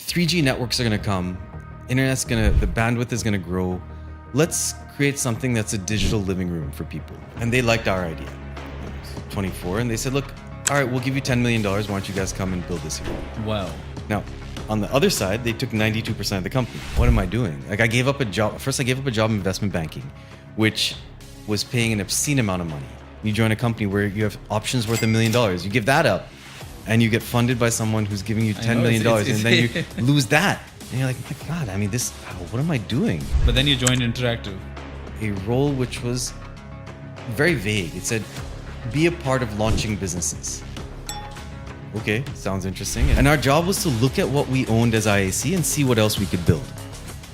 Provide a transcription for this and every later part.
3G networks are going to come. The bandwidth is going to grow. Let's create something that's a digital living room for people. And they liked our idea. I was 24, and they said, look, all right, we'll give you $10 million. Why don't you guys come and build this here? Wow. Now, on the other side, they took 92% of the company. What am I doing? Like, I gave up a job. First, I gave up a job in investment banking, which was paying an obscene amount of money. You join a company where you have options worth $1 million. You give that up, and you get funded by someone who's giving you $10 million, and then you lose that. And you're like, my God, I mean, what am I doing? But then you joined Interactive. A role which was very vague. It said, be a part of launching businesses. Okay, sounds interesting. And our job was to look at what we owned as IAC and see what else we could build.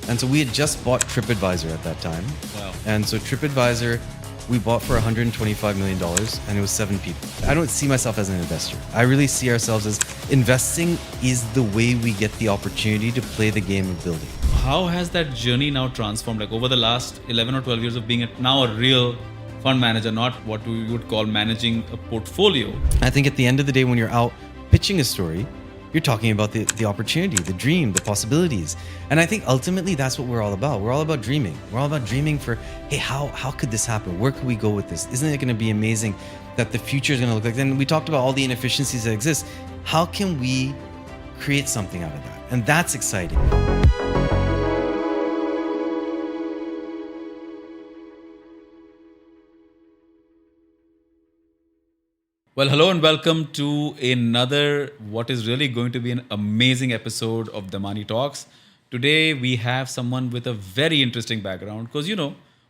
And so we had just bought TripAdvisor at that time. Wow. And so TripAdvisor, we bought for $125 million, and it was 7 people. I don't see myself as an investor. I really see ourselves as investing is the way we get the opportunity to play the game of building. How has that journey now transformed? Like over the last 11 or 12 years of being now a real fund manager, not what we would call managing a portfolio. I think at the end of the day, when you're out pitching a story, you're talking about the opportunity, the dream, the possibilities. And I think ultimately that's what we're all about. We're all about dreaming. We're all about dreaming for, hey, how could this happen? Where could we go with this? Isn't it going to be amazing that the future is going to look like? Then we talked about all the inefficiencies that exist. How can we create something out of that? And that's exciting. Well, hello and welcome to another, what is really going to be an amazing episode of Damani Talks. Today, we have someone with a very interesting background because,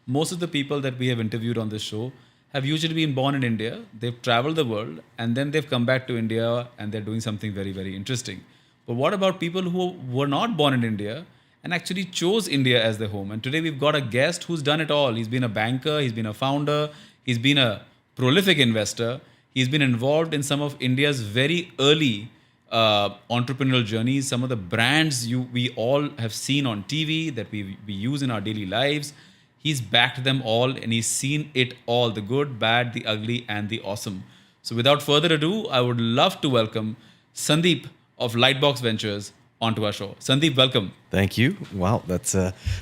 most of the people that we have interviewed on this show have usually been born in India. They've traveled the world and then they've come back to India and they're doing something very, very interesting. But what about people who were not born in India and actually chose India as their home? And today we've got a guest who's done it all. He's been a banker, he's been a founder, he's been a prolific investor. He's been involved in some of India's very early entrepreneurial journeys, some of the brands we all have seen on TV that we use in our daily lives. He's backed them all and he's seen it all, the good, bad, the ugly, and the awesome. So without further ado, I would love to welcome Sandeep of Lightbox Ventures onto our show. Sandeep, welcome. Thank you. Wow, that's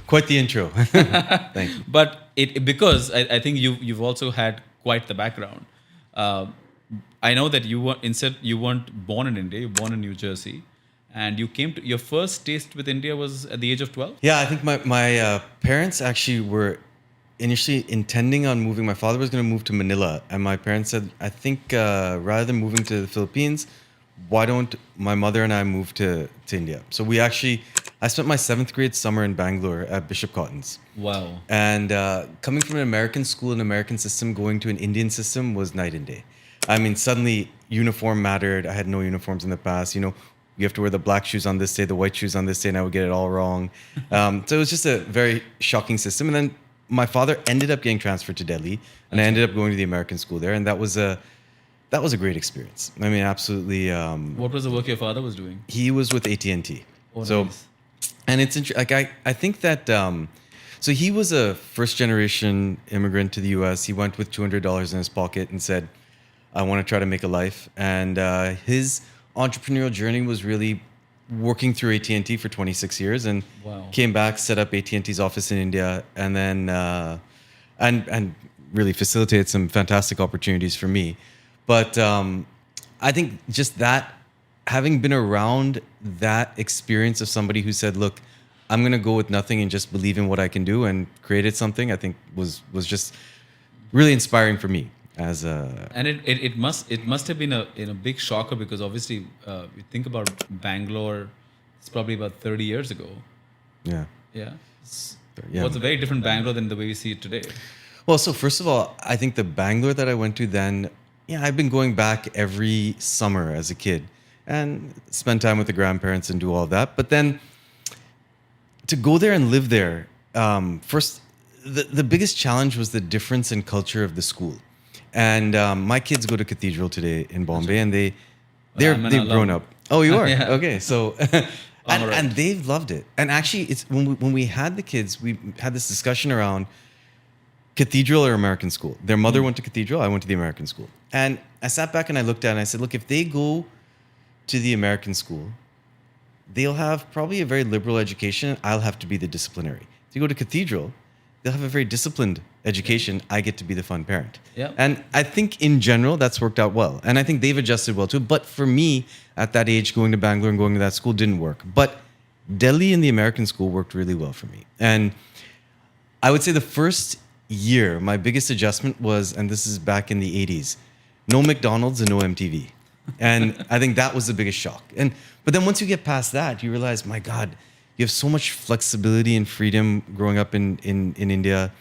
quite the intro. Thank you. But because I think you've also had quite the background. I know that you weren't born in India. You were born in New Jersey, and you came to your first taste with India was at the age of 12. Yeah, I think my parents actually were initially intending on moving. My father was going to move to Manila, and my parents said, I think rather than moving to the Philippines, why don't my mother and I move to India? So I spent my 7th grade summer in Bangalore at Bishop Cotton's. Wow. And coming from an American school, an American system, going to an Indian system was night and day. I mean, suddenly uniform mattered. I had no uniforms in the past. You have to wear the black shoes on this day, the white shoes on this day, and I would get it all wrong. So it was just a very shocking system. And then my father ended up getting transferred to Delhi, and I ended up going to the American school there. And that was a great experience. I mean, absolutely. What was the work your father was doing? He was with AT&T. Oh, so, nice. And it's interesting. Like I think that. So he was a first-generation immigrant to the U.S. He went with $200 in his pocket and said, I want to try to make a life. And his entrepreneurial journey was really working through AT&T for 26 years and came back, set up AT&T's office in India, and then and really facilitated some fantastic opportunities for me. But I think just that, having been around that experience of somebody who said, look, I'm going to go with nothing and just believe in what I can do and created something, I think was just really inspiring for me. And it must have been a big shocker because obviously you think about Bangalore, it's probably about 30 years ago. Yeah. Well, it's a very different Bangalore than the way we see it today. Well, so first of all, I think the Bangalore that I went to then, I've been going back every summer as a kid and spend time with the grandparents and do all that. But then to go there and live there, first, the biggest challenge was the difference in culture of the school. And my kids go to Cathedral today in Bombay, and they've grown up. Oh, you are? Yeah. Okay, so and they've loved it. And actually, it's when we had the kids, we had this discussion around Cathedral or American school. Their mother went to Cathedral, I went to the American school. And I sat back and I looked at it and I said, look, if they go to the American school, they'll have probably a very liberal education. I'll have to be the disciplinary. If you go to Cathedral, they'll have a very disciplined education. I get to be the fun parent. Yeah. And I think in general, that's worked out well. And I think they've adjusted well too. But for me, at that age, going to Bangalore and going to that school didn't work. But Delhi and the American school worked really well for me. And I would say the first year, my biggest adjustment was, and this is back in the 80s, no McDonald's and no MTV. And I think that was the biggest shock. But then once you get past that, you realize, my God, you have so much flexibility and freedom growing up in India.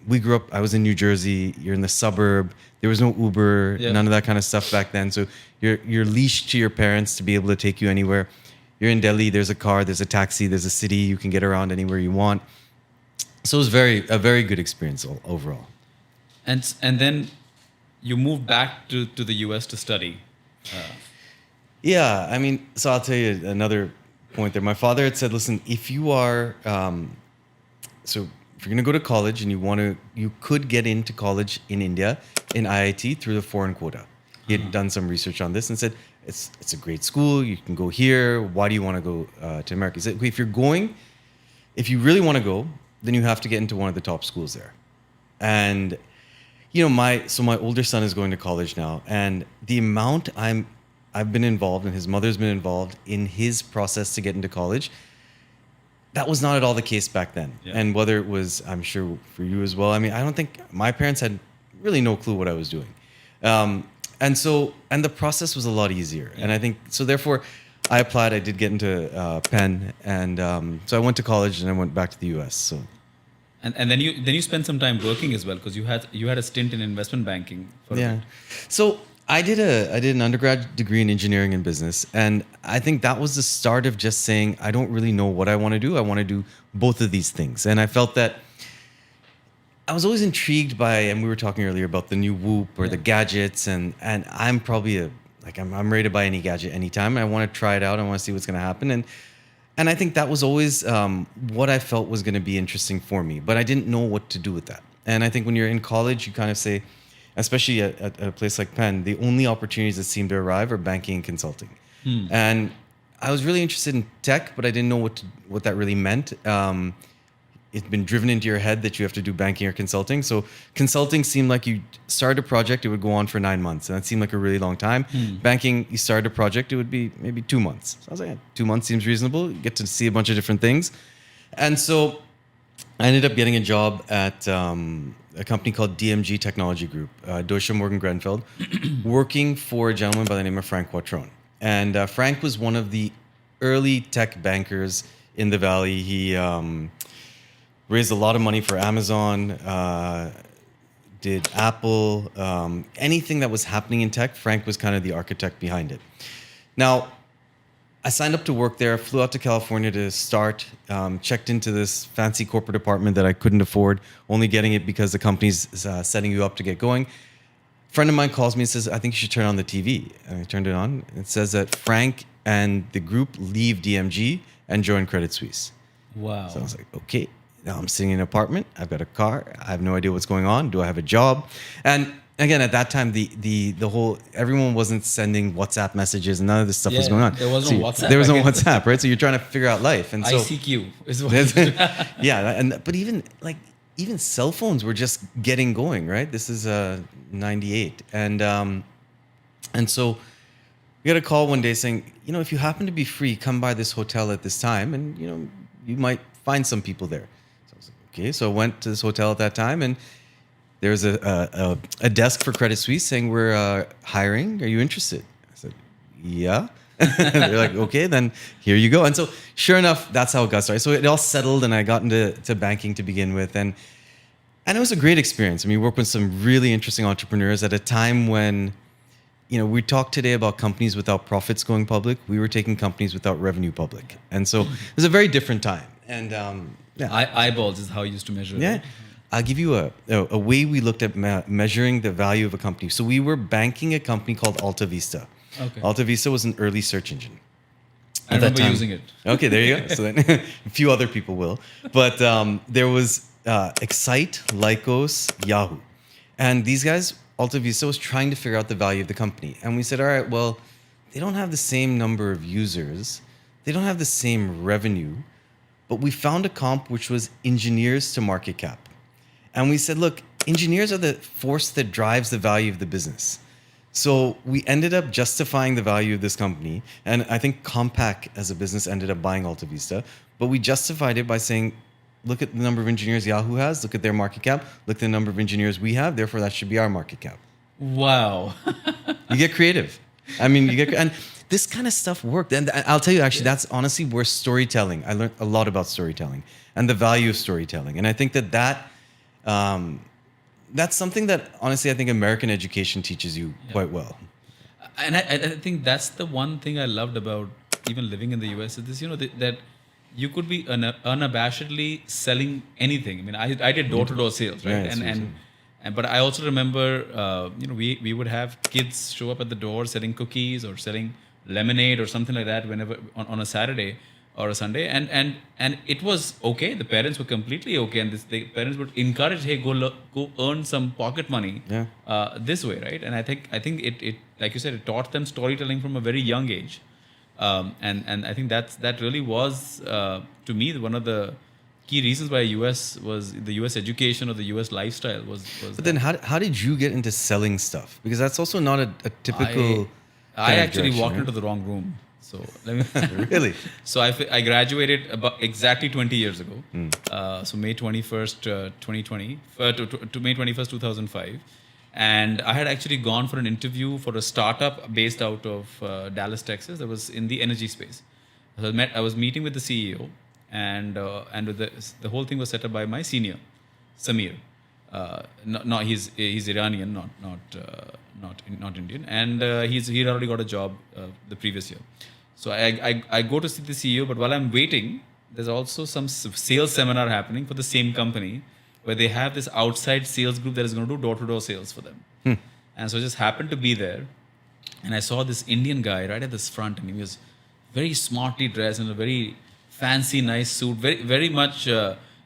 We grew up, I was in New Jersey, you're in the suburb, there was no Uber, none of that kind of stuff back then. So you're leashed to your parents to be able to take you anywhere. You're in Delhi, there's a car, there's a taxi, there's a city, you can get around anywhere you want. So it was a very good experience overall. And then you moved back to the US to study. Yeah, I mean, so I'll tell you another point there. My father had said, listen, if you are, so if you're going to go to college and you could get into college in India, in IIT, through the foreign quota. He had done some research on this and said, it's a great school, you can go here, why do you want to go to America? He said, if you really want to go, then you have to get into one of the top schools there. And, my older son is going to college now, and the amount I've been involved, and his mother's been involved in his process to get into college, that was not at all the case back then. Yeah. And whether it was, I'm sure for you as well, I mean, I don't think my parents had really no clue what I was doing. And the process was a lot easier. Yeah. And I think, so therefore, I applied, I did get into Penn, and so I went to college and I went back to the US. So, and then you spent some time working as well, because you had a stint in investment banking for a bit. So I did an undergrad degree in engineering and business, and I think that was the start of just saying, I don't really know what I want to do. I want to do both of these things. And I felt that I was always intrigued by, and we were talking earlier about the new Whoop or the gadgets, and I'm probably I'm ready to buy any gadget anytime. I want to try it out. I want to see what's going to happen. And I think that was always what I felt was going to be interesting for me, but I didn't know what to do with that. And I think when you're in college, you kind of say, especially at a place like Penn, the only opportunities that seem to arrive are banking and consulting. And I was really interested in tech, but I didn't know what that really meant. It's been driven into your head that you have to do banking or consulting. So consulting seemed like you started a project, it would go on for 9 months. And that seemed like a really long time. Banking, you started a project, it would be maybe 2 months. So I was like, 2 months seems reasonable. You get to see a bunch of different things. And so I ended up getting a job at a company called DMG Technology Group, Deutsche Morgan Grenfeld, working for a gentleman by the name of Frank Quattrone. And Frank was one of the early tech bankers in the Valley. He raised a lot of money for Amazon, did Apple, anything that was happening in tech, Frank was kind of the architect behind it. Now, I signed up to work there, flew out to California to start, checked into this fancy corporate apartment that I couldn't afford, only getting it because the company's setting you up to get going. A friend of mine calls me and says, I think you should turn on the TV. And I turned it on. It says that Frank and the group leave DMG and join Credit Suisse. Wow. So I was like, okay. Now I'm sitting in an apartment. I've got a car. I have no idea what's going on. Do I have a job? And again, at that time, the whole, everyone wasn't sending WhatsApp messages and none of this stuff was going on. There was no WhatsApp. There was no WhatsApp, right? So you're trying to figure out life. And so ICQ is what but even cell phones were just getting going, right? This is 98. And so we got a call one day saying, if you happen to be free, come by this hotel at this time and, you might find some people there. So I was like, okay. So I went to this hotel at that time and there was a desk for Credit Suisse saying, we're hiring. Are you interested? I said, yeah. They're like, okay, then here you go. And so sure enough, that's how it got started. So it all settled and I got into banking to begin with. And it was a great experience. I mean, we worked with some really interesting entrepreneurs at a time when, we talk today about companies without profits going public. We were taking companies without revenue public. And so it was a very different time. And eyeballs is how you used to measure it. Yeah. I'll give you a way we looked at measuring the value of a company. So we were banking a company called Alta Vista. Okay. Alta Vista was an early search engine. I remember using it. Okay, there you go. So then a few other people will. But there was Excite, Lycos, Yahoo. And these guys, Alta Vista was trying to figure out the value of the company. And we said, all right, well, they don't have the same number of users. they don't have the same revenue, but we found a comp which was engineers to market cap. And we said, look, engineers are the force that drives the value of the business. So we ended up justifying the value of this company. And I think Compaq as a business ended up buying Alta Vista. But we justified it by saying, look at the number of engineers Yahoo has, look at their market cap, look at the number of engineers we have, therefore that should be our market cap. Wow. You get creative. I mean, and this kind of stuff worked. And I'll tell you, actually, that's honestly where storytelling, I learned a lot about storytelling and the value of storytelling. And I think that's something that, honestly, I think American education teaches you quite well. And I think that's the one thing I loved about even living in the US is this, that you could be unabashedly selling anything. I mean, I did door-to-door sales, right? Yeah, but I also remember, we would have kids show up at the door selling cookies or selling lemonade or something like that whenever on a Saturday or a Sunday, and it was okay. The parents were completely okay, and the parents would encourage, hey, go earn some pocket money this way, right? And I think it like you said, it taught them storytelling from a very young age. And I think that really was to me one of the key reasons why the US education or the US lifestyle was. But then how did you get into selling stuff? Because that's also not a typical. I actually walked into the wrong room. So let me Really? So I graduated about exactly 20 years ago. So May 21st, 2020 to May 21st, 2005. And I had actually gone for an interview for a startup based out of Dallas, Texas. That was in the energy space. So I was meeting with the CEO, and the whole thing was set up by my senior, Samir. He's Iranian, not Indian, and he'd already got a job the previous year. So I go to see the CEO, but while I'm waiting, there's also some sales seminar happening for the same company, where they have this outside sales group that is going to do door-to-door sales for them. And so I just happened to be there, and I saw this Indian guy right at this front, and he was very smartly dressed in a very fancy, nice suit, very, very much,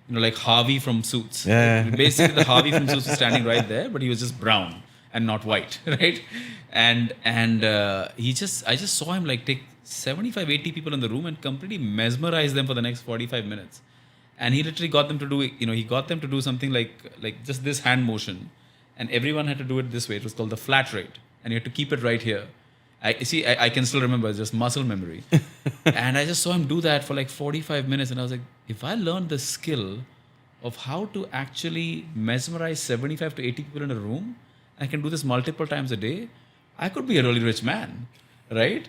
like Harvey from Suits. Yeah. Basically, the Harvey from Suits was standing right there, but he was just brown and not white, right? And I just saw him like take 75, 80 people in the room and completely mesmerize them for the next 45 minutes. And he literally got them to do something like just this hand motion, and everyone had to do it this way. It was called the flat rate, and you had to keep it right here. I can still remember, it's just muscle memory. And I just saw him do that for like 45 minutes, and I was like, if I learned the skill of how to actually mesmerize 75 to 80 people in a room, I can do this multiple times a day, I could be a really rich man, right?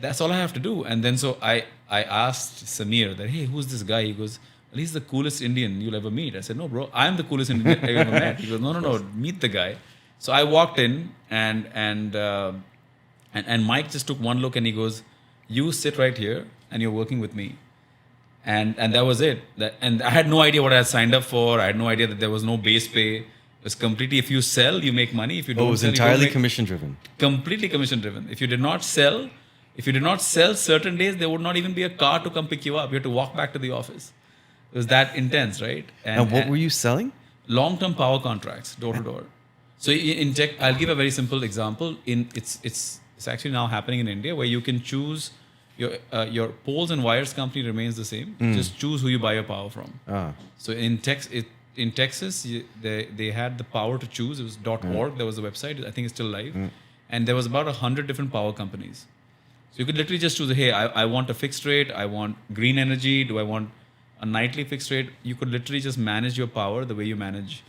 That's all I have to do. And then so I asked Samir that, hey, who's this guy? He goes, well, he's the coolest Indian you'll ever meet. I said, no, bro, I'm the coolest Indian I've ever met. He goes, no, meet the guy. So I walked in, and Mike just took one look, and he goes, you sit right here, and you're working with me. And that was it. And I had no idea what I had signed up for. I had no idea that there was no base pay. It was completely, if you sell, you make money. If you don't, it was entirely commission driven. Completely commission driven. If you did not sell certain days, there would not even be a car to come pick you up. You had to walk back to the office. It was that intense, right? And what were you selling? Long-term power contracts, door to door. So in tech, I'll give a very simple example. It's actually now happening in India, where you can choose your poles and wires company remains the same. Just choose who you buy your power from. So in Texas, they had the power to choose. It was .org. There was a website. I think it's still live, and there was about 100 different power companies. So you could literally just choose, hey, I want a fixed rate. I want green energy. Do I want a nightly fixed rate? You could literally just manage your power the way you manage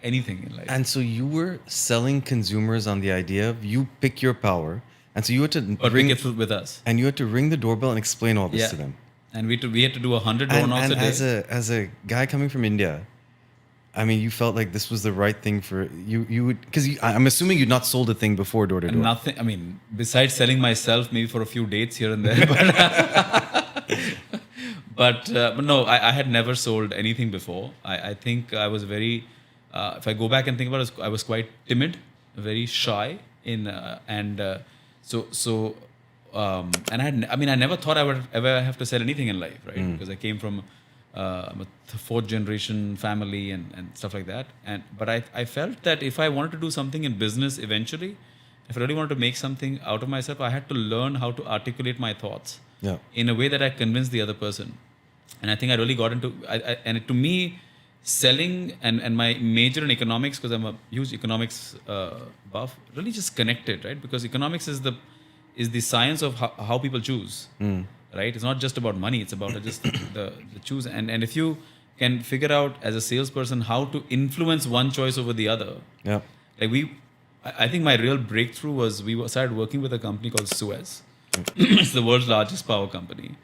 anything in life. And so you were selling consumers on the idea of you pick your power. And so you had to ring it with us. And you had to ring the doorbell and explain all this to them. And we had to do 100 door knocks a day. As a guy coming from India, I mean, you felt like this was the right thing for you. You would, because I'm assuming you'd not sold a thing before door to door. Nothing. I mean, besides selling myself maybe for a few dates here and there, but no, I had never sold anything before. I think I was very. If I go back and think about it, I was quite timid, very shy and I never thought I would ever have to sell anything in life, right? Because I came from a fourth generation family and stuff like that. But I felt that if I wanted to do something in business eventually, if I really wanted to make something out of myself, I had to learn how to articulate my thoughts Yeah. in a way that I convinced the other person. And I think I really got into, to me, selling and my major in economics, because I'm a huge economics buff, really just connected, right? Because economics is the science of how people choose, right? It's not just about money; it's about just the choose. And if you can figure out as a salesperson how to influence one choice over the other, Yeah. like I think my real breakthrough was started working with a company called Suez. It's the world's largest power company.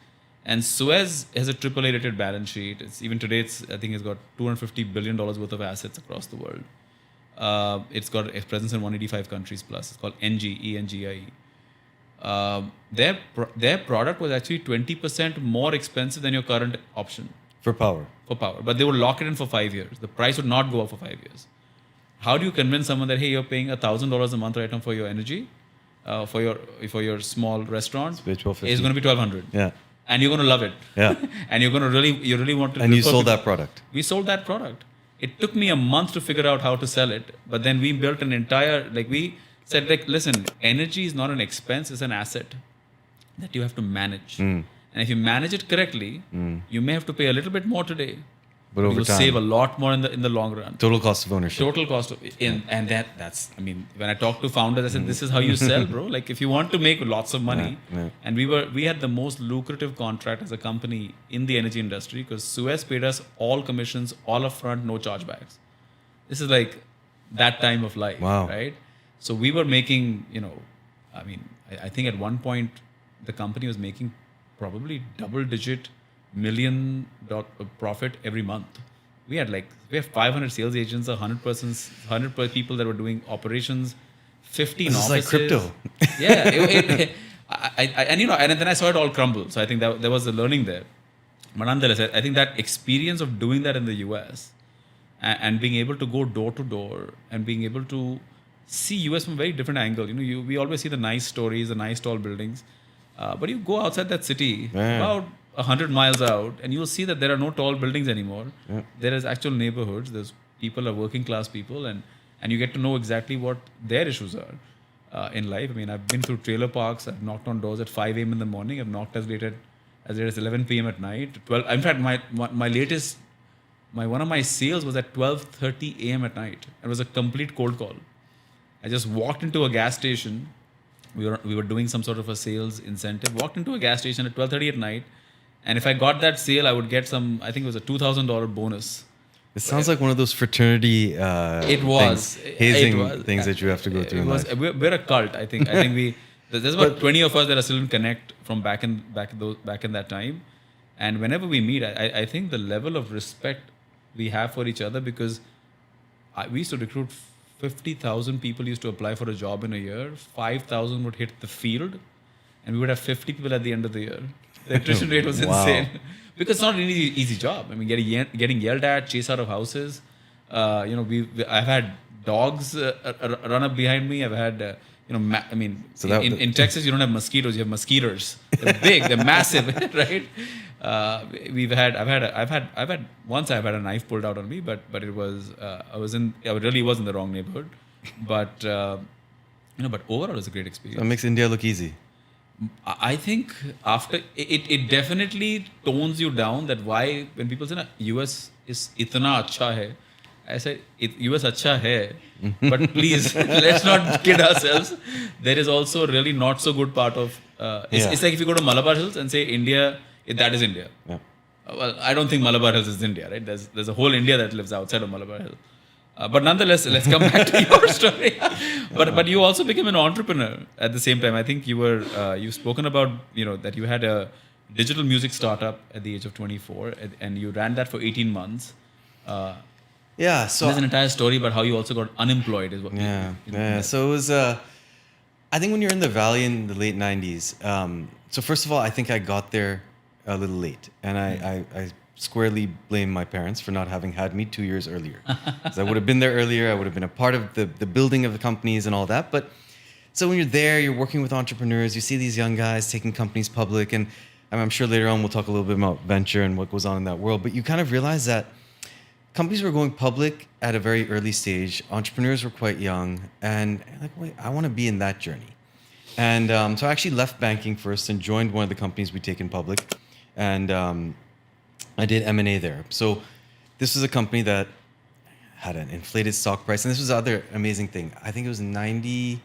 And Suez has a AAA rated balance sheet. Even today, I think it's got $250 billion worth of assets across the world. It's got a presence in 185 countries plus. It's called ENGIE. Their product was actually 20% more expensive than your current option For power. for power. But they would lock it in for 5 years. The price would not go up for 5 years. How do you convince someone that, hey, you're paying $1,000 a month right now for your energy, for your small restaurant? It's $12.50. It's going to be $1,200. Yeah. And you're going to love it. Yeah. And you really want to. And you sold that product. We sold that product. It took me a month to figure out how to sell it, but then we built an entire, we said, listen, energy is not an expense, it's an asset that you have to manage. And if you manage it correctly, you may have to pay a little bit more today, But over you'll time, save a lot more in the long run. total cost of ownership. Total cost of, and that's, when I talk to founders, I said, this is how you sell, bro. Like, if you want to make lots of money, and we had the most lucrative contract as a company in the energy industry because Suez paid us all commissions, all upfront, no chargebacks. This is like that time of life, Wow. right? So we were making, I think at one point the company was making probably double-digit million profit every month. We have 500 sales agents, 100 people that were doing operations, 15 This is offices. like crypto. Yeah, and then I saw it all crumble. So I think that there was a learning there. But nonetheless, I think that experience of doing that in the US and being able to go door to door and being able to see US from a very different angle. We always see the nice stories, the nice tall buildings, but you go outside that city, about 100 miles out, and you'll see that there are no tall buildings anymore. Yeah. There is actual neighborhoods. There's people are working class people, and you get to know exactly what their issues are in life. I've been through trailer parks. I've knocked on doors at 5 a.m. in the morning. I've knocked as late as 11 p.m. at night. 12. In fact, my latest, one of my sales was at 12:30 a.m. at night. It was a complete cold call. I just walked into a gas station. We were doing some sort of a sales incentive. Walked into a gas station at 12:30 at night. And if I got that sale, I would get I think it was a $2,000 bonus. It sounds like one of those fraternity hazing things that you have to go through in life. We're a cult, I think. There's about 20 of us that are still in Connect from back in that time. And whenever we meet, I think the level of respect we have for each other, because we used to recruit 50,000 people used to apply for a job in a year. 5,000 would hit the field, and we would have 50 people at the end of the year. The attrition rate was insane. Because it's not an easy job. Getting yelled at, chased out of houses. I've had dogs run up behind me. I've had, in Texas you don't have mosquitoes, you have mosquitoes. They're big, they're massive, right? Once I've had a knife pulled out on me, but it was I really was in the wrong neighborhood. But but overall it's a great experience. That makes India look easy. I think after it definitely tones you down. That why when people say US is itna acha hai, I say US acha hai, but please let's not kid ourselves. There is also a really not so good part of it's like if you go to Malabar Hills and say India, that is India. Yeah. Well, I don't think Malabar Hills is India, right? There's a whole India that lives outside of Malabar Hill. But nonetheless, let's come back to your story. But you also became an entrepreneur at the same time. I think you've spoken about that you had a digital music startup at the age of 24, and you ran that for 18 months. So there's an entire story about how you also got unemployed, is what. So it was. I think when you're in the Valley in the late 90s. So first of all, I think I got there a little late, and I squarely blame my parents for not having had me 2 years earlier. So I would have been there earlier. I would have been a part of the building of the companies and all that. But so when you're there, you're working with entrepreneurs. You see these young guys taking companies public, and I'm sure later on we'll talk a little bit about venture and what goes on in that world. But you kind of realize that companies were going public at a very early stage. Entrepreneurs were quite young, and like, wait, I want to be in that journey. And so I actually left banking first and joined one of the companies we'd taken public, and I did M&A there. So this was a company that had an inflated stock price, and this was the other amazing thing. I think it was 99,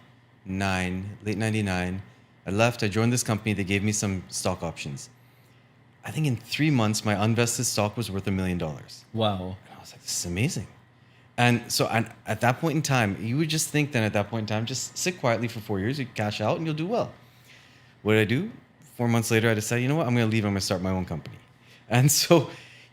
late 99. I left, I joined this company, they gave me some stock options. I think in 3 months, my unvested stock was worth $1 million. Wow. And I was like, this is amazing. And so at that point in time, you would just think then at that point in time, just sit quietly for 4 years, you cash out and you'll do well. What did I do? 4 months later, I decided, you know what, I'm going to leave, I'm going to start my own company. And so,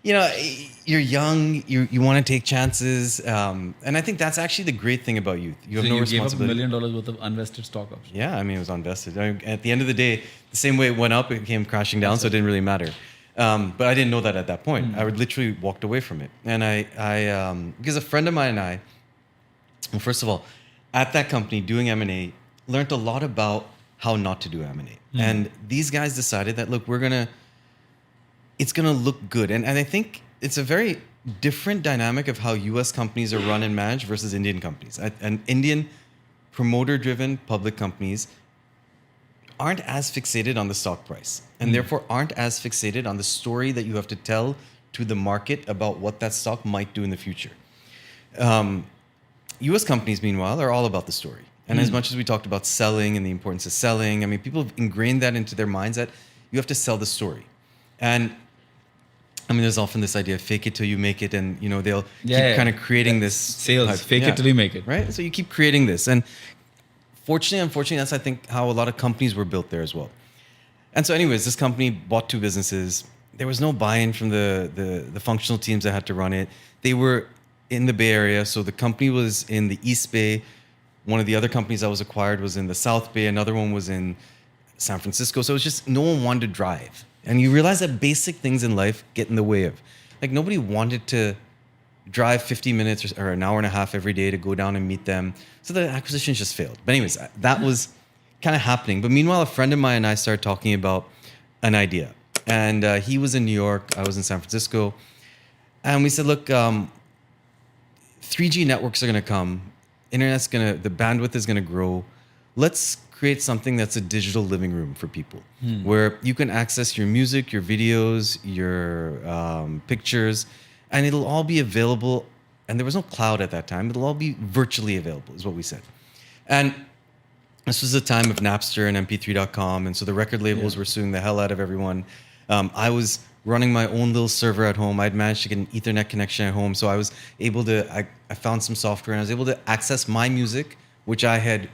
you're young, you want to take chances. And I think that's actually the great thing about youth. You have no responsibility. Gave up $1 million worth of unvested stock options. Yeah, I mean, it was unvested. At the end of the day, the same way it went up, it came crashing down, so it didn't really matter. But I didn't know that at that point. I would literally walked away from it. And I because a friend of mine and I, well, first of all, at that company doing M&A, learned a lot about how not to do M&A. And these guys decided that, look, it's going to look good. And I think it's a very different dynamic of how US companies are run and managed versus Indian companies. And Indian promoter-driven public companies aren't as fixated on the stock price and therefore aren't as fixated on the story that you have to tell to the market about what that stock might do in the future. US companies, meanwhile, are all about the story. And as much as we talked about selling and the importance of selling, I mean, people have ingrained that into their minds that you have to sell the story. And I mean, there's often this idea of fake it till you make it, and they'll keep kind of creating this sales, fake it till you make it, right? So you keep creating this, and unfortunately, that's I think how a lot of companies were built there as well. And so, anyways, this company bought 2 businesses. There was no buy-in from the functional teams that had to run it. They were in the Bay Area, so the company was in the East Bay. One of the other companies that was acquired was in the South Bay. Another one was in San Francisco. So it was just no one wanted to drive. And you realize that basic things in life get in the way of. Like, nobody wanted to drive 50 minutes or an hour and a half every day to go down and meet them. So the acquisition just failed. But anyways, that was kind of happening. But meanwhile, a friend of mine and I started talking about an idea. And he was in New York. I was in San Francisco. And we said, look, 3G networks are going to come. The bandwidth is going to grow. Let's create something that's a digital living room for people where you can access your music, your videos, your pictures, and it'll all be available. And there was no cloud at that time. It'll all be virtually available is what we said. And this was the time of Napster and MP3.com. And so the record labels were suing the hell out of everyone. I was running my own little server at home. I'd managed to get an Ethernet connection at home. So I was able to, I found some software and I was able to access my music, which I had.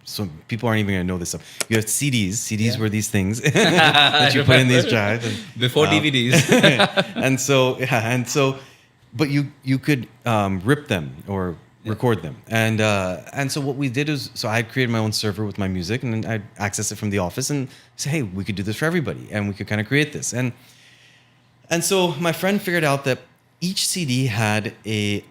So people aren't even going to know this stuff. You have CDs. CDs were these things that you put in these drives. And, before DVDs. But you could rip them or record them. And so what we did is, so I had created my own server with my music, and I'd access it from the office and say, hey, we could do this for everybody, and we could kind of create this. And so my friend figured out that each CD had a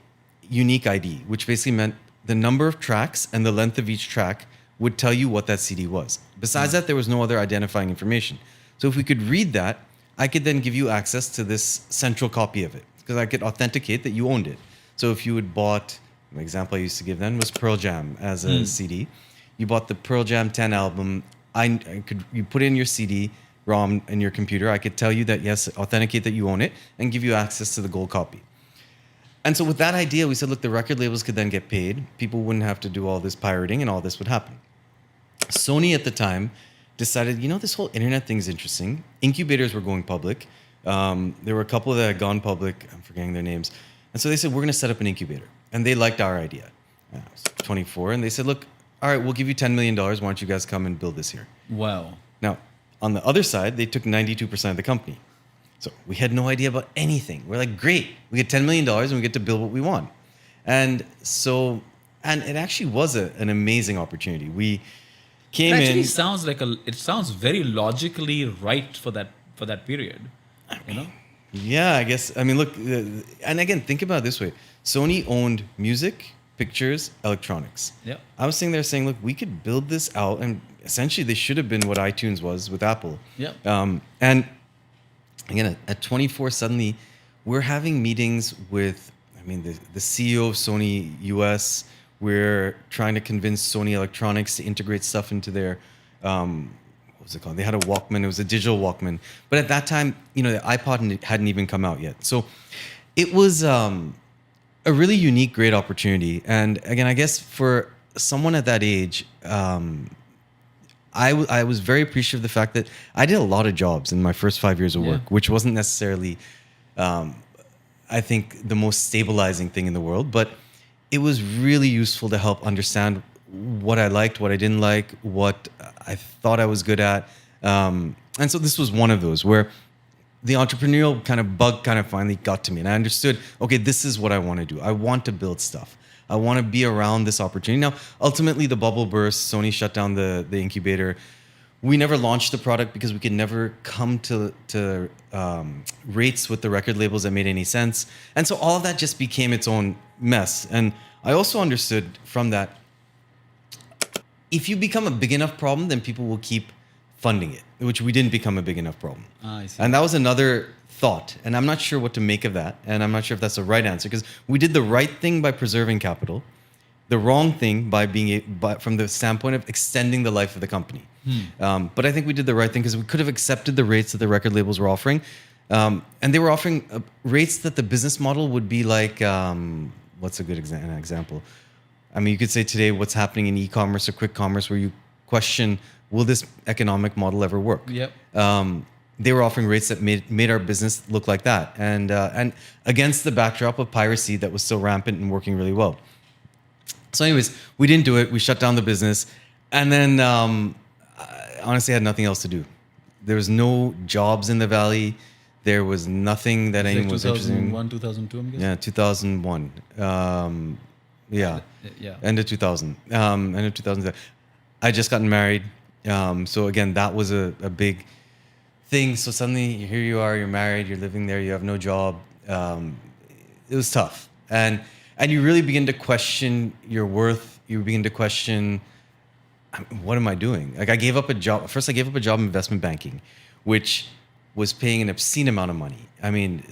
unique ID, which basically meant the number of tracks and the length of each track would tell you what that CD was. Besides that, there was no other identifying information. So if we could read that, I could then give you access to this central copy of it, because I could authenticate that you owned it. So if you had bought, an example I used to give then was Pearl Jam as a CD. You bought the Pearl Jam 10 album. You put in your CD-ROM in your computer. I could tell you that, yes, authenticate that you own it, and give you access to the gold copy. And so with that idea, we said, look, the record labels could then get paid. People wouldn't have to do all this pirating, and all this would happen. Sony at the time decided, this whole internet thing is interesting. Incubators were going public. There were a couple that had gone public. I'm forgetting their names. And so they said, we're going to set up an incubator. And they liked our idea. I was 24. And they said, look, all right, we'll give you $10 million. Why don't you guys come and build this here? Wow. Now, on the other side, they took 92% of the company. So we had no idea about anything. We're like, great, we get $10 million and we get to build what we want. And it actually was an amazing opportunity. We came in. It sounds very logically right for that period. Yeah, I guess. I mean, look, and again, think about it this way. Sony owned music, pictures, electronics. Yeah. I was sitting there saying, look, we could build this out, and essentially they should have been what iTunes was with Apple. Yeah. And again, at 24, suddenly we're having meetings with, I mean, the CEO of Sony US. We're trying to convince Sony Electronics to integrate stuff into their, what was it called? They had a Walkman. It was a digital Walkman. But at that time, the iPod hadn't even come out yet. So it was a really unique, great opportunity. And again, I guess for someone at that age, I was very appreciative of the fact that I did a lot of jobs in my first 5 years of work, which wasn't necessarily, I think, the most stabilizing thing in the world. But it was really useful to help understand what I liked, what I didn't like, what I thought I was good at. And so this was one of those where the entrepreneurial kind of bug kind of finally got to me. And I understood, okay, this is what I want to do. I want to build stuff. I want to be around this opportunity. Now, ultimately, the bubble burst. Sony shut down the incubator. We never launched the product because we could never come to rates with the record labels that made any sense. And so all of that just became its own mess. And I also understood from that, if you become a big enough problem, then people will keep funding it, which we didn't become a big enough problem. I see. And that was another thought. And I'm not sure what to make of that. And I'm not sure if that's the right answer, because we did the right thing by preserving capital, the wrong thing by from the standpoint of extending the life of the company. But I think we did the right thing because we could have accepted the rates that the record labels were offering. And they were offering rates that the business model would be like, what's a good example? I mean, you could say today what's happening in e-commerce or quick commerce, where you question, will this economic model ever work? Yep. They were offering rates that made our business look like that, and against the backdrop of piracy that was still rampant and working really well. So, anyways, we didn't do it. We shut down the business, and then honestly, I had nothing else to do. There was no jobs in the valley. There was nothing that anyone was interested in. 2001, 2002, I'm guessing? Yeah, 2001. Yeah. End of 2000. End of 2000. I just gotten married. So again, that was a big thing. So suddenly here you are, you're married, you're living there, you have no job. It was tough. And you really begin to question your worth. You begin to question, what am I doing? Like, I gave up a job. First, I gave up a job in investment banking, which was paying an obscene amount of money. I mean,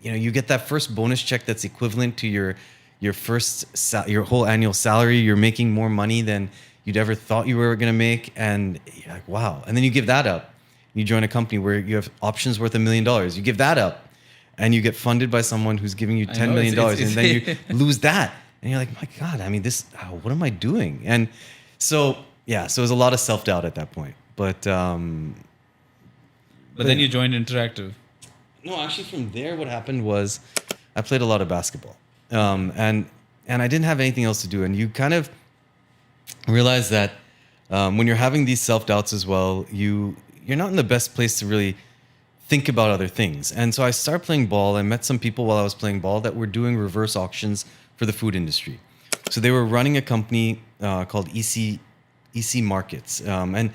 you get that first bonus check that's equivalent to your whole annual salary. You're making more money than you'd ever thought you were going to make. And you're like, wow. And then you give that up. You join a company where you have options worth $1 million. You give that up and you get funded by someone who's giving you $10 million. And then you lose that. And you're like, my God, I mean, what am I doing? And so it was a lot of self-doubt at that point. But then you joined Interactive. No, actually from there, what happened was I played a lot of basketball. And I didn't have anything else to do. And you kind of realize that when you're having these self-doubts as well, you're not in the best place to really think about other things. And so I started playing ball. I met some people while I was playing ball that were doing reverse auctions for the food industry. So they were running a company called EC Markets. And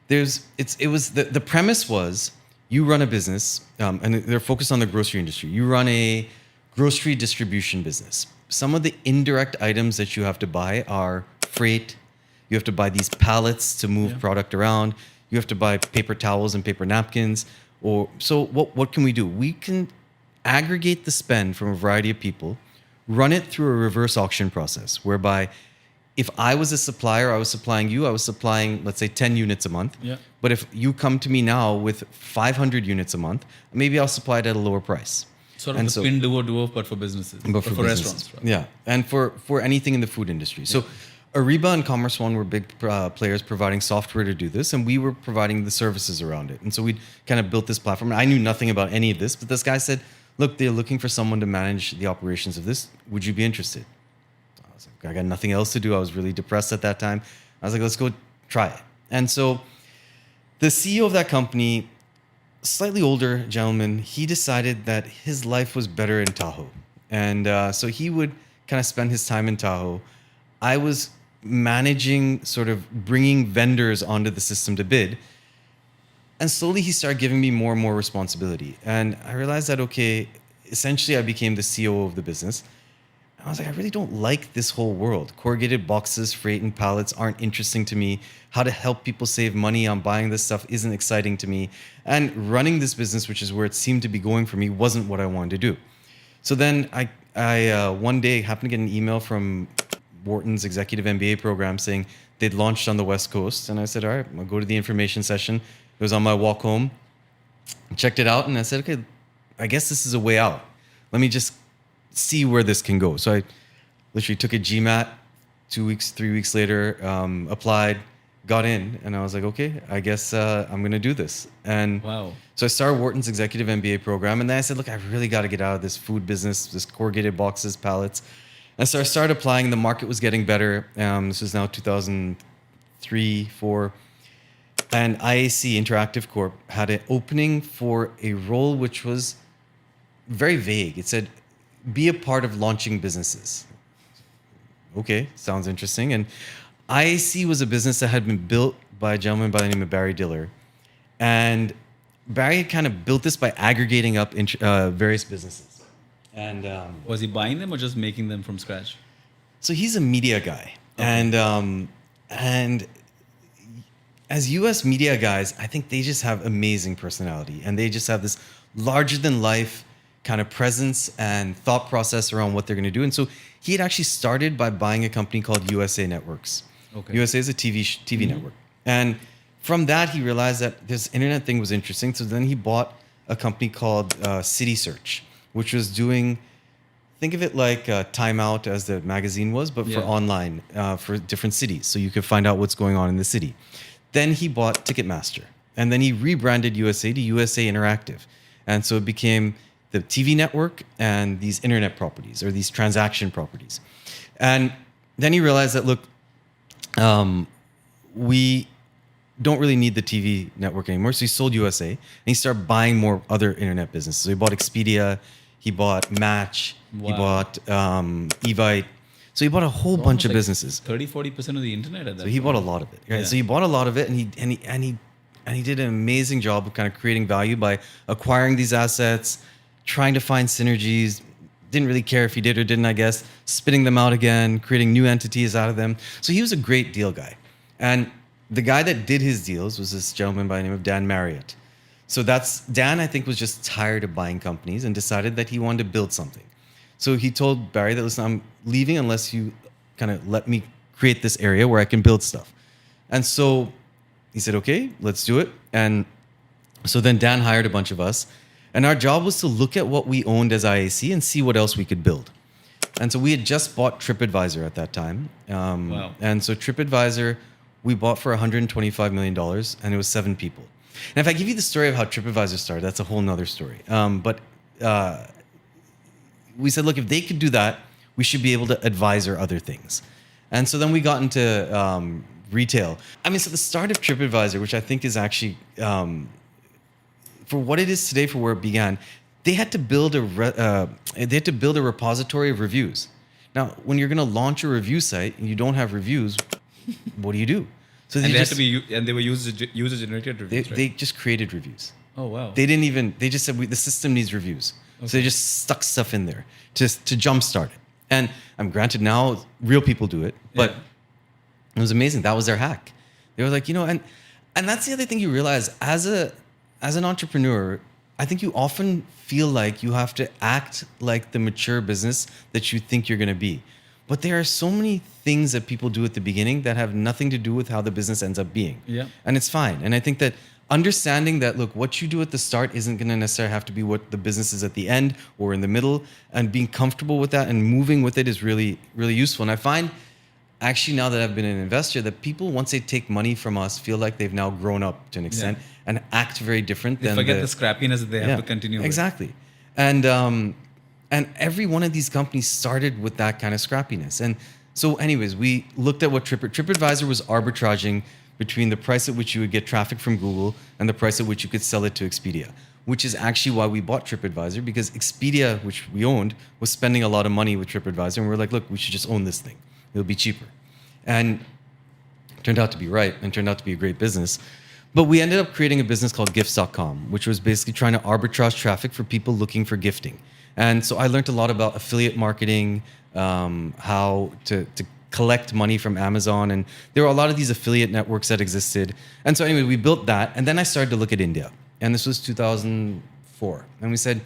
the premise was, you run a business, and they're focused on the grocery industry. You run a grocery distribution business. Some of the indirect items that you have to buy are freight. You have to buy these pallets to move product around. You have to buy paper towels and paper napkins. So what can we do? We can aggregate the spend from a variety of people, run it through a reverse auction process, whereby if I was a supplier, I was supplying you, I was supplying, let's say, 10 units a month. Yeah. But if you come to me now with 500 units a month, maybe I'll supply it at a lower price. Sort of the Pinduoduo, but for businesses. But for restaurants. Right? Yeah. And for anything in the food industry. So Ariba and Commerce One were big players providing software to do this, and we were providing the services around it. And so we kind of built this platform. I knew nothing about any of this, but this guy said, look, they're looking for someone to manage the operations of this. Would you be interested? I was like, I got nothing else to do. I was really depressed at that time. I was like, let's go try it. And so the CEO of that company, slightly older gentleman, he decided that his life was better in Tahoe. And so he would kind of spend his time in Tahoe. I was managing, sort of bringing vendors onto the system to bid. And slowly he started giving me more and more responsibility. And I realized that, okay, essentially I became the COO of the business. I was like, I really don't like this whole world. Corrugated boxes, freight, and pallets aren't interesting to me. How to help people save money on buying this stuff isn't exciting to me. And running this business, which is where it seemed to be going for me, wasn't what I wanted to do. So then I one day happened to get an email from Wharton's executive MBA program saying they'd launched on the West Coast. And I said, all right, I'll go to the information session. It was on my walk home. Checked it out, and I said, okay, I guess this is a way out. Let me just see where this can go. So I literally took a GMAT 2 weeks, 3 weeks later, applied, got in, and I was like, okay, I guess I'm going to do this. And Wow. so I started Wharton's executive MBA program, and then I said, look, I really got to get out of this food business, this corrugated boxes, pallets. And so I started applying. The market was getting better. This was now 2003, 4. And IAC Interactive Corp had an opening for a role which was very vague. It said, be a part of launching businesses. Okay, sounds interesting. And IAC was a business that had been built by a gentleman by the name of Barry Diller. And Barry had kind of built this by aggregating up various businesses. And Was he buying them or just making them from scratch? so he's a media guy. Okay. And as US media guys, I think they just have amazing personality, and they just have this larger than life kind of presence and thought process around what they're going to do. And so he had actually started by buying a company called USA Networks. Okay. USA is a TV network. And from that, he realized that this internet thing was interesting. So then he bought a company called City Search, which was doing, think of it like Time Out as the magazine was, but for Yeah. online, for different cities. So you could find out what's going on in the city. Then he bought Ticketmaster, and then he rebranded USA to USA Interactive. And so it became the TV network and these internet properties, or these transaction properties. And then he realized that, look, we don't really need the TV network anymore. So he sold USA, and he started buying more other internet businesses. So he bought Expedia, he bought Match, he Wow. bought Evite. So he bought a whole bunch of Almost like businesses. 30-40% of the internet at that So he bought a lot of it. Right? Yeah. So he bought a lot of it, and he did an amazing job of kind of creating value by acquiring these assets, trying to find synergies. Didn't really care if he did or didn't, I guess. Spitting them out again, creating new entities out of them. So he was a great deal guy. And the guy that did his deals was this gentleman by the name of Dan Marriott. So Dan, I think, was just tired of buying companies and decided that he wanted to build something. So he told Barry that, listen, I'm leaving unless you kind of let me create this area where I can build stuff. And so he said, okay, let's do it. And so then Dan hired a bunch of us. And our job was to look at what we owned as IAC and see what else we could build. And so we had just bought TripAdvisor at that time. Wow. And so TripAdvisor, we bought for $125 million, and it was 7 people. And if I give you the story of how TripAdvisor started, that's a whole nother story. But we said, look, if they could do that, we should be able to advise or other things. And so then we got into retail. I mean, so the start of TripAdvisor, which I think is actually, for what it is today, for where it began, they had to build a repository of reviews. Now, when you're going to launch a review site and you don't have reviews, what do you do? So And they were user-generated reviews, right? they just created reviews. Oh, wow. They just said, the system needs reviews. So they just stuck stuff in there to jumpstart it. And I'm granted now real people do it, but Yeah. it was amazing. That was their hack. They were like, and that's the other thing you realize as an entrepreneur, I think you often feel like you have to act like the mature business that you think you're going to be. But there are so many things that people do at the beginning that have nothing to do with how the business ends up being. Yeah. And it's fine. And I think that understanding that, look, what you do at the start isn't going to necessarily have to be what the business is at the end or in the middle, and being comfortable with that and moving with it is really, really useful. And I find, actually, now that I've been an investor, that people, once they take money from us, feel like they've now grown up to an extent and act very different They than forget the scrappiness that they have to continue with. Exactly. And every one of these companies started with that kind of scrappiness. And so anyways, we looked at what TripAdvisor was arbitraging between the price at which you would get traffic from Google and the price at which you could sell it to Expedia, which is actually why we bought TripAdvisor, because Expedia, which we owned, was spending a lot of money with TripAdvisor. And we were like, look, we should just own this thing. It'll be cheaper. And it turned out to be right, and turned out to be a great business. But we ended up creating a business called gifts.com, which was basically trying to arbitrage traffic for people looking for gifting. And so I learned a lot about affiliate marketing, how to collect money from Amazon. And there were a lot of these affiliate networks that existed. And so anyway, we built that. And then I started to look at India. And this was 2004. And we said,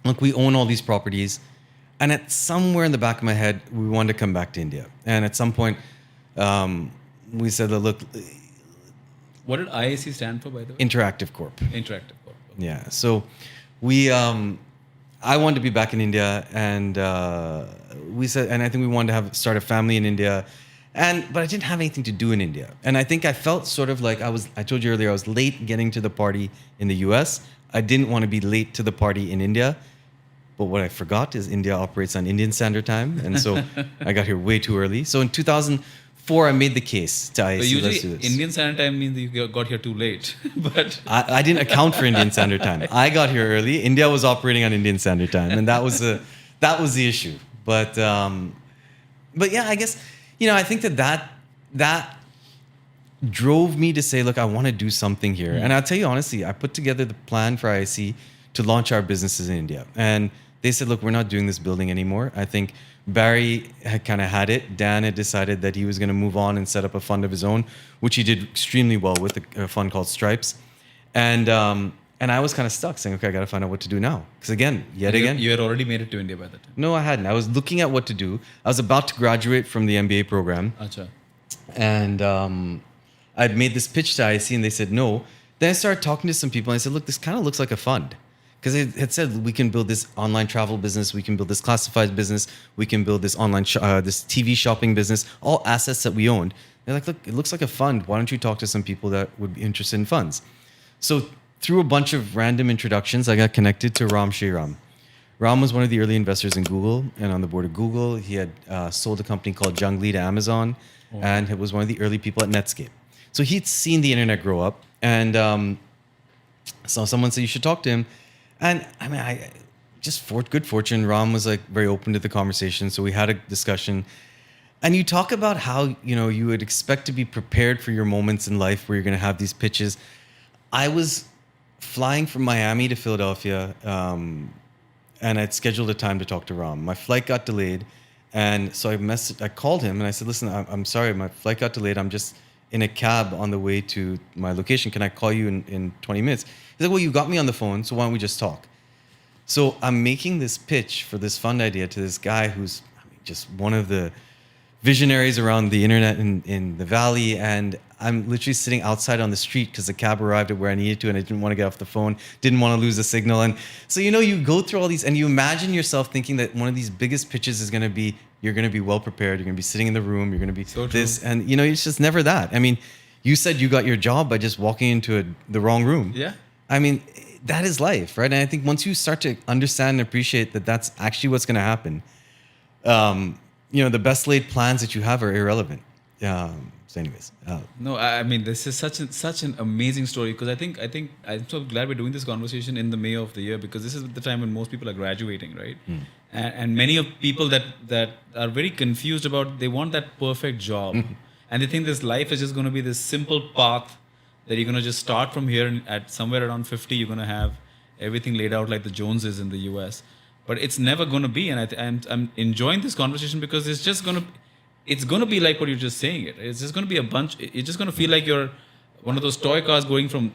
look, we own all these properties. And at somewhere in the back of my head, we wanted to come back to India. And at some point, we said, look, What did IAC stand for, by the way? Interactive Corp. Interactive Corp. Okay. Yeah. So we, I wanted to be back in India, and we said, and I think we wanted to start a family in India, but I didn't have anything to do in India, and I think I felt sort of like I told you earlier, I was late getting to the party in the US. I didn't want to be late to the party in India, but what I forgot is India operates on Indian Standard Time, and so I got here way too early. So in 2004, I made the case to IAC. But let's do usually, this. Indian Standard Time means that you got here too late. But I didn't account for Indian Standard Time. I got here early. India was operating on Indian Standard Time, and that was the issue. But yeah, I guess I think that drove me to say, look, I want to do something here. And I'll tell you honestly, I put together the plan for IAC to launch our businesses in India, and they said, look, we're not doing this building anymore. I think Barry had kind of had it. Dan had decided that he was going to move on and set up a fund of his own, which he did extremely well with, a fund called Stripes. And I was kind of stuck saying, okay, I got to find out what to do now. Because again, you had already made it to India by that time. No, I hadn't. I was looking at what to do. I was about to graduate from the MBA program. Acha. And I'd made this pitch to IAC, and they said no. Then I started talking to some people, and I said, look, this kind of looks like a fund. Because it had said, we can build this online travel business, we can build this classified business, we can build this online, this TV shopping business, all assets that we owned. They're like, look, it looks like a fund. Why don't you talk to some people that would be interested in funds? So through a bunch of random introductions, I got connected to Ram Shriram. Ram was one of the early investors in Google and on the board of Google. He had sold a company called Junglee to Amazon, and he was one of the early people at Netscape. So he'd seen the internet grow up, and so someone said, you should talk to him. And I mean, for good fortune, Ram was like very open to the conversation. So we had a discussion, and you talk about how, you would expect to be prepared for your moments in life where you're going to have these pitches. I was flying from Miami to Philadelphia, and I'd scheduled a time to talk to Ram. My flight got delayed, and so I called him and I said, listen, I'm sorry, my flight got delayed. I'm just in a cab on the way to my location. Can I call you in 20 minutes? He's like, well, you got me on the phone, so why don't we just talk? So I'm making this pitch for this fund idea to this guy who's just one of the visionaries around the internet in the Valley, and I'm literally sitting outside on the street because the cab arrived at where I needed to, and I didn't want to get off the phone, didn't want to lose the signal. And so, you go through all these, and you imagine yourself thinking that one of these biggest pitches is going to be, you're going to be well prepared, you're going to be sitting in the room, you're going to be this, and it's just never that. I mean, you said you got your job by just walking into the wrong room. Yeah. I mean, that is life, right? And I think once you start to understand and appreciate that that's actually what's going to happen, the best laid plans that you have are irrelevant. So anyways. No, I mean, this is such an amazing story, because I think I'm so glad we're doing this conversation in the May of the year, because this is the time when most people are graduating, right? And many of people that are very confused about, they want that perfect job. And they think this life is just going to be this simple path that you're going to just start from here, and at somewhere around 50, you're going to have everything laid out like the Joneses in the US. But it's never going to be. And I'm enjoying this conversation because it's going to be like what you're just saying. It's just going to be a bunch. It's just going to feel like you're one of those toy cars going from,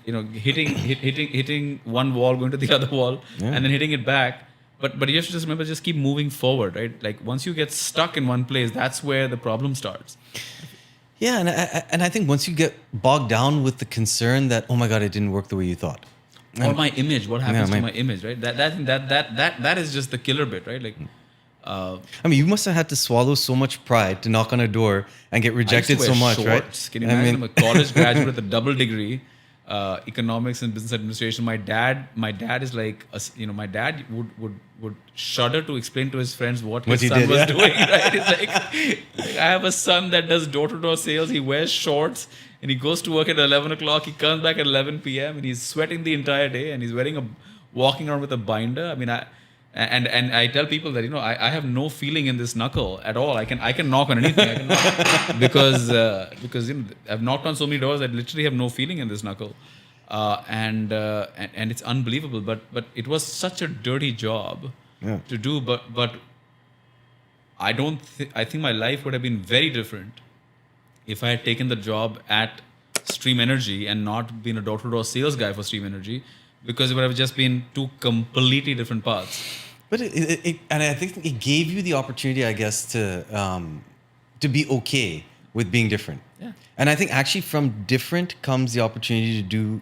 hitting one wall, going to the other wall, and then hitting it back. But you have to just remember, just keep moving forward, right? Like once you get stuck in one place, that's where the problem starts. Yeah, and I think once you get bogged down with the concern that, oh my God, it didn't work the way you thought. Or my image, what happens to my image, right? That is just the killer bit, right? Like, I mean, you must have had to swallow so much pride to knock on a door and get rejected so much, shorts. right? Can you imagine? I'm a college graduate with a double degree, economics and business administration. My dad is like, my dad would shudder to explain to his friends what his son was doing. Right? It's like, I have a son that does door-to-door sales. He wears shorts and he goes to work at 11 o'clock. He comes back at 11 p.m. and he's sweating the entire day, and he's walking around with a binder. I mean, I tell people that I have no feeling in this knuckle at all. I can knock on anything. because I've knocked on so many doors that I literally have no feeling in this knuckle, and it's unbelievable. But it was such a dirty job to do. But I think my life would have been very different if I had taken the job at Stream Energy and not been a door-to-door sales guy for Stream Energy, because it would have just been two completely different paths. But and I think it gave you the opportunity, I guess, to be okay with being different. Yeah. And I think actually from different comes the opportunity to do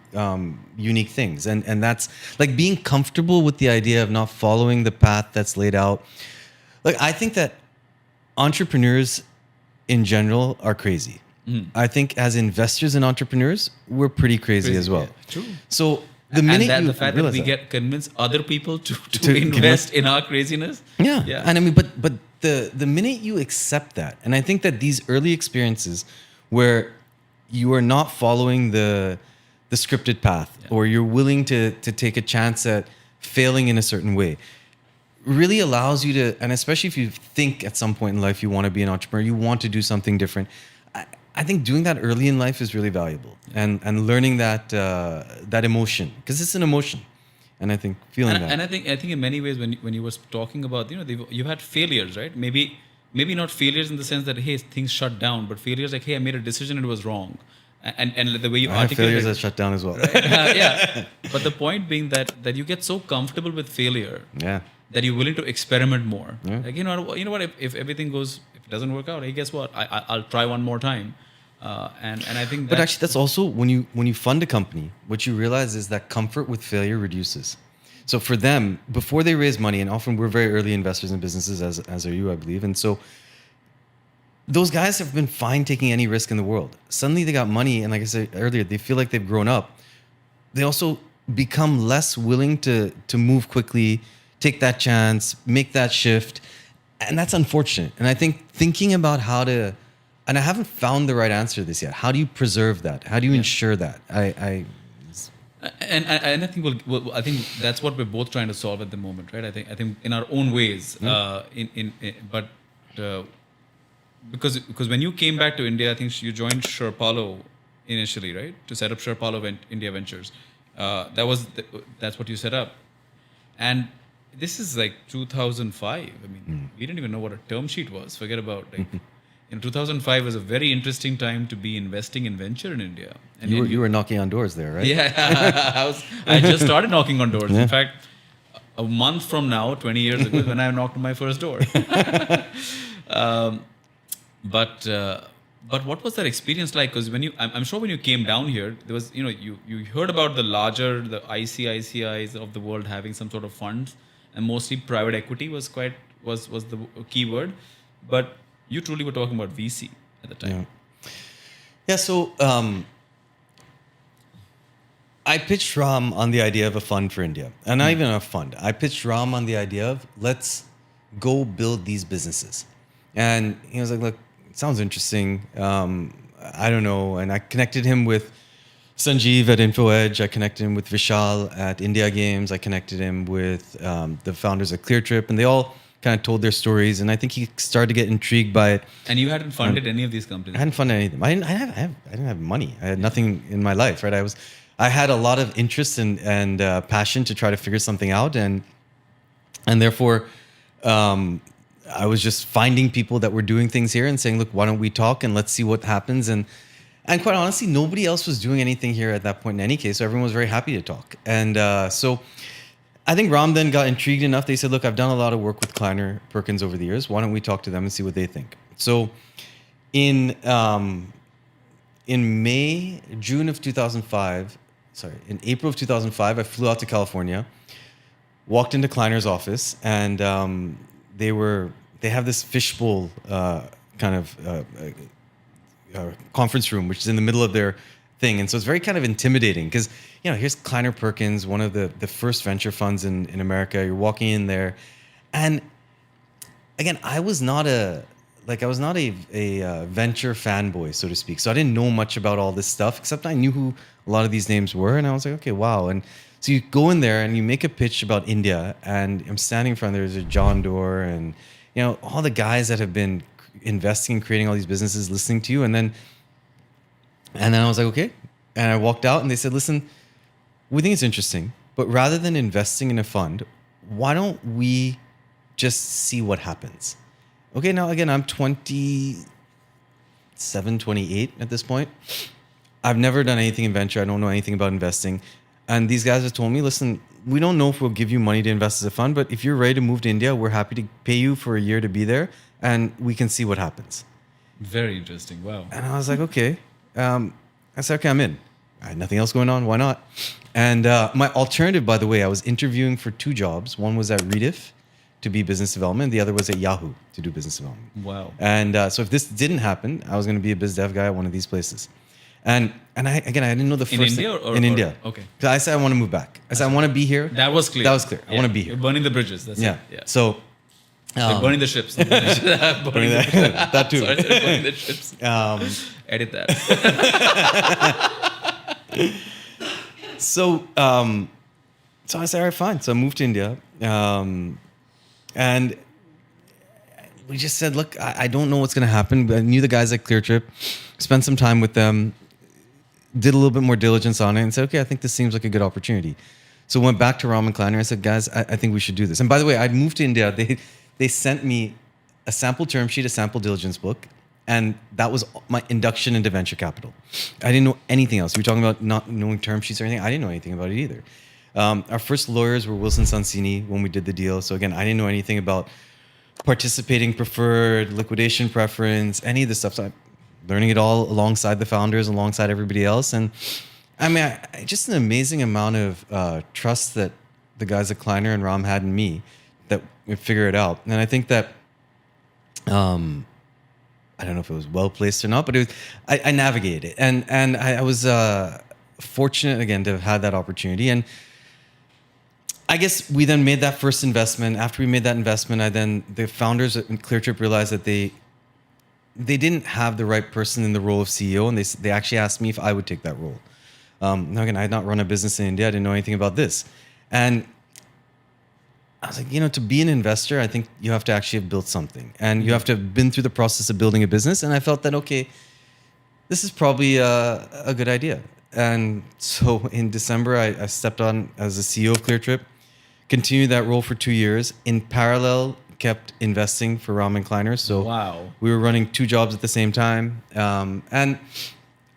unique things. And that's like being comfortable with the idea of not following the path that's laid out. Like, I think that entrepreneurs in general are crazy. I think as investors and entrepreneurs, we're pretty crazy as well. Yeah. True. So the minute and you the fact that realize we that- get convince other people to To invest in our craziness. Yeah. And I mean, but the minute you accept that, and I think that these early experiences where you are not following the scripted path, or you're willing to take a chance at failing in a certain way, really allows you to, and especially if you think at some point in life you want to be an entrepreneur, you want to do something different. I think doing that early in life is really valuable, and learning that emotion, because it's an emotion. And I think feeling that. And I think in many ways when you were talking about, you had failures, right? Maybe not failures in the sense that, hey, things shut down, but failures like, hey, I made a decision and it was wrong, and the way you I have articulate failures that shut down as well. yeah. But the point being that you get so comfortable with failure Yeah. that you're willing to experiment more. Yeah. Like, you know what? If everything goes, if it doesn't work out, hey, guess what? I'll try one more time. And I think. But actually, that's also when you fund a company, what you realize is that comfort with failure reduces. So for them, before they raise money, and often we're very early investors in businesses, as are you, I believe, and so those guys have been fine taking any risk in the world. Suddenly they got money, and like I said earlier, they feel like they've grown up. They also become less willing to move quickly, take that chance, make that shift, and that's unfortunate. And I think thinking about how to, and I haven't found the right answer to this yet. How do you preserve that? How do you ensure that? And I think I think that's what we're both trying to solve at the moment, right? I think in our own ways. But because when you came back to India, I think you joined Sherpalo initially, right, to set up Sherpalo India Ventures. That's what you set up, and this is like 2005. I mean, we didn't even know what a term sheet was. Forget about like. 2005 was a very interesting time to be investing in venture in India. And you were knocking on doors there, right? Yeah, I just started knocking on doors. Yeah. In fact, a month from now, 20 years ago, is when I knocked on my first door. But what was that experience like? Because I'm sure when you came down here, there was, you heard about the ICICIs of the world having some sort of funds, and mostly private equity was the key word. But you truly were talking about VC at the time. Yeah. So I pitched Ram on the idea of a fund for India, and not even a fund. I pitched Ram on the idea of let's go build these businesses, and he was like, "Look, it sounds interesting. I don't know." And I connected him with Sanjeev at InfoEdge. I connected him with Vishal at India Games. I connected him with the founders of Cleartrip, and they all kind of told their stories, and I think he started to get intrigued by it. And you hadn't funded any of these companies? I hadn't funded any of them. I didn't have money. I had nothing in my life, right? I had a lot of interest and passion to try to figure something out, and therefore I was just finding people that were doing things here and saying, look, why don't we talk and let's see what happens. And quite honestly, nobody else was doing anything here at that point in any case, so everyone was very happy to talk. And so I think Ram then got intrigued enough. They said, look, I've done a lot of work with Kleiner Perkins over the years. Why don't we talk to them and see what they think? So in June of 2005, in April of 2005, I flew out to California, walked into Kleiner's office, and they have this fishbowl kind of conference room, which is in the middle of their thing. And so it's very kind of intimidating because, here's Kleiner Perkins, one of the first venture funds in America. You're walking in there. And again, I was not a venture fanboy, so to speak. So I didn't know much about all this stuff, except I knew who a lot of these names were. And I was like, okay, wow. And so you go in there and you make a pitch about India, and I'm standing in front, there's a John Doerr and, all the guys that have been investing and creating all these businesses listening to you. And then I was like, okay. And I walked out and they said, listen, we think it's interesting, but rather than investing in a fund, why don't we just see what happens? okay, now again, I'm 28 at this point. I've never done anything in venture. I don't know anything about investing. And these guys have told me, listen, we don't know if we'll give you money to invest as a fund, but if you're ready to move to India, we're happy to pay you for a year to be there and we can see what happens. Very interesting. Wow. And I was like, okay. I said, okay, I'm in. I had nothing else going on. Why not? And my alternative, by the way, I was interviewing for 2 jobs. One was at Redif to be business development. The other was at Yahoo to do business development. Wow. And so if this didn't happen, I was going to be a biz dev guy at one of these places. And I didn't know the In first India thing. or In India. okay. Because I said I want to move back. I said I want to be here. That was clear. That was clear. I want to be here. You're burning the bridges. That's Yeah. it. Yeah. So Like burning the ships. burning that too. Sorry, burning the ships. Edit that. So I said, all right, fine. So I moved to India. And we just said, look, I don't know what's going to happen. I knew the guys at Cleartrip, spent some time with them, did a little bit more diligence on it and said, okay, I think this seems like a good opportunity. So went back to Ram and Kleiner and said, guys, I think we should do this. And by the way, I'd moved to India. They sent me a sample term sheet, a sample diligence book. And that was my induction into venture capital. I didn't know anything else. You were talking about not knowing term sheets or anything. I didn't know anything about it either. Our first lawyers were Wilson Sonsini when we did the deal. So again, I didn't know anything about participating preferred, liquidation preference, any of this stuff. So I'm learning it all alongside the founders, alongside everybody else. And I mean, just an amazing amount of trust that the guys at Kleiner and Ram had in me that we figure it out. And I think that, I don't know if it was well placed or not, but it was, I navigated it. And I was fortunate, again, to have had that opportunity. And I guess we then made that first investment. After we made that investment, the founders at Cleartrip realized that they didn't have the right person in the role of CEO, and they actually asked me if I would take that role. Now again, I had not run a business in India. I didn't know anything about this. And I was like, to be an investor, I think you have to actually have built something. And you have to have been through the process of building a business. And I felt that, okay, this is probably a good idea. And so in December, I stepped on as the CEO of Cleartrip, continued that role for 2 years. In parallel, kept investing for Ram and Kleiner. So wow. We were running 2 jobs at the same time. And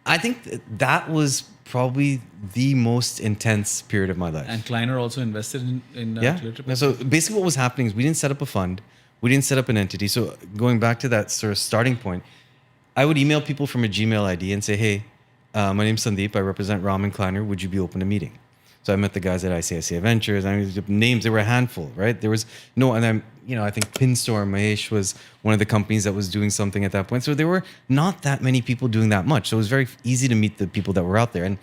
I think that was probably the most intense period of my life. And Kleiner also invested in Cleartrip? So basically what was happening is we didn't set up a fund. We didn't set up an entity. So going back to that sort of starting point, I would email people from a Gmail ID and say, hey, my name's Sandeep. I represent Ram and Kleiner. Would you be open to meeting? So I met the guys at ICICI Ventures. I mean, names, there were a handful, right? There was no, and then, I think Pinstorm, Mahesh was one of the companies that was doing something at that point. So there were not that many people doing that much. So it was very easy to meet the people that were out there. And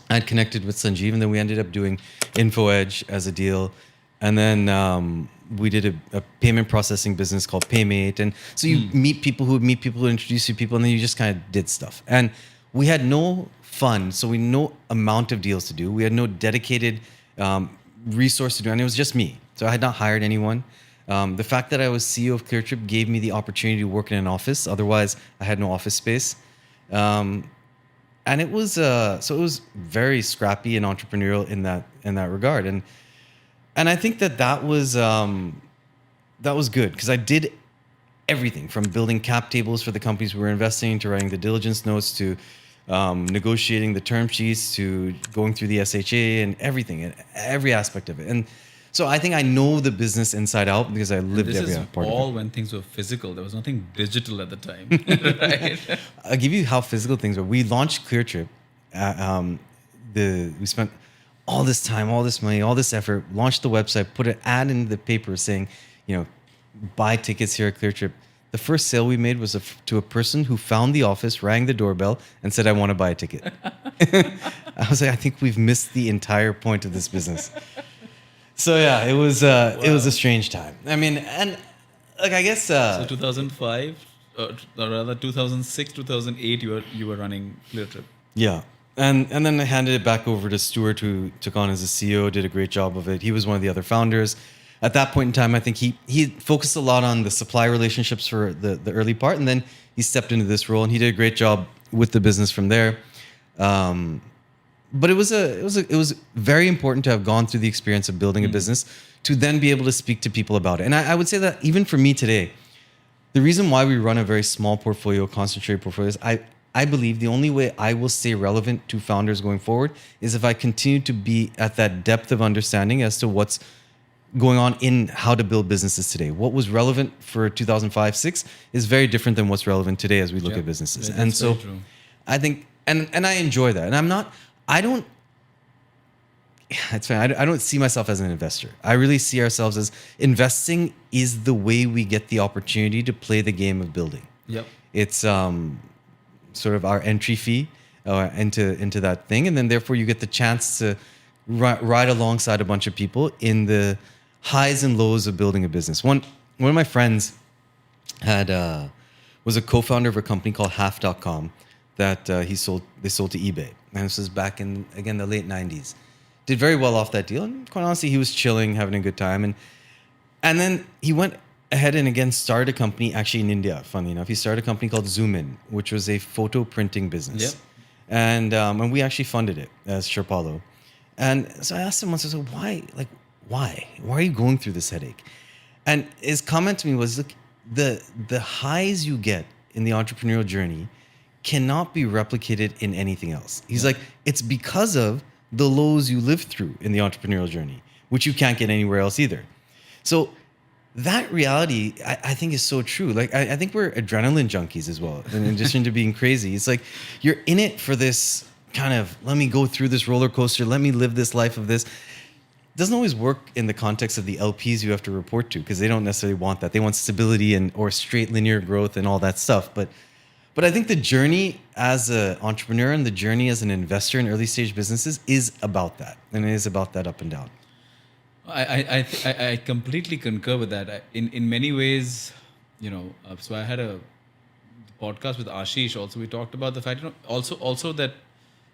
I had connected with Sanjeev, and then we ended up doing InfoEdge as a deal. And then we did a payment processing business called Paymate. And so you meet people who would meet people, who introduce you to people, and then you just kind of did stuff. And we had no fund, so we had no amount of deals to do. We had no dedicated resource to do, and it was just me. So I had not hired anyone. The fact that I was CEO of Cleartrip gave me the opportunity to work in an office. Otherwise, I had no office space. And it was so it was very scrappy and entrepreneurial in that regard. And I think that was good because I did everything from building cap tables for the companies we were investing in to writing the diligence notes to negotiating the term sheets to going through the SHA and everything and every aspect of it. And so I think I know the business inside out because I lived every part of it. This is all when things were physical. There was nothing digital at the time. Right? I'll give you how physical things were. We launched Cleartrip. We spent all this time, all this money, all this effort, launched the website, put an ad in the paper saying, buy tickets here at Cleartrip. The first sale we made was to a person who found the office, rang the doorbell, and said, I want to buy a ticket. I was like, I think we've missed the entire point of this business. So yeah, it was a strange time. I mean, and I guess so 2005, or rather 2006, 2008, you were running Cleartrip. Yeah, and then I handed it back over to Stuart, who took on as a CEO, did a great job of it. He was one of the other founders. At that point in time, I think he focused a lot on the supply relationships for the early part, and then he stepped into this role, and he did a great job with the business from there. But it was very important to have gone through the experience of building a business to then be able to speak to people about it. And I would say that even for me today, the reason why we run a very small portfolio, concentrated portfolio, is I believe the only way I will stay relevant to founders going forward is if I continue to be at that depth of understanding as to what's going on in how to build businesses today. What was relevant for 2005-6 is very different than what's relevant today as we look at businesses. Yeah, and so very true. I think, and I enjoy that. And it's fine. I don't see myself as an investor. I really see ourselves as investing is the way we get the opportunity to play the game of building. Yep. It's sort of our entry fee into that thing, and then therefore you get the chance to ride alongside a bunch of people in the highs and lows of building a business. One of my friends was a co-founder of a company called Half.com that they sold to eBay, and this was back in again the late 90s. Did very well off that deal, and quite honestly, he was chilling, having a good time, and then he went ahead and again started a company actually in India. Funny enough, he started a company called Zoom In, which was a photo printing business. Yep. And we actually funded it as Sherpalo. And so I asked him once, I said, why are you going through this headache? And his comment to me was, look, the highs you get in the entrepreneurial journey cannot be replicated in anything else. He's like, it's because of the lows you live through in the entrepreneurial journey, which you can't get anywhere else either. So that reality, I think, is so true. Like, I think we're adrenaline junkies as well. In addition to being crazy, it's like you're in it for this kind of, let me go through this roller coaster, let me live this life of this. It doesn't always work in the context of the LPs you have to report to, because they don't necessarily want that. They want stability or straight linear growth and all that stuff. But I think the journey as an entrepreneur and the journey as an investor in early stage businesses is about that, and it is about that up and down. I completely concur with that. In many ways, so I had a podcast with Ashish. Also, we talked about the fact, also that,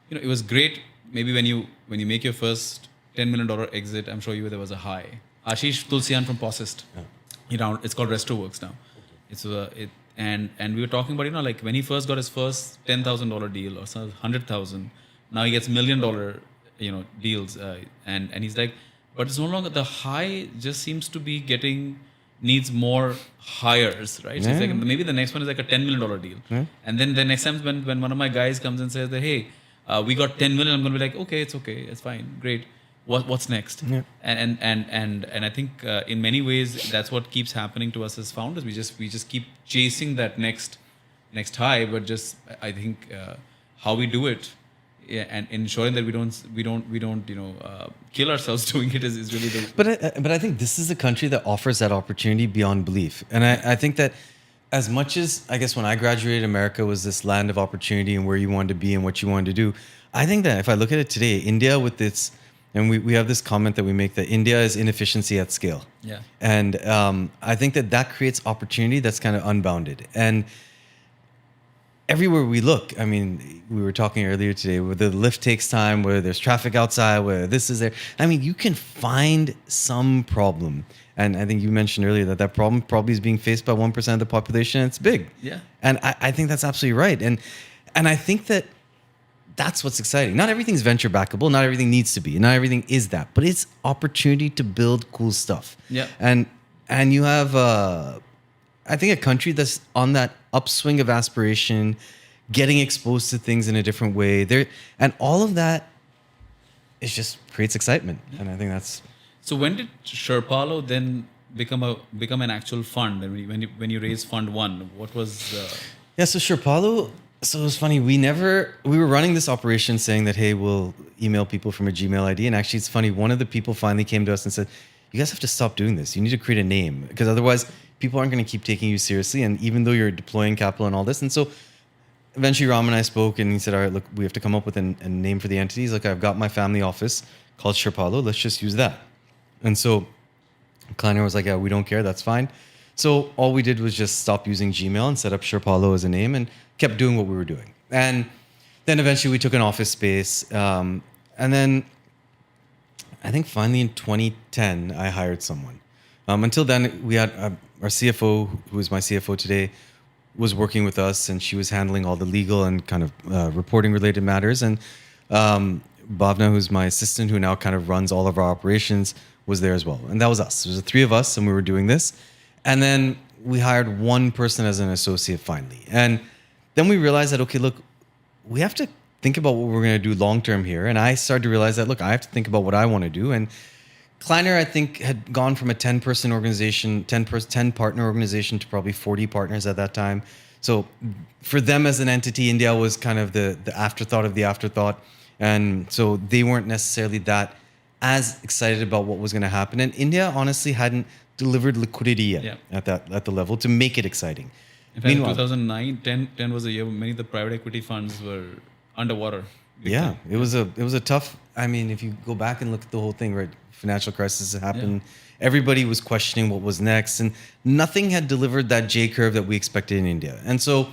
it was great. Maybe when you make your first $10 million exit, I'm sure there was a high. Ashish Tulsian from Possessed, it's called RestoWorks now. And we were talking about, like when he first got his first $10,000 deal or $100,000, now he gets $1 million, deals, and he's like, but it's no longer the high. Just seems to be needs more hires, right? So it's like maybe the next one is like a $10 million deal, and then the next time when one of my guys comes and says that, hey, we got 10 million, I'm going to be like, okay, it's fine, great. What's next? Yeah. And I think in many ways that's what keeps happening to us as founders. We just keep chasing that next high, but just I think how we do it, and ensuring that we don't kill ourselves doing it is really the. But I think this is a country that offers that opportunity beyond belief, and I think that as much as I guess when I graduated, America was this land of opportunity and where you wanted to be and what you wanted to do. I think that if I look at it today, India with its and we have this comment that we make that India is inefficiency at scale. Yeah. And I think that creates opportunity that's kind of unbounded. And everywhere we look, I mean, we were talking earlier today, where the lift takes time, where there's traffic outside, where this is there. I mean, you can find some problem. And I think you mentioned earlier that problem probably is being faced by 1% of the population. And it's big. Yeah. And I think that's absolutely right. And I think that's what's exciting. Not everything's venture backable. Not everything needs to be. Not everything is that. But it's opportunity to build cool stuff. Yeah. And you have, I think, a country that's on that upswing of aspiration, getting exposed to things in a different way. And all of that is just creates excitement. Yeah. And I think that's. So when did Sherpalo then become an actual fund? When you raised Fund 1, what was? Yeah. So Sherpalo. So it was funny. We were running this operation saying that, hey, we'll email people from a Gmail ID. And actually, it's funny. One of the people finally came to us and said, you guys have to stop doing this. You need to create a name, because otherwise people aren't going to keep taking you seriously. And even though you're deploying capital and all this. And so eventually Ram and I spoke, and he said, all right, look, we have to come up with a name for the entities. Like, I've got my family office called Sherpalo. Let's just use that. And so Kleiner was like, yeah, we don't care. That's fine. So all we did was just stop using Gmail and set up Sherpalo as a name and kept doing what we were doing. And then eventually we took an office space. And then I think finally in 2010, I hired someone. Until then, we had our CFO, who is my CFO today, was working with us, and she was handling all the legal and kind of reporting related matters. And Bhavna, who's my assistant, who now kind of runs all of our operations, was there as well. And that was us. There was the three of us, and we were doing this. And then we hired one person as an associate finally. And then we realized that, okay, look, we have to think about what we're going to do long term here. And I started to realize that, look, I have to think about what I want to do. And Kleiner, I think, had gone from a 10-person organization, 10-partner organization to probably 40 partners at that time. So for them as an entity, India was kind of the afterthought of the afterthought. And so they weren't necessarily that as excited about what was going to happen. And India honestly hadn't delivered liquidity yet at the level to make it exciting. In fact, in 2009, 10 was a year when many of the private equity funds were underwater. Yeah, it was a tough. I mean, if you go back and look at the whole thing, right? Financial crisis happened. Yeah. Everybody was questioning what was next, and nothing had delivered that J curve that we expected in India. And so,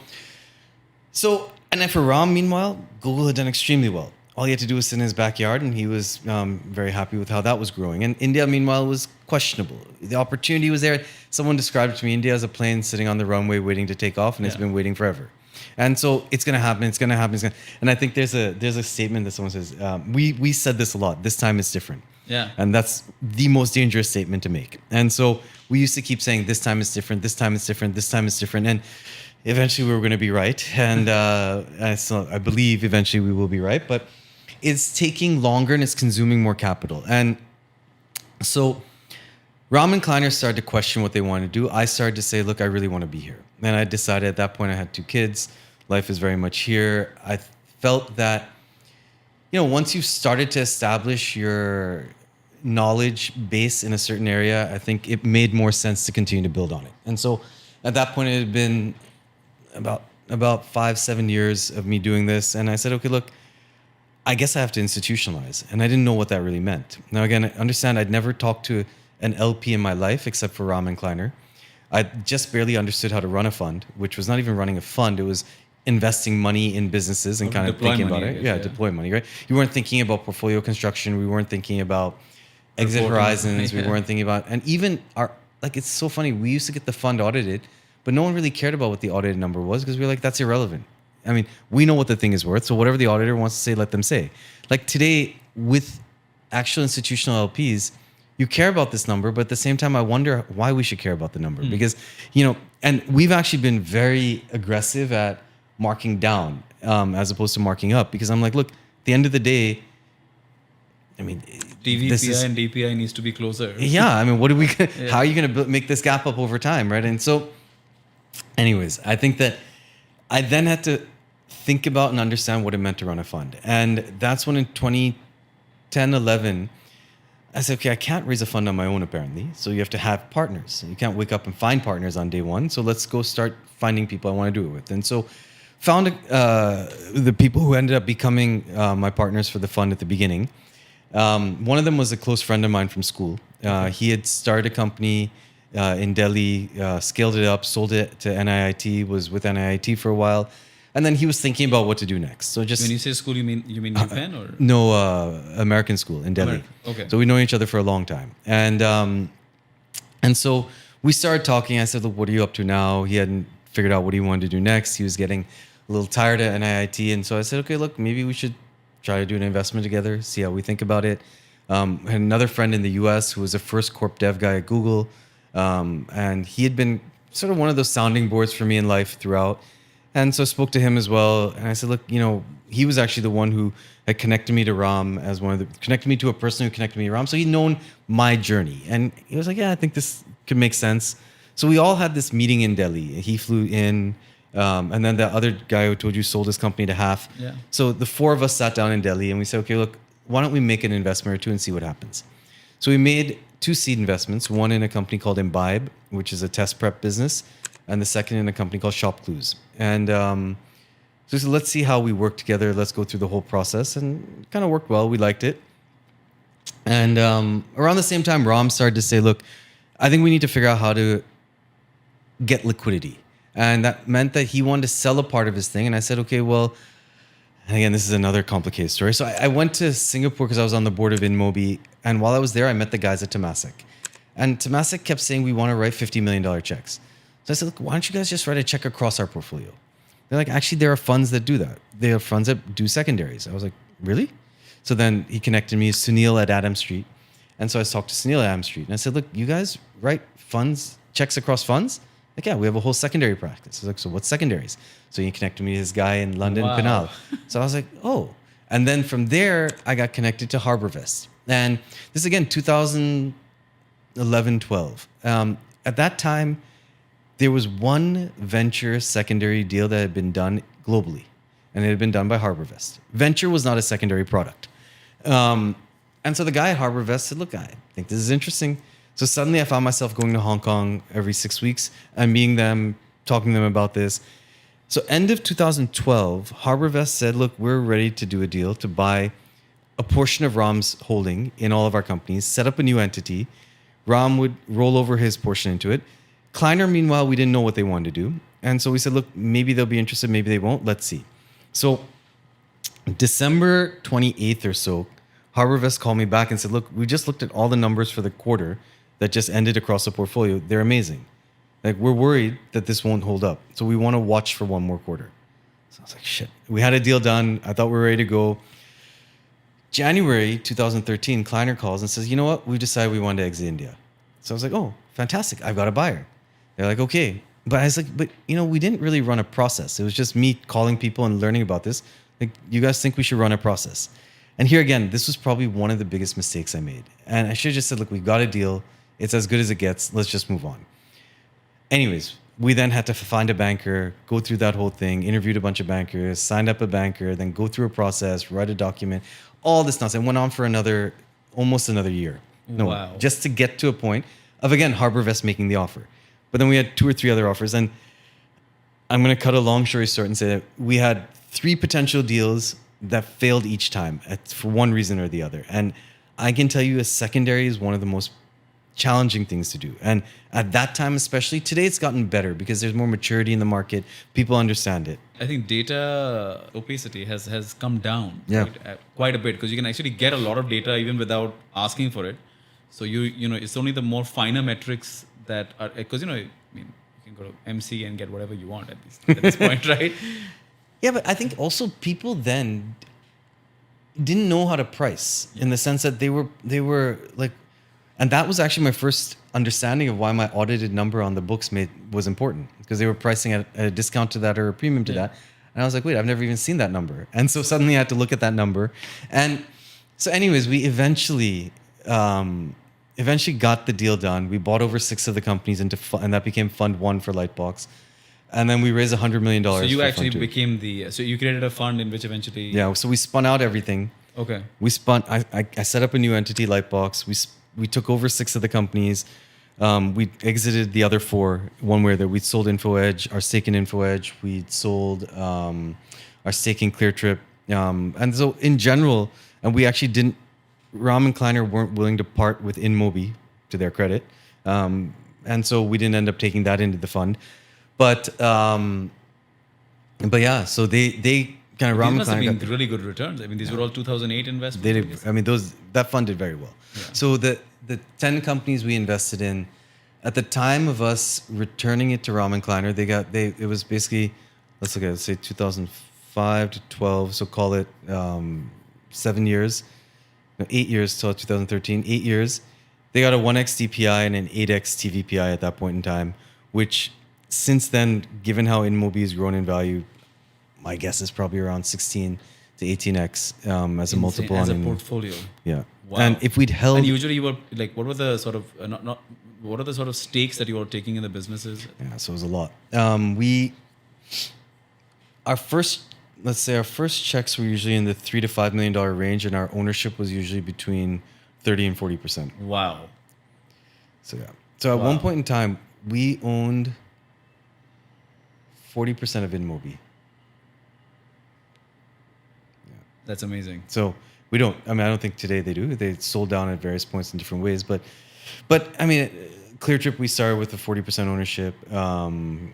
and then for Ram, meanwhile, Google had done extremely well. All he had to do was sit in his backyard, and he was very happy with how that was growing. And India, meanwhile, was questionable. The opportunity was there. Someone described to me India as a plane sitting on the runway waiting to take off, and it's been waiting forever. And so it's going to happen. It's going to happen. And I think there's a statement that someone says, we said this a lot. This time it's different. Yeah. And that's the most dangerous statement to make. And so we used to keep saying, this time it's different. This time it's different. This time it's different. And eventually we were going to be right. And I believe eventually we will be right. But it's taking longer and it's consuming more capital. And so Ram and Kleiner started to question what they wanted to do. I started to say, look, I really want to be here. And I decided at that point I had 2 kids. Life is very much here. I felt that, once you've started to establish your knowledge base in a certain area, I think it made more sense to continue to build on it. And so at that point, it had been about 5-7 years of me doing this. And I said, okay, look, I guess I have to institutionalize. And I didn't know what that really meant. Now, again, understand I'd never talked to an LP in my life except for Ram and Kleiner. I just barely understood how to run a fund, which was not even running a fund. It was investing money in businesses and kind of thinking about it. Yeah, deploy money, right? You weren't thinking about portfolio construction. We weren't thinking about exit horizons. We weren't thinking about, and even it's so funny. We used to get the fund audited, but no one really cared about what the audited number was because we were like, that's irrelevant. I mean, we know what the thing is worth. So whatever the auditor wants to say, let them say. Like today with actual institutional LPs, you care about this number, but at the same time, I wonder why we should care about the number because, and we've actually been very aggressive at marking down as opposed to marking up because I'm like, look, at the end of the day, I mean, TVPI and DPI needs to be closer. Yeah, I mean, what are we? How are you going to make this gap up over time, right? And so, anyways, I think that I then had to think about and understand what it meant to run a fund, and that's when in 2010, 11. I said, okay, I can't raise a fund on my own, apparently. So you have to have partners. You can't wake up and find partners on day one. So let's go start finding people I want to do it with. And so found the people who ended up becoming my partners for the fund at the beginning. One of them was a close friend of mine from school. He had started a company in Delhi, scaled it up, sold it to NIIT, was with NIIT for a while. And then he was thinking about what to do next. So just when you say school, you mean UPenn or no, American school in Delhi. Okay. So we know each other for a long time, and so we started talking. I said, "Look, what are you up to now?" He hadn't figured out what he wanted to do next. He was getting a little tired at NIIT, and so I said, "Okay, look, maybe we should try to do an investment together. See how we think about it." Had another friend in the U.S. who was a first corp dev guy at Google, and he had been sort of one of those sounding boards for me in life throughout. And so I spoke to him as well, and I said, look, he was actually the one who had connected me to Ram as connected me to a person who connected me to Ram. So he'd known my journey, and he was like, yeah, I think this could make sense. So we all had this meeting in Delhi. He flew in, and then the other guy who told you sold his company to half. Yeah. So the 4 of us sat down in Delhi, and we said, okay, look, why don't we make an investment or 2 and see what happens? So we made 2 seed investments, one in a company called Imbibe, which is a test prep business, and the second in a company called Shop Clues. And so let's see how we work together. Let's go through the whole process. And it kind of worked well. We liked it. And around the same time, Ram started to say, look, I think we need to figure out how to get liquidity. And that meant that he wanted to sell a part of his thing. And I said, okay, well, and again, this is another complicated story. So I went to Singapore because I was on the board of InMobi. And while I was there, I met the guys at Temasek. And Temasek kept saying, we want to write $50 million checks. So I said, look, why don't you guys just write a check across our portfolio? They're like, actually, there are funds that do that. There are funds that do secondaries. I was like, really? So then he connected me with Sunil at Adam Street. And so I talked to Sunil at Adam Street. And I said, look, you guys write checks across funds? Like, yeah, we have a whole secondary practice. I was like, so what's secondaries? So he connected me to this guy in London, Wow. Penal. So I was like, oh. And then from there, I got connected to HarborVest. And this is, again, 2011, 12. At that time, there was one venture secondary deal that had been done globally, and it had been done by HarborVest. Venture was not a secondary product. And so the guy at HarborVest said, look, I think this is interesting. So suddenly I found myself going to Hong Kong every 6 weeks and meeting them, talking to them about this. So end of 2012, HarborVest said, look, we're ready to do a deal to buy a portion of Ram's holding in all of our companies, set up a new entity. Ram would roll over his portion into it. Kleiner, meanwhile, we didn't know what they wanted to do. And so we said, look, maybe they'll be interested, maybe they won't. Let's see. So December 28th or so, HarborVest called me back and said, look, we just looked at all the numbers for the quarter that just ended across the portfolio. They're amazing. Like, we're worried that this won't hold up. So we want to watch for one more quarter. So I was like, shit. We had a deal done. I thought we were ready to go. January 2013, Kleiner calls and says, you know what? We decided we wanted to exit India. So I was like, oh, fantastic. I've got a buyer. They're like, okay. But I was like, but, we didn't really run a process. It was just me calling people and learning about this. Like, you guys think we should run a process? And here again, this was probably one of the biggest mistakes I made. And I should have just said, look, we've got a deal. It's as good as it gets. Let's just move on. Anyways, we then had to find a banker, go through that whole thing, interviewed a bunch of bankers, signed up a banker, then go through a process, write a document, all this nonsense. It went on for almost another year. No, wow. Just to get to a point of, again, HarborVest making the offer. But then we had 2 or 3 other offers. And I'm going to cut a long story short and say that we had 3 potential deals that failed each time for one reason or the other. And I can tell you a secondary is one of the most challenging things to do. And at that time, especially, today it's gotten better because there's more maturity in the market. People understand it. I think data opacity has come down Yeah. quite a bit, because you can actually get a lot of data even without asking for it. So it's only the more finer metrics that are, because you can go to MC and get whatever you want at this point, right? Yeah, but I think also people then didn't know how to price in the sense that they were like, and that was actually my first understanding of why my audited number on the books was important, because they were pricing at a discount to that or a premium to that. And I was like, wait, I've never even seen that number. And so suddenly I had to look at that number. And so anyways, we eventually got the deal done. We bought over 6 of the companies and that became Fund 1 for Lightbox. And then we raised $100 million. So you actually Fund 2. became so you created a fund in which eventually... Yeah, so we spun out everything. Okay. I set up a new entity, Lightbox. We took over 6 of the companies. We exited the other 4. One where we sold InfoEdge, our stake in InfoEdge. We sold our stake in Cleartrip. And so in general, and we actually Ram and Kleiner weren't willing to part with InMobi, to their credit. And so we didn't end up taking that into the fund. But yeah, so they kind of... These must have been really good returns. I mean, these were all 2008 investments. They did. I mean, that fund did very well. Yeah. So the 10 companies we invested in, at the time of us returning it to Ram and Kleiner, it was basically, let's look at it, say 2005 to 12. So call it 7 years, 8 years till 2013. 8 years. They got a 1x DPI and an 8x TVPI at that point in time, which since then, given how InMobi has grown in value, my guess is probably around 16 to 18x as a multiple as on a portfolio. Yeah. Wow. And if we'd held... And usually you were like, what were the sort of what are the sort of stakes that you were taking in the businesses? Yeah, so it was a lot. Our first checks were usually in the $3 to $5 million range, and our ownership was usually between 30 and 40%. Wow. So yeah. So at one point in time, we owned 40% of InMobi. That's amazing. So I don't think today they do. They sold down at various points in different ways. But I mean, Cleartrip, we started with a 40% ownership. I mean,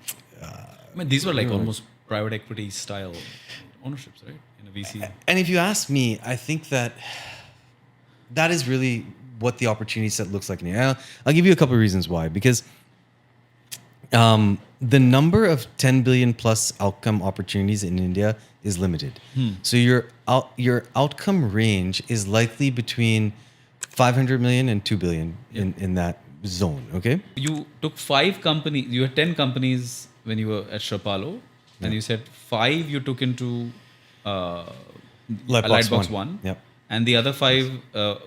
these were like almost private equity style ownerships, right? In a VC. And if you ask me, I think that is really what the opportunity set looks like in India. I'll give you a couple of reasons why. Because the number of 10 billion plus outcome opportunities in India is limited. So your outcome range is likely between 500 million and 2 billion in that zone. Okay. You took 5 companies. You had 10 companies when you were at Shrapalo, and you said 5 you took into uh, Lightbox One, Yep. and the other 5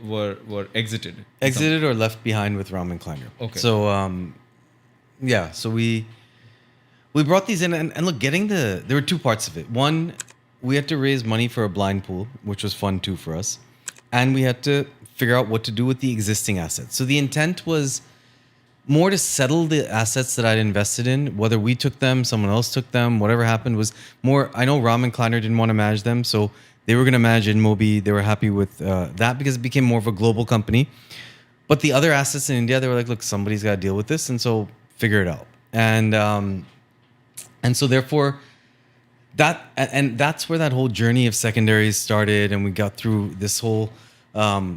were exited. Exited or left behind with Raman Kleiner. Okay. So yeah, so we brought these in, and look, there were 2 parts of it. One, we had to raise money for a blind pool, which was fun too for us, and we had to figure out what to do with the existing assets. So the intent was more to settle the assets that I'd invested in, whether we took them, someone else took them, whatever happened was more. I know Raman Kleiner didn't want to manage them, so they were going to manage InMobi. They were happy with that because it became more of a global company. But the other assets in India, they were like, look, somebody's got to deal with this, and so figure it out. And so therefore, that's where that whole journey of secondaries started, and we got through this whole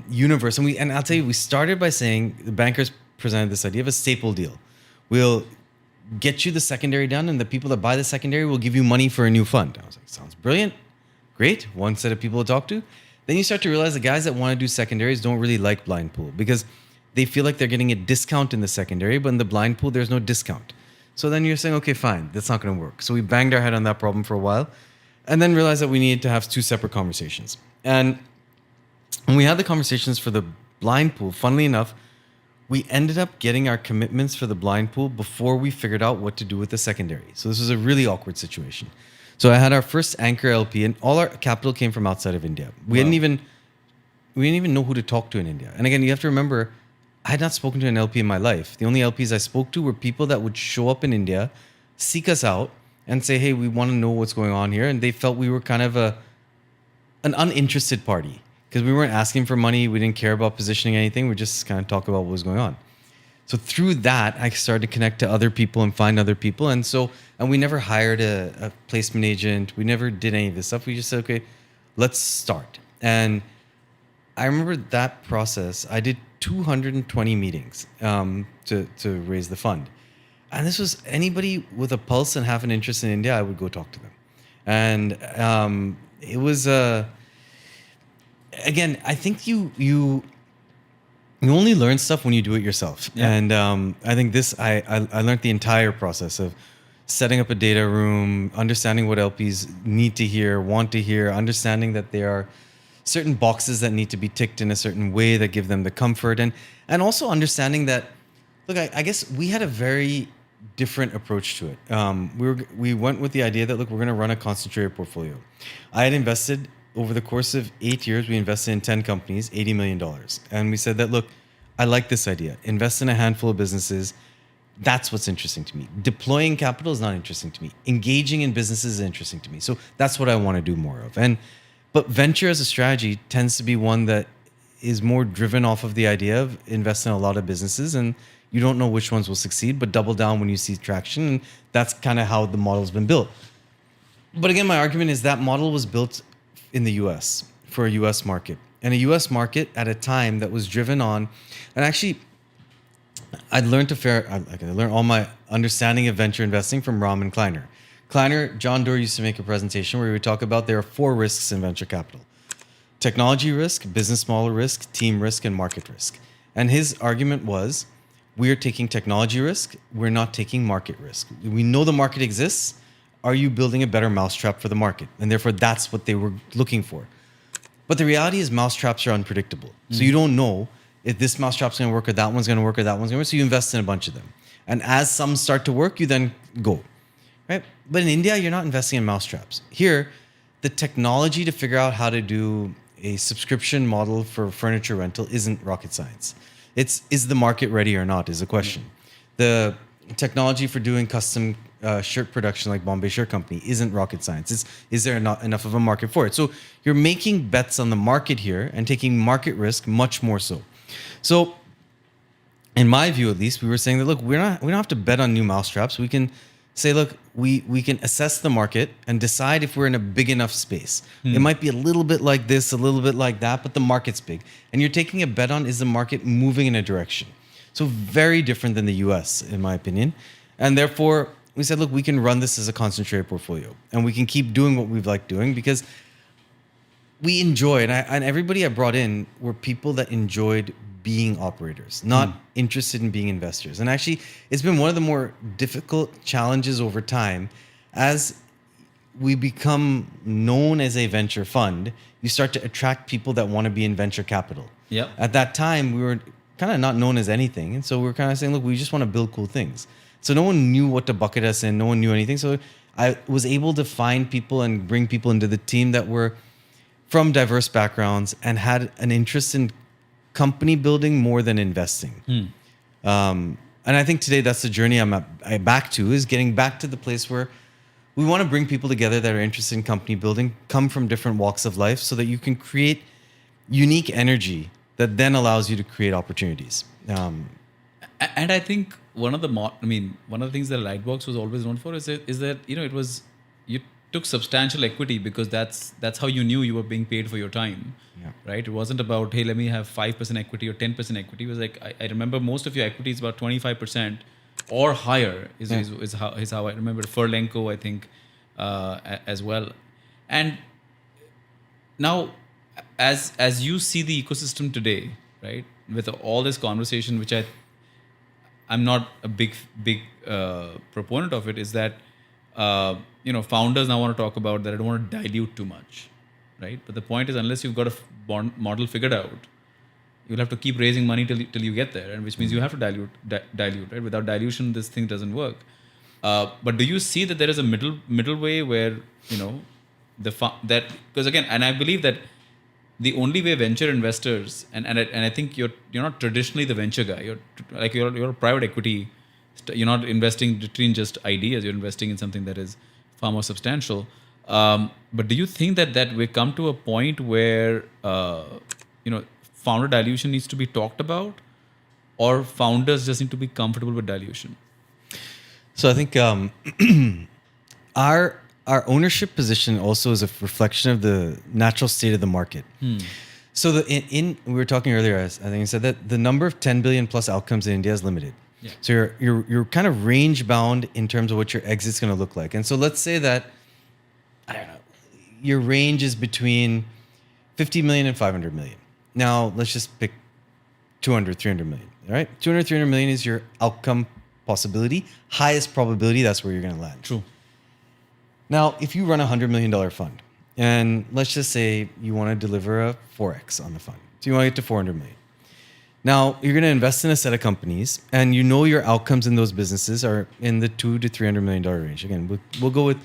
universe. And I'll tell you, we started by saying the bankers presented this idea of a staple deal. We'll get you the secondary done, and the people that buy the secondary will give you money for a new fund. I was like, sounds brilliant. Great. One set of people to talk to. Then you start to realize the guys that want to do secondaries don't really like blind pool because they feel like they're getting a discount in the secondary, but in the blind pool, there's no discount. So then you're saying, okay, fine, that's not going to work. So we banged our head on that problem for a while and then realized that we needed to have 2 separate conversations. And when we had the conversations for the blind pool, funnily enough, we ended up getting our commitments for the blind pool before we figured out what to do with the secondary. So this was a really awkward situation. So I had our first anchor LP, and all our capital came from outside of India. We didn't even know who to talk to in India. And again, you have to remember, I had not spoken to an LP in my life. The only LPs I spoke to were people that would show up in India, seek us out, and say, hey, we want to know what's going on here. And they felt we were kind of an uninterested party because we weren't asking for money. We didn't care about positioning anything. We just kind of talk about what was going on. So through that, I started to connect to other people and find other people. And we never hired a placement agent. We never did any of this stuff. We just said, okay, let's start. And I remember that process. I did 220 meetings to raise the fund. And this was anybody with a pulse and have an interest in India, I would go talk to them. And it was, again, I think you only learn stuff when you do it yourself. Yeah. And I think I learned the entire process of setting up a data room, understanding what LPs need to hear, want to hear, understanding that there are certain boxes that need to be ticked in a certain way that give them the comfort. And also understanding that, look, I guess we had a very different approach to it. We went with the idea that, look, we're going to run a concentrated portfolio. I had invested over the course of 8 years, we invested in 10 companies, $80 million. And we said that, look, I like this idea. Invest in a handful of businesses. That's what's interesting to me. Deploying capital is not interesting to me. Engaging in businesses is interesting to me. So that's what I want to do more of. But venture as a strategy tends to be one that is more driven off of the idea of investing in a lot of businesses, and you don't know which ones will succeed, but double down when you see traction. And that's kind of how the model's been built. But again, my argument is that model was built in the US for a US market, and a US market at a time that was driven on, and actually I learned all my understanding of venture investing from Raman Kleiner. John Doerr used to make a presentation where he would talk about there are 4 risks in venture capital: technology risk, business model risk, team risk, and market risk. And his argument was, we're taking technology risk, we're not taking market risk. We know the market exists. Are you building a better mousetrap for the market? And therefore, that's what they were looking for. But the reality is mousetraps are unpredictable. So you don't know if this mousetrap's going to work or that one's going to work or that one's going to work. So you invest in a bunch of them. And as some start to work, you then go. Right? But in India, you're not investing in mousetraps. Here, the technology to figure out how to do a subscription model for furniture rental isn't rocket science. Is the market ready or not is the question. The technology for doing custom shirt production like Bombay Shirt Company isn't rocket science. Is there not enough of a market for it? So you're making bets on the market here and taking market risk much more so. So in my view, at least, we were saying that, look, we don't have to bet on new mousetraps. We can say, look, we can assess the market and decide if we're in a big enough space. It might be a little bit like this, a little bit like that, but the market's big. And you're taking a bet on, is the market moving in a direction? So very different than the US, in my opinion. And therefore, we said, look, we can run this as a concentrated portfolio and we can keep doing what we've liked doing because we enjoy, and everybody I brought in were people that enjoyed being operators, not interested in being investors. And actually, it's been one of the more difficult challenges over time as we become known as a venture fund. You start to attract people that want to be in venture capital. Yeah. At that time, we were kind of not known as anything. And so we were kind of saying, look, we just want to build cool things. So no one knew what to bucket us in. No one knew anything. So I was able to find people and bring people into the team that were from diverse backgrounds and had an interest in company building more than investing. And I think today that's the journey I'm back to, is getting back to the place where we want to bring people together that are interested in company building, come from different walks of life, so that you can create unique energy that then allows you to create opportunities. And I think one of the things that Lightbox was always known for is that you took substantial equity because that's how you knew you were being paid for your time. Yeah. Right? It wasn't about, hey, let me have 5% equity or 10% equity. It was like, I remember most of your equity is about 25% or higher is how I remember. Furlenco, I think, as well. And now, as you see the ecosystem today, right, with all this conversation, which I'm not a big proponent of it, is that founders now want to talk about that I don't want to dilute too much, right? But the point is, unless you've got a model figured out, you'll have to keep raising money till you get there, and which means you have to dilute, right? Without dilution, this thing doesn't work. But do you see that there is a middle way where because again, and I believe that the only way venture investors and I think you're not traditionally the venture guy. You're a private equity. You're not investing in just ideas. You're investing in something that is far more substantial. But do you think that we come to a point where founder dilution needs to be talked about, or founders just need to be comfortable with dilution? So I think our ownership position also is a reflection of the natural state of the market. So we were talking earlier, I think you said that the number of 10 billion plus outcomes in India is limited. Yeah. So you're kind of range bound in terms of what your exit's going to look like. And so let's say that, I don't know, your range is between 50 million and 500 million. Now let's just pick 200, 300 million, all right? 200, 300 million is your outcome possibility. Highest probability, that's where you're going to land. True. Now, if you run a $100 million fund, and let's just say you want to deliver a 4x on the fund. So you want to get to 400 million. Now, you're going to invest in a set of companies, and you know your outcomes in those businesses are in the $200 to $300 million range. Again, we'll go with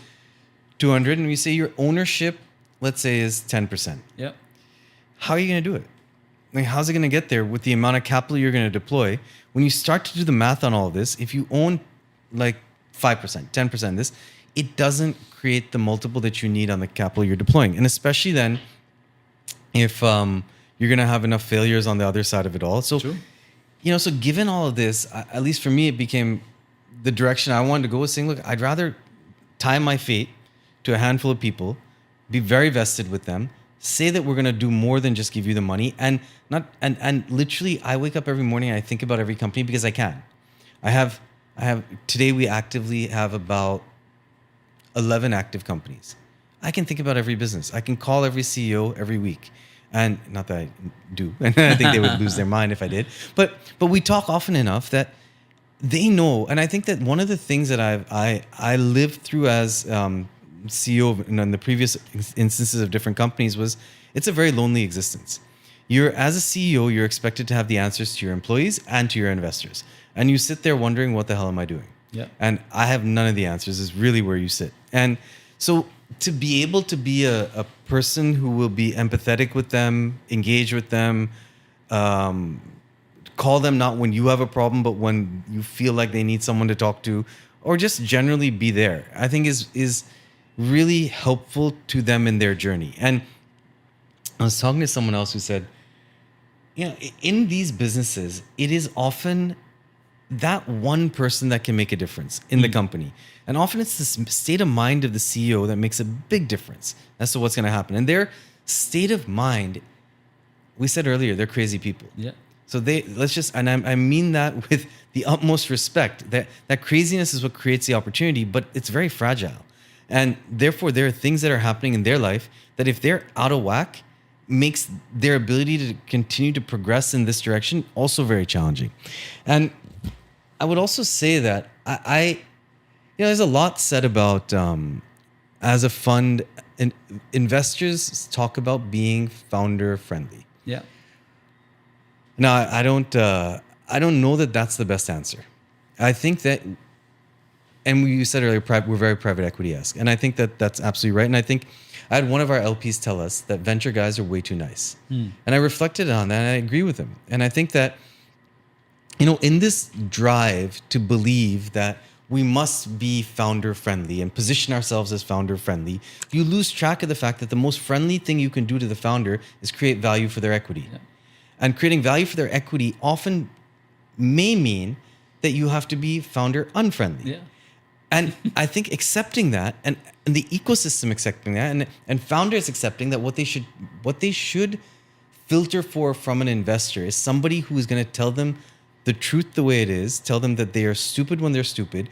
200, and we say your ownership, let's say, is 10%. Yeah. How are you going to do it? Like, how's it going to get there with the amount of capital you're going to deploy? When you start to do the math on all of this, if you own like 5%, 10% this, it doesn't create the multiple that you need on the capital you're deploying. And especially then, if you're going to have enough failures on the other side of it all. So, True. So given all of this, at least for me, it became the direction I wanted to go, was saying, look, I'd rather tie my fate to a handful of people, be very vested with them, say that we're going to do more than just give you the money, and literally I wake up every morning and I think about every company because I can. I have today we actively have about 11 active companies. I can think about every business. I can call every CEO every week. And not that I do, and I think they would lose their mind if I did. But we talk often enough that they know. And I think that one of the things that I lived through as CEO in the previous instances of different companies was, it's a very lonely existence. As a CEO, you're expected to have the answers to your employees and to your investors. And you sit there wondering, what the hell am I doing? Yeah. And I have none of the answers is really where you sit. And so to be able to be a person who will be empathetic with them, engage with them, call them not when you have a problem, but when you feel like they need someone to talk to, or just generally be there, I think is really helpful to them in their journey. And I was talking to someone else who said, in these businesses, it is often that one person that can make a difference in the company. And often it's the state of mind of the CEO that makes a big difference as to what's going to happen. And their state of mind, we said earlier, they're crazy people. Yeah. So and I mean that with the utmost respect, that craziness is what creates the opportunity, but it's very fragile. And therefore, there are things that are happening in their life that if they're out of whack, makes their ability to continue to progress in this direction also very challenging. And I would also say that there's a lot said about as a fund, investors talk about being founder friendly. Yeah. Now, I don't know that that's the best answer. I think that, and you said earlier, we're very private equity-esque, and I think that that's absolutely right. And I think I had one of our LPs tell us that venture guys are way too nice, and I reflected on that, and I agree with him. And I think that, in this drive to believe that we must be founder friendly and position ourselves as founder friendly, you lose track of the fact that the most friendly thing you can do to the founder is create value for their equity. Yeah. And creating value for their equity often may mean that you have to be founder unfriendly. Yeah. And I think accepting that and the ecosystem accepting that and founders accepting that what they should filter for from an investor is somebody who is going to tell them the truth the way it is, tell them that they are stupid when they're stupid,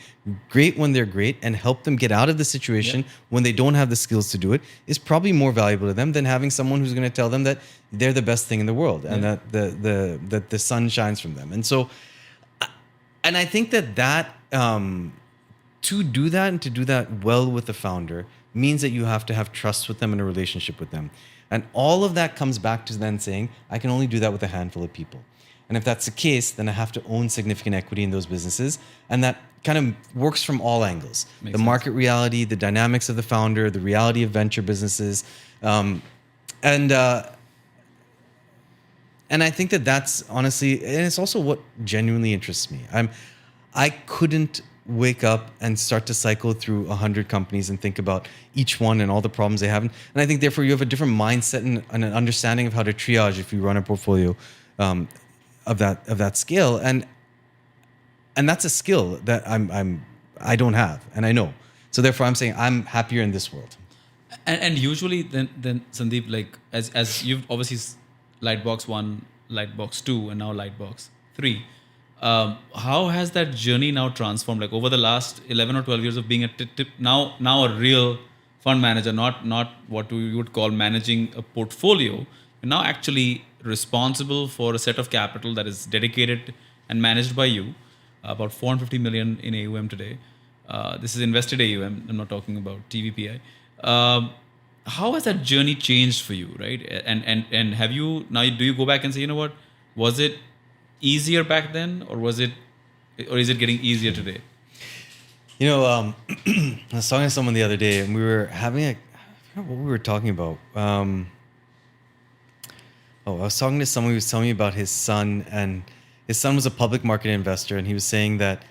great when they're great, and help them get out of the situation when they don't have the skills to do it, is probably more valuable to them than having someone who's going to tell them that they're the best thing in the world and that the sun shines from them. And so, and I think that to do that and to do that well with the founder means that you have to have trust with them and a relationship with them. And all of that comes back to then saying, I can only do that with a handful of people. And if that's the case, then I have to own significant equity in those businesses. And that kind of works from all angles. Makes sense. Market reality, the dynamics of the founder, the reality of venture businesses. And I think that that's honestly, and it's also what genuinely interests me. I couldn't wake up and start to cycle through 100 companies and think about each one and all the problems they have. And I think therefore you have a different mindset and an understanding of how to triage if you run a portfolio of that scale, and that's a skill that I don't have, and I know. So therefore, I'm saying I'm happier in this world. And usually, then Sandeep, like as you've obviously Lightbox 1, Lightbox 2, and now Lightbox 3. How has that journey now transformed? Like over the last 11 or 12 years of being now a real fund manager, not what we would call managing a portfolio. You're now actually responsible for a set of capital that is dedicated and managed by you, about 450 million in AUM today. This is invested AUM. I'm not talking about TVPI. How has that journey changed for you, right? And have you now? Do you go back and say, you know what, was it easier back then, or is it getting easier today? I was talking to someone the other day, and we were having I forgot what we were talking about. I was talking to someone who was telling me about his son, and his son was a public market investor, and he was saying that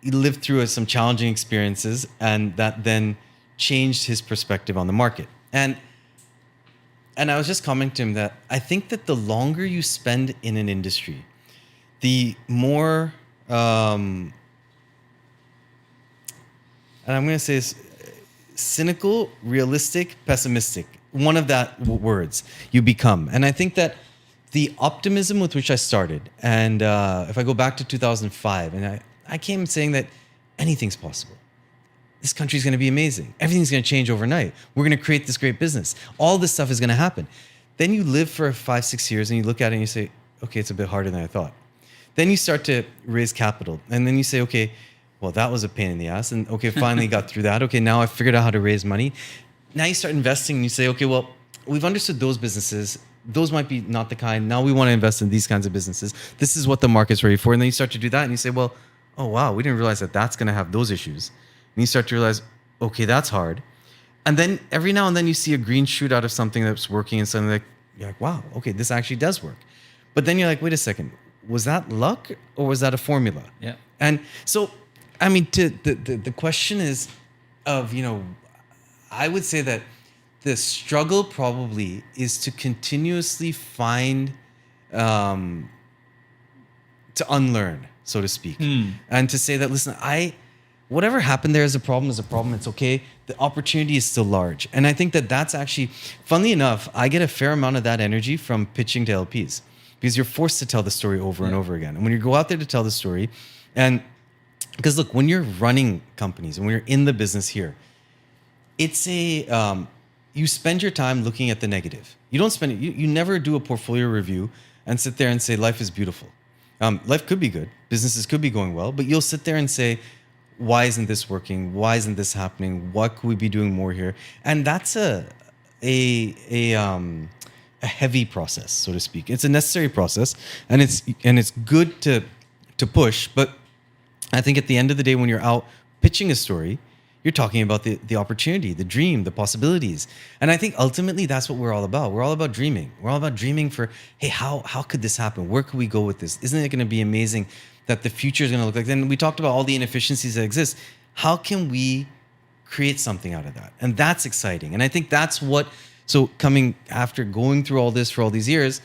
he lived through some challenging experiences, and that then changed his perspective on the market. And I was just commenting to him that I think that the longer you spend in an industry, the more, and I'm going to say this, cynical, realistic, pessimistic, one of that words you become. And I think that the optimism with which I started, and if I go back to 2005, and I came saying that anything's possible. This country's going to be amazing. Everything's going to change overnight. We're going to create this great business. All this stuff is going to happen. Then you live for 5-6 years and you look at it and you say, okay, it's a bit harder than I thought. Then you start to raise capital. And then you say, okay, well, that was a pain in the ass. And okay, finally got through that. Okay, now I figured out how to raise money. Now you start investing and you say, okay, well, we've understood those businesses. Those might be not the kind. Now we want to invest in these kinds of businesses. This is what the market's ready for. And then you start to do that and you say, well, oh, wow, we didn't realize that that's going to have those issues. And you start to realize, okay, that's hard. And then every now and then you see a green shoot out of something that's working and suddenly you're like, wow, okay, this actually does work. But then you're like, wait a second, was that luck or was that a formula? Yeah. And so, I mean, the question is of, I would say that the struggle probably is to continuously find, to unlearn, so to speak. And to say that, listen, whatever happened there is a problem, it's okay. The opportunity is still large. And I think that that's actually, funnily enough, I get a fair amount of that energy from pitching to LPs because you're forced to tell the story over and over again. And when you go out there to tell the story, and because look, when you're running companies and when you're in the business here, it's you spend your time looking at the negative. You don't spend it. You never do a portfolio review and sit there and say life is beautiful. Life could be good. Businesses could be going well, but you'll sit there and say, why isn't this working? Why isn't this happening? What could we be doing more here? And that's a heavy process, so to speak. It's a necessary process, and it's good to push. But I think at the end of the day, when you're out pitching a story, you're talking about the opportunity, the dream, the possibilities. And I think ultimately that's what we're all about. We're all about dreaming. We're all about dreaming for, hey, how could this happen? Where could we go with this? Isn't it going to be amazing that the future is going to look like? Then we talked about all the inefficiencies that exist. How can we create something out of that? And that's exciting. And I think that's what, so coming after going through all this for all these years,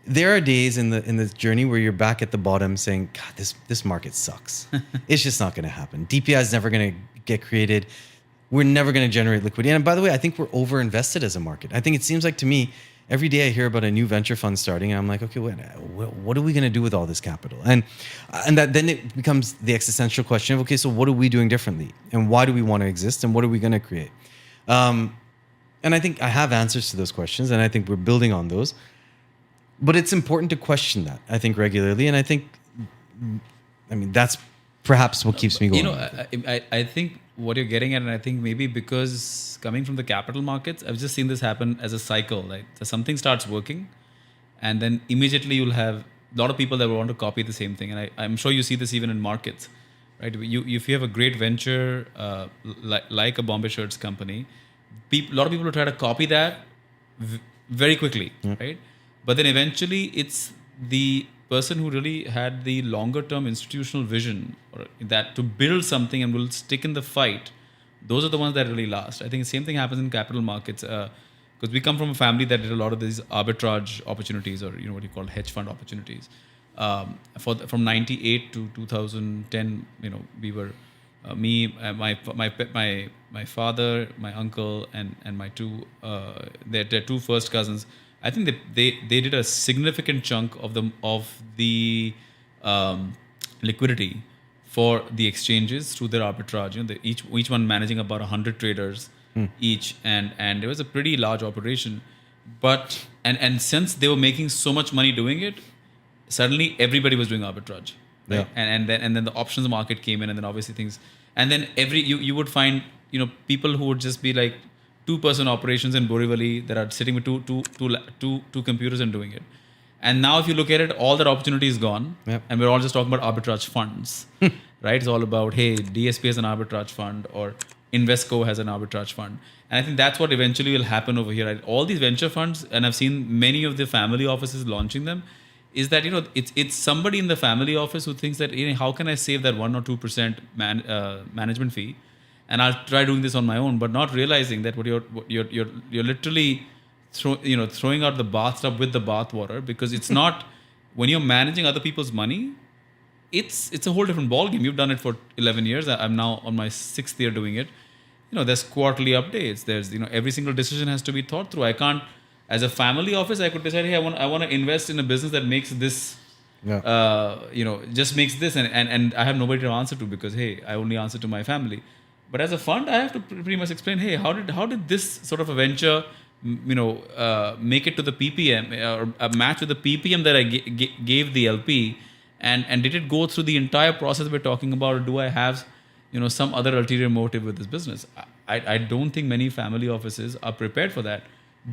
there are days in the journey where you're back at the bottom saying, God, this market sucks. It's just not going to happen. DPI is never going to get created. We're never going to generate liquidity. And by the way, I think we're over-invested as a market. I think it seems like to me, every day I hear about a new venture fund starting, and I'm like, okay, what are we going to do with all this capital? And that then it becomes the existential question of, okay, so what are we doing differently? And why do we want to exist? And what are we going to create? And I think I have answers to those questions, and I think we're building on those. But it's important to question that, I think, regularly. And I think, that's perhaps what keeps me going. I think what you're getting at, and I think maybe because coming from the capital markets, I've just seen this happen as a cycle. Like something starts working, and then immediately you'll have a lot of people that will want to copy the same thing. And I'm sure you see this even in markets, right? If you have a great venture like a Bombay Shirts company, a lot of people will try to copy that very quickly, right? But then eventually it's the person who really had the longer term institutional vision, or that to build something and will stick in the fight. Those are the ones that really last. I think the same thing happens in capital markets, because we come from a family that did a lot of these arbitrage opportunities, or what you call hedge fund opportunities. From 98 to 2010, we were me, my father, my uncle, and my their two first cousins. I think they did a significant chunk of the liquidity for the exchanges through their arbitrage. Each one managing about 100 traders each, and it was a pretty large operation. But and since they were making so much money doing it, suddenly everybody was doing arbitrage, right? Yeah. And then the options market came in, and then obviously things, and then you would find people who would just be like 2-person operations in Borivali that are sitting with two computers and doing it. And now if you look at it, all that opportunity is gone. Yep. And we're all just talking about arbitrage funds, right? It's all about, hey, DSP has an arbitrage fund, or Invesco has an arbitrage fund. And I think that's what eventually will happen over here. Right? All these venture funds, and I've seen many of the family offices launching them, is that it's somebody in the family office who thinks that, how can I save that 1 or 2% management fee? And I'll try doing this on my own, but not realizing that what you're literally throwing out the bathtub with the bathwater, because it's not, when you're managing other people's money, it's a whole different ballgame. You've done it for 11 years. I'm now on my 6th year doing it. There's quarterly updates. There's every single decision has to be thought through. I can't, as a family office, I could decide, hey, I want to invest in a business that makes this. Just makes this, and I have nobody to answer to, because hey, I only answer to my family. But as a fund, I have to pretty much explain, hey, how did this sort of a venture, make it to the PPM, or a match with the PPM that I gave the LP, and did it go through the entire process we're talking about, or do I have, some other ulterior motive with this business? I don't think many family offices are prepared for that.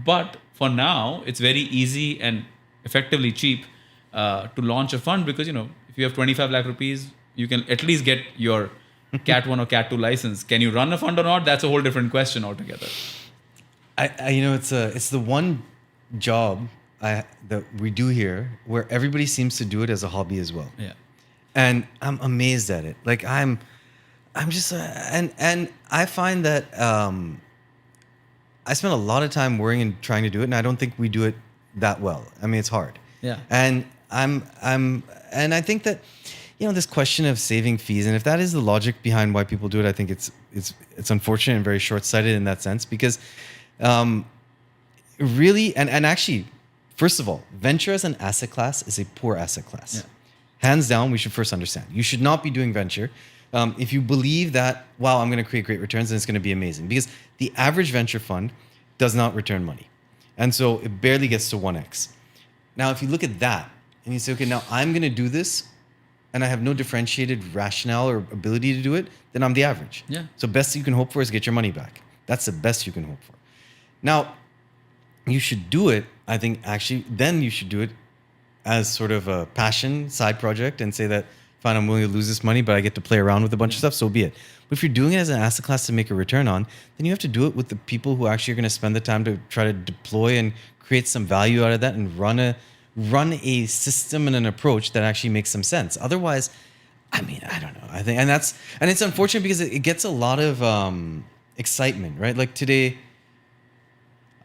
But for now, it's very easy and effectively cheap to launch a fund, because if you have 25 lakh rupees, you can at least get your Cat 1 or Cat 2 license. Can you run a fund or not? That's a whole different question altogether. It's the one job that we do here where everybody seems to do it as a hobby as well. Yeah. And I'm amazed at it. Like I'm just and I find that I spend a lot of time worrying and trying to do it, and I don't think we do it that well. I mean, it's hard. Yeah. And I think that this question of saving fees, and if that is the logic behind why people do it, I think it's unfortunate and very short-sighted in that sense, because really, and actually, first of all, venture as an asset class is a poor asset class. Yeah. Hands down, we should first understand. You should not be doing venture if you believe that, wow, I'm going to create great returns and it's going to be amazing. Because the average venture fund does not return money. And so it barely gets to 1x. Now, if you look at that and you say, okay, now I'm going to do this and I have no differentiated rationale or ability to do it, then I'm the average. Yeah. So best you can hope for is get your money back. That's the best you can hope for. Now, you should do it, I think actually, then you should do it as sort of a passion side project and say that, fine, I'm willing to lose this money, but I get to play around with a bunch of stuff, so be it. But if you're doing it as an asset class to make a return on, then you have to do it with the people who actually are going to spend the time to try to deploy and create some value out of that and run a system and an approach that actually makes some sense. Otherwise, I mean, I don't know. I think, and it's unfortunate because it gets a lot of excitement, right? Like today,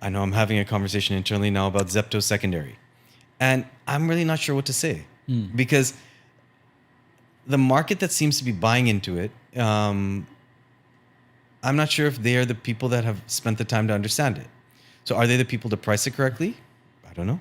I know I'm having a conversation internally now about Zepto secondary, and I'm really not sure what to say because the market that seems to be buying into it, I'm not sure if they are the people that have spent the time to understand it. So are they the people to price it correctly? I don't know.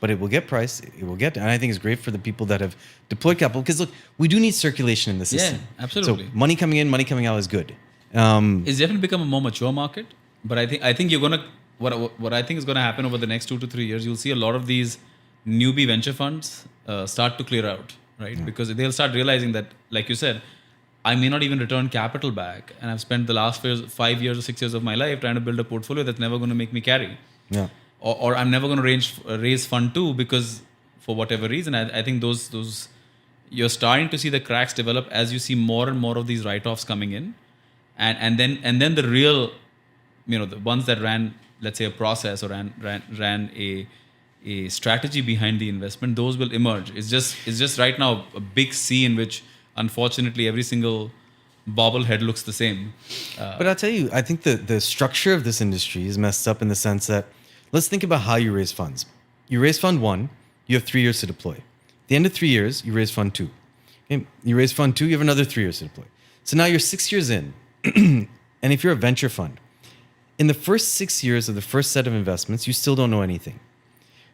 But it will get priced. It will get, and I think it's great for the people that have deployed capital because look, we do need circulation in the system. Yeah, absolutely. So money coming in, money coming out is good. It's definitely become a more mature market, but I think you're gonna what I think is gonna happen over the next 2 to 3 years. You'll see a lot of these newbie venture funds start to clear out, right? Yeah. Because they'll start realizing that, like you said, I may not even return capital back, and I've spent the last 5 years or 6 years of my life trying to build a portfolio that's never going to make me carry. Yeah. Or I'm never going to raise fund two because for whatever reason, I think those you're starting to see the cracks develop as you see more and more of these write-offs coming in, and then the real, the ones that ran, let's say, a process or ran a strategy behind the investment, those will emerge. It's just right now a big sea in which unfortunately every single bobblehead looks the same. But I'll tell you, I think the structure of this industry is messed up in the sense that, let's think about how you raise funds. You raise fund one, you have 3 years to deploy. At the end of 3 years, you raise fund two. Okay? You raise fund two, you have another 3 years to deploy. So now you're 6 years in. And if you're a venture fund, in the first 6 years of the first set of investments, you still don't know anything.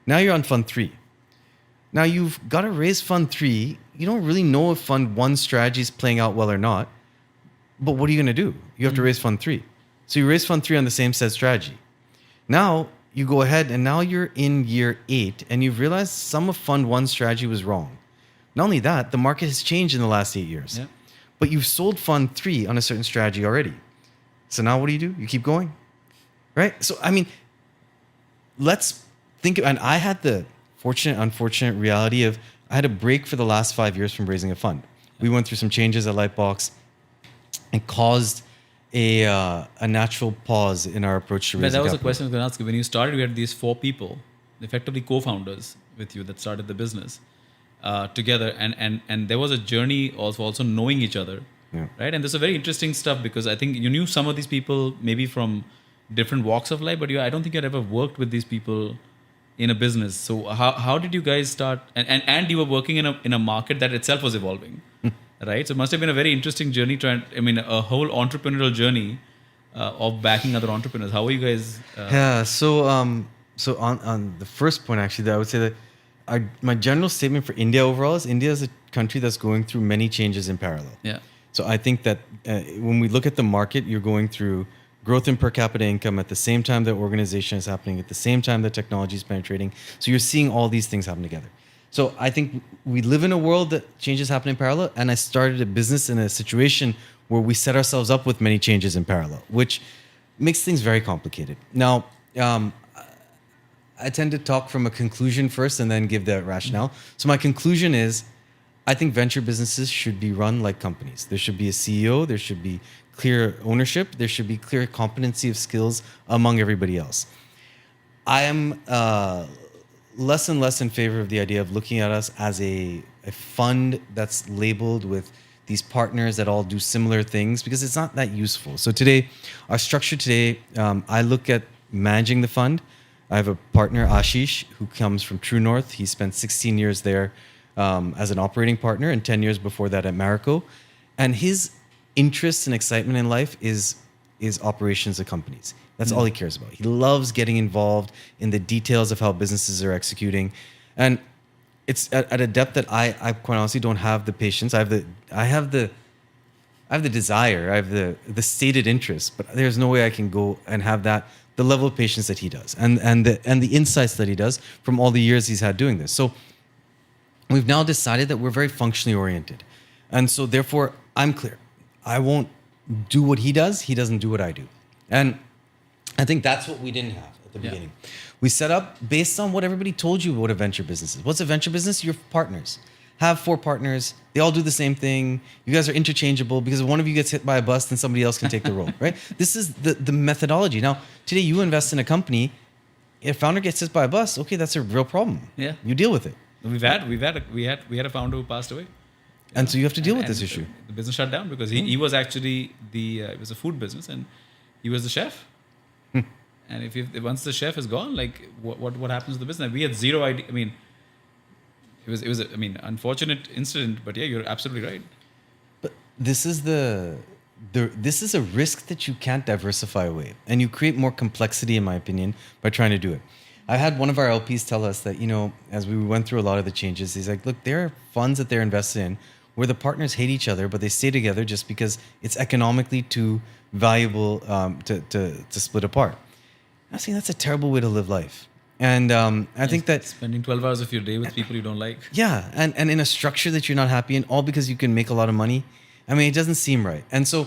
Now you're on fund three. Now you've got to raise fund three. You don't really know if fund one strategy is playing out well or not. But what are you going to do? You have to raise fund three. So you raise fund three on the same set strategy. Now you go ahead and now you're in year 8 and you've realized some of fund one strategy was wrong. Not only that, the market has changed in the last 8 years. Yeah. But you've sold fund three on a certain strategy already. So now what do? You keep going, right? So, I mean, let's think, and I had the unfortunate reality of I had a break for the last 5 years from raising a fund. We went through some changes at Lightbox and caused a natural pause in our approach to raising capital. That was a question I was going to ask you. When you started, we had these 4 people, effectively co-founders with you that started the business together. And there was a journey also knowing each other, right? And there's a very interesting stuff because I think you knew some of these people maybe from different walks of life, but I don't think you'd ever worked with these people in a business. So how did you guys start? And you were working in a market that itself was evolving, right? So it must have been a very interesting journey. A whole entrepreneurial journey of backing other entrepreneurs. How were you guys? So on the first point, actually, I would say that my general statement for India overall is India is a country that's going through many changes in parallel. Yeah. So I think that when we look at the market, you're going through growth in per capita income at the same time that organization is happening, at the same time that technology is penetrating. So you're seeing all these things happen together. So I think we live in a world that changes happen in parallel, and I started a business in a situation where we set ourselves up with many changes in parallel, which makes things very complicated. Now, I tend to talk from a conclusion first and then give the rationale. So my conclusion is, I think venture businesses should be run like companies. There should be a CEO, there should be clear ownership, there should be clear competency of skills among everybody else. I am less and less in favor of the idea of looking at us as a fund that's labeled with these partners that all do similar things, because it's not that useful. So today, our structure today, I look at managing the fund. I have a partner, Ashish, who comes from True North. He spent 16 years there as an operating partner and 10 years before that at Marico. And his interest and excitement in life is operations of companies. That's all he cares about. He loves getting involved in the details of how businesses are executing. And it's at a depth that I quite honestly don't have the patience. I have the desire, I have the stated interest, but there's no way I can go and have the the level of patience that he does, and the insights that he does from all the years he's had doing this. So we've now decided that we're very functionally oriented, and so therefore I'm clear. I won't do what he does. He doesn't do what I do, and I think that's what we didn't have at the beginning. We set up based on what everybody told you what a venture business is. What's a venture business? Your partners. Have 4 partners. They all do the same thing. You guys are interchangeable because if one of you gets hit by a bus, then somebody else can take the role, right? This is the methodology. Now, today you invest in a company. If a founder gets hit by a bus, okay, that's a real problem. Yeah. You deal with it. We had a founder who passed away. And so you have to deal with this issue. The business shut down because he was actually it was a food business and he was the chef. And if once the chef is gone, like what happens to the business? We had zero idea. I mean, it was unfortunate incident, but yeah, you're absolutely right. But this is this is a risk that you can't diversify away, and you create more complexity, in my opinion, by trying to do it. I had one of our LPs tell us that, as we went through a lot of the changes, he's like, look, there are funds that they're invested in where the partners hate each other, but they stay together just because it's economically too valuable to split apart. I think that's a terrible way to live life. And I think that spending 12 hours of your day with people you don't like. Yeah, and in a structure that you're not happy in, all because you can make a lot of money. I mean, it doesn't seem right. And so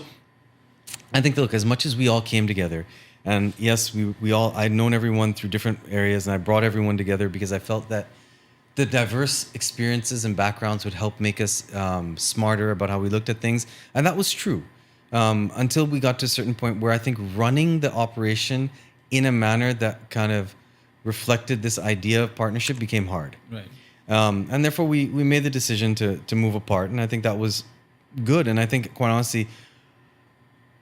I think, look, as much as we all came together, and yes, I'd known everyone through different areas, and I brought everyone together because I felt that the diverse experiences and backgrounds would help make us smarter about how we looked at things. And that was true until we got to a certain point where I think running the operation in a manner that kind of reflected this idea of partnership became hard. Right. And therefore we made the decision to move apart. And I think that was good. And I think, quite honestly,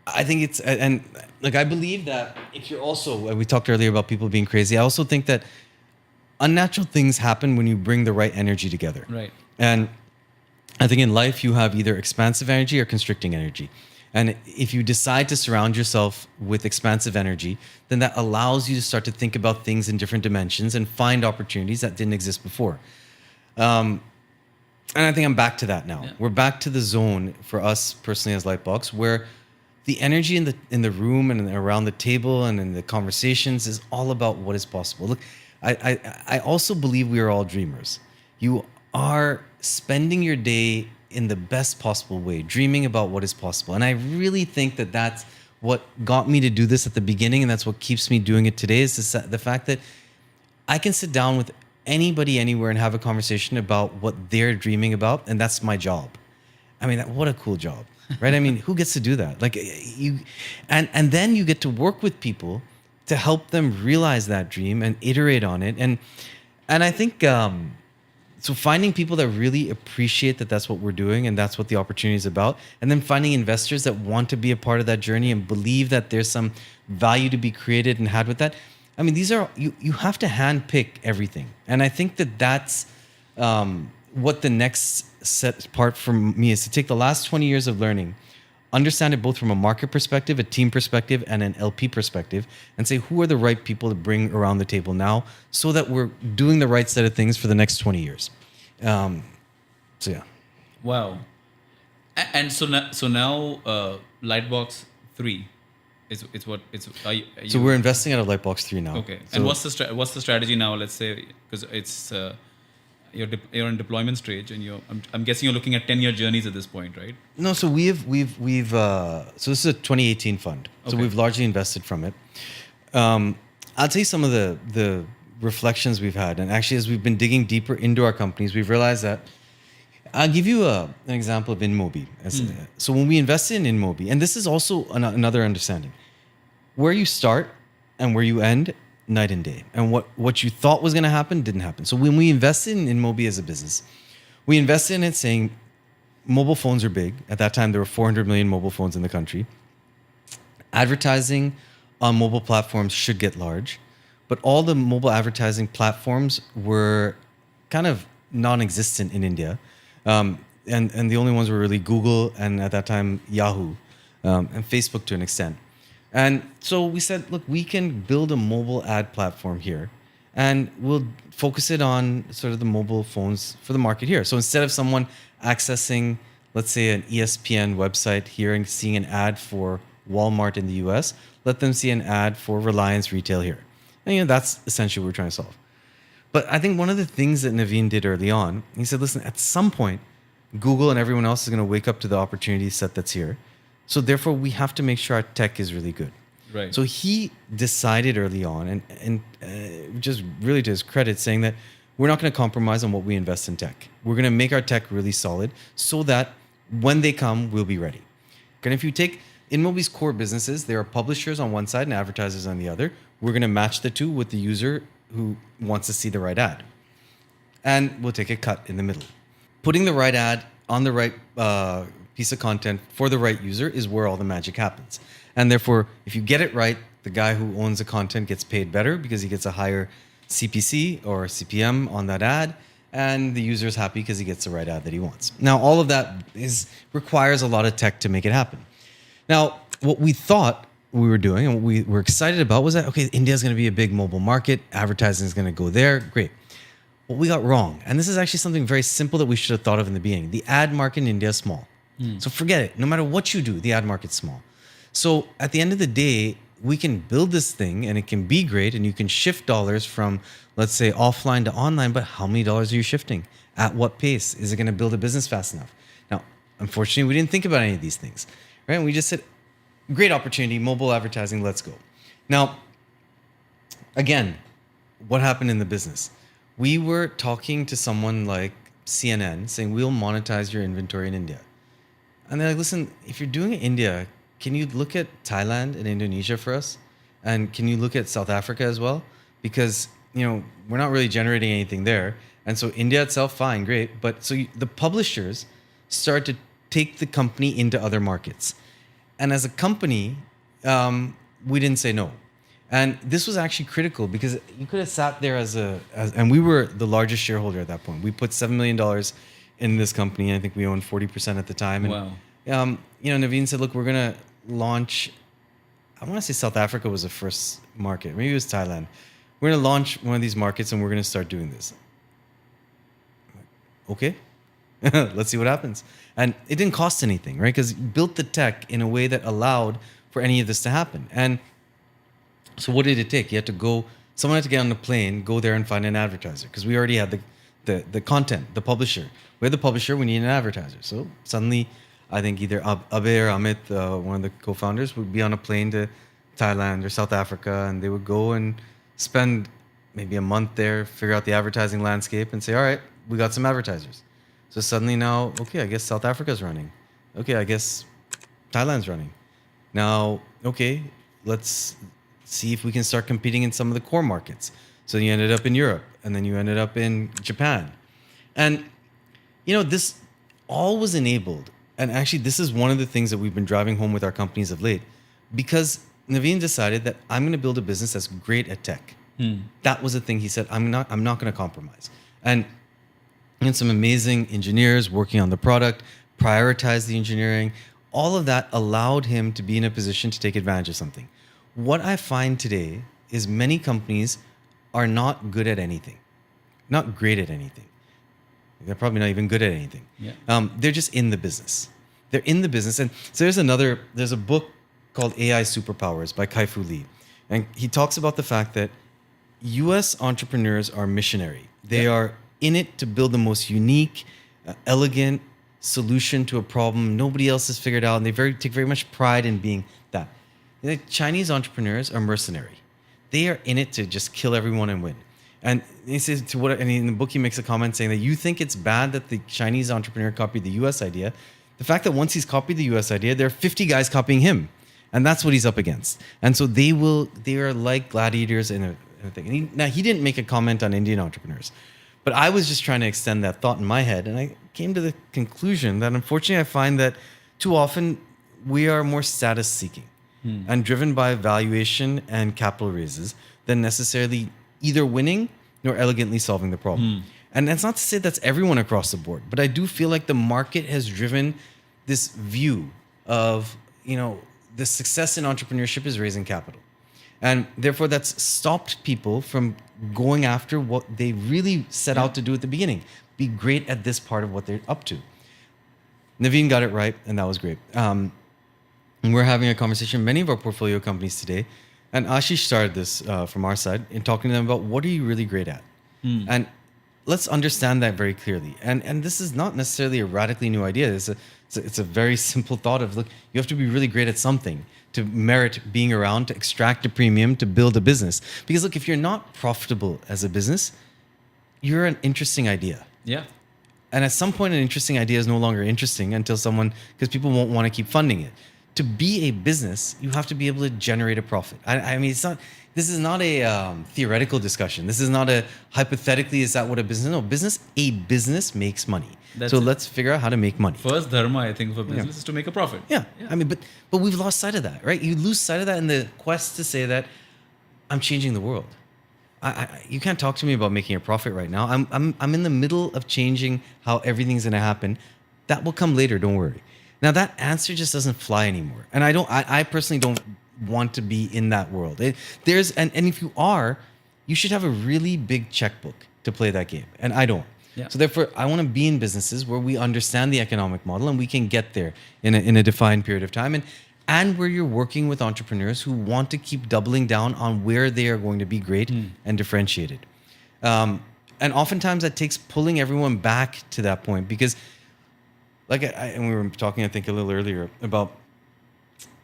I think it's, and like, I believe that if you're also, we talked earlier about people being crazy. I also think that unnatural things happen when you bring the right energy together. Right. And I think in life you have either expansive energy or constricting energy. And if you decide to surround yourself with expansive energy, then that allows you to start to think about things in different dimensions and find opportunities that didn't exist before. And I think I'm back to that now. Yeah. We're back to the zone for us personally as Lightbox, where the energy in the room and around the table and in the conversations is all about what is possible. Look, I also believe we are all dreamers. You are spending your day in the best possible way, dreaming about what is possible. And I really think that that's what got me to do this at the beginning, and that's what keeps me doing it today, is the fact that I can sit down with anybody anywhere and have a conversation about what they're dreaming about, and that's my job. I mean, what a cool job, right? I mean, who gets to do that? Like and then you get to work with people to help them realize that dream and iterate on it. And I think so finding people that really appreciate that that's what we're doing and that's what the opportunity is about, and then finding investors that want to be a part of that journey and believe that there's some value to be created and had with that. I mean, these are, you have to handpick everything. And I think that that's what the next set part for me is, to take the last 20 years of learning, understand it both from a market perspective, a team perspective, and an LP perspective, and say who are the right people to bring around the table now so that we're doing the right set of things for the next 20 years. So yeah. Wow. And so now Lightbox 3 is what it's. Are you, so we're investing out of Lightbox 3 now. Okay. So, and what's the strategy now? Let's say, because it's you're in deployment stage, and I'm guessing you're looking at 10-year journeys at this point, right? No, so we've so this is a 2018 fund. So we've largely invested from it. I'll tell you some of the reflections we've had, and actually as we've been digging deeper into our companies, we've realized that. I'll give you an example of InMobi. So when we invested in InMobi, and this is also another understanding, where you start and where you end, night and day. And what you thought was going to happen didn't happen. So when we invested in InMobi as a business, we invested in it saying mobile phones are big. At that time, there were 400 million mobile phones in the country. Advertising on mobile platforms should get large, but all the mobile advertising platforms were kind of non-existent in India. And the only ones were really Google and at that time Yahoo, and Facebook to an extent. And so we said, look, we can build a mobile ad platform here, and we'll focus it on sort of the mobile phones for the market here. So instead of someone accessing, let's say, an ESPN website here and seeing an ad for Walmart in the US, let them see an ad for Reliance Retail here. And that's essentially what we're trying to solve. But I think one of the things that Naveen did early on, he said, listen, at some point, Google and everyone else is going to wake up to the opportunity set that's here. So therefore, we have to make sure our tech is really good. Right. So he decided early on, and just really to his credit, saying that we're not going to compromise on what we invest in tech. We're going to make our tech really solid so that when they come, we'll be ready. And if you take InMobi's core businesses, there are publishers on one side and advertisers on the other. We're going to match the two with the user who wants to see the right ad. And we'll take a cut in the middle. Putting the right ad on the right piece of content for the right user is where all the magic happens. And therefore, if you get it right, the guy who owns the content gets paid better because he gets a higher CPC or CPM on that ad, and the user is happy because he gets the right ad that he wants. Now, all of that requires a lot of tech to make it happen. Now, what we thought we were doing and what we were excited about was that, okay, India is going to be a big mobile market. Advertising is going to go there. Great. What we got wrong, and this is actually something very simple that we should have thought of in the beginning. The ad market in India is small. So forget it. No matter what you do, the ad market's small. So at the end of the day, we can build this thing and it can be great and you can shift dollars from, let's say, offline to online, but how many dollars are you shifting? At what pace? Is it going to build a business fast enough? Now, unfortunately, we didn't think about any of these things, right? We just said, great opportunity, mobile advertising, let's go. Now, again, what happened in the business? We were talking to someone like CNN saying, we'll monetize your inventory in India. And they're like, listen, if you're doing it in India, can you look at Thailand and Indonesia for us? And can you look at South Africa as well? Because, we're not really generating anything there. And so India itself, fine, great. But so the publishers start to take the company into other markets. And as a company, we didn't say no. And this was actually critical because you could have sat there and we were the largest shareholder at that point. We put $7 million in this company. I think we owned 40% at the time. And, wow. Naveen said, look, we're going to launch, I want to say South Africa was the first market. Maybe it was Thailand. We're going to launch one of these markets and we're going to start doing this. Okay, let's see what happens. And it didn't cost anything, right? Because you built the tech in a way that allowed for any of this to happen. And so what did it take? Someone had to get on the plane, go there and find an advertiser because we already had the content, the publisher. We're the publisher, we need an advertiser. So suddenly, I think either Abe or Amit, one of the co-founders, would be on a plane to Thailand or South Africa, and they would go and spend maybe a month there, figure out the advertising landscape, and say, all right, we got some advertisers. So suddenly now, okay, I guess South Africa's running. Okay, I guess Thailand's running. Now, okay, let's see if we can start competing in some of the core markets. So you ended up in Europe, and then you ended up in Japan. And, this all was enabled. And actually, this is one of the things that we've been driving home with our companies of late, because Naveen decided that I'm going to build a business that's great at tech. That was the thing he said, I'm not going to compromise. And some amazing engineers working on the product, prioritize the engineering. All of that allowed him to be in a position to take advantage of something. What I find today is many companies are not good at anything, not great at anything. They're probably not even good at anything. Yeah. They're just in the business. They're in the business. And so there's a book called AI Superpowers by Kai-Fu Lee. And he talks about the fact that US entrepreneurs are missionary. They are in it to build the most unique, elegant solution to a problem nobody else has figured out. And they take very much pride in being that. The Chinese entrepreneurs are mercenary. They are in it to just kill everyone and win. And he says and in the book he makes a comment saying that you think it's bad that the Chinese entrepreneur copied the US idea. The fact that once he's copied the US idea, there are 50 guys copying him. And that's what he's up against. And so they are like gladiators in a thing. And he didn't make a comment on Indian entrepreneurs. But I was just trying to extend that thought in my head. And I came to the conclusion that unfortunately I find that too often we are more status seeking and driven by valuation and capital raises than necessarily either winning nor elegantly solving the problem. And that's not to say that's everyone across the board, but I do feel like the market has driven this view of, the success in entrepreneurship is raising capital. And therefore that's stopped people from going after what they really set out to do at the beginning. Be great at this part of what they're up to. Naveen got it right, and that was great. And we're having a conversation, many of our portfolio companies today, and Ashish started this from our side, in talking to them about what are you really great at? And let's understand that very clearly. And this is not necessarily a radically new idea. It's a very simple thought of, look, you have to be really great at something to merit being around, to extract a premium, to build a business. Because look, if you're not profitable as a business, you're an interesting idea. Yeah. And at some point, an interesting idea is no longer interesting until because people won't want to keep funding it. To be a business, you have to be able to generate a profit. I mean, this is not a theoretical discussion. This is not a hypothetically, is that what a business? No, a business makes money. That's so it. Let's figure out how to make money. First dharma, I think, for business is to make a profit. Yeah. I mean, but we've lost sight of that, right? You lose sight of that in the quest to say that I'm changing the world. You can't talk to me about making a profit right now. I'm in the middle of changing how everything's going to happen. That will come later. Don't worry. Now that answer just doesn't fly anymore, and I personally don't want to be in that world. And if you are, you should have a really big checkbook to play that game, and I don't. Yeah. So therefore, I want to be in businesses where we understand the economic model and we can get there in a defined period of time, and where you're working with entrepreneurs who want to keep doubling down on where they are going to be great and differentiated. And oftentimes that takes pulling everyone back to that point, because and we were talking, I think, a little earlier about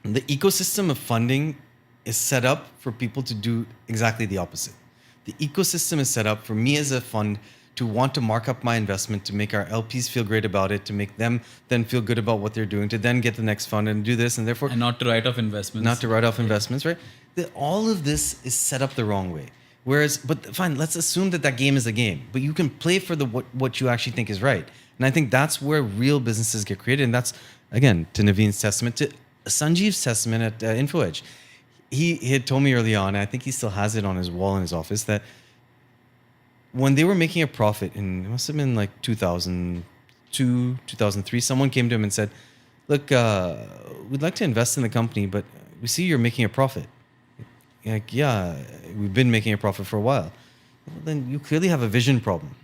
the ecosystem of funding is set up for people to do exactly the opposite. The ecosystem is set up for me as a fund to want to mark up my investment, to make our LPs feel great about it, to make them then feel good about what they're doing, to then get the next fund and do this, and therefore... And not to write off investments. Not to write off investments, right? All of this is set up the wrong way. But fine, let's assume that game is a game, but you can play for what you actually think is right. And I think that's where real businesses get created. And that's, again, to Naveen's testament, to Sanjeev's testament at InfoEdge. He had told me early on, and I think he still has it on his wall in his office, that when they were making a profit it must have been like 2002, 2003, someone came to him and said, look, we'd like to invest in the company, but we see you're making a profit. Like, yeah, we've been making a profit for a while. Well, then you clearly have a vision problem.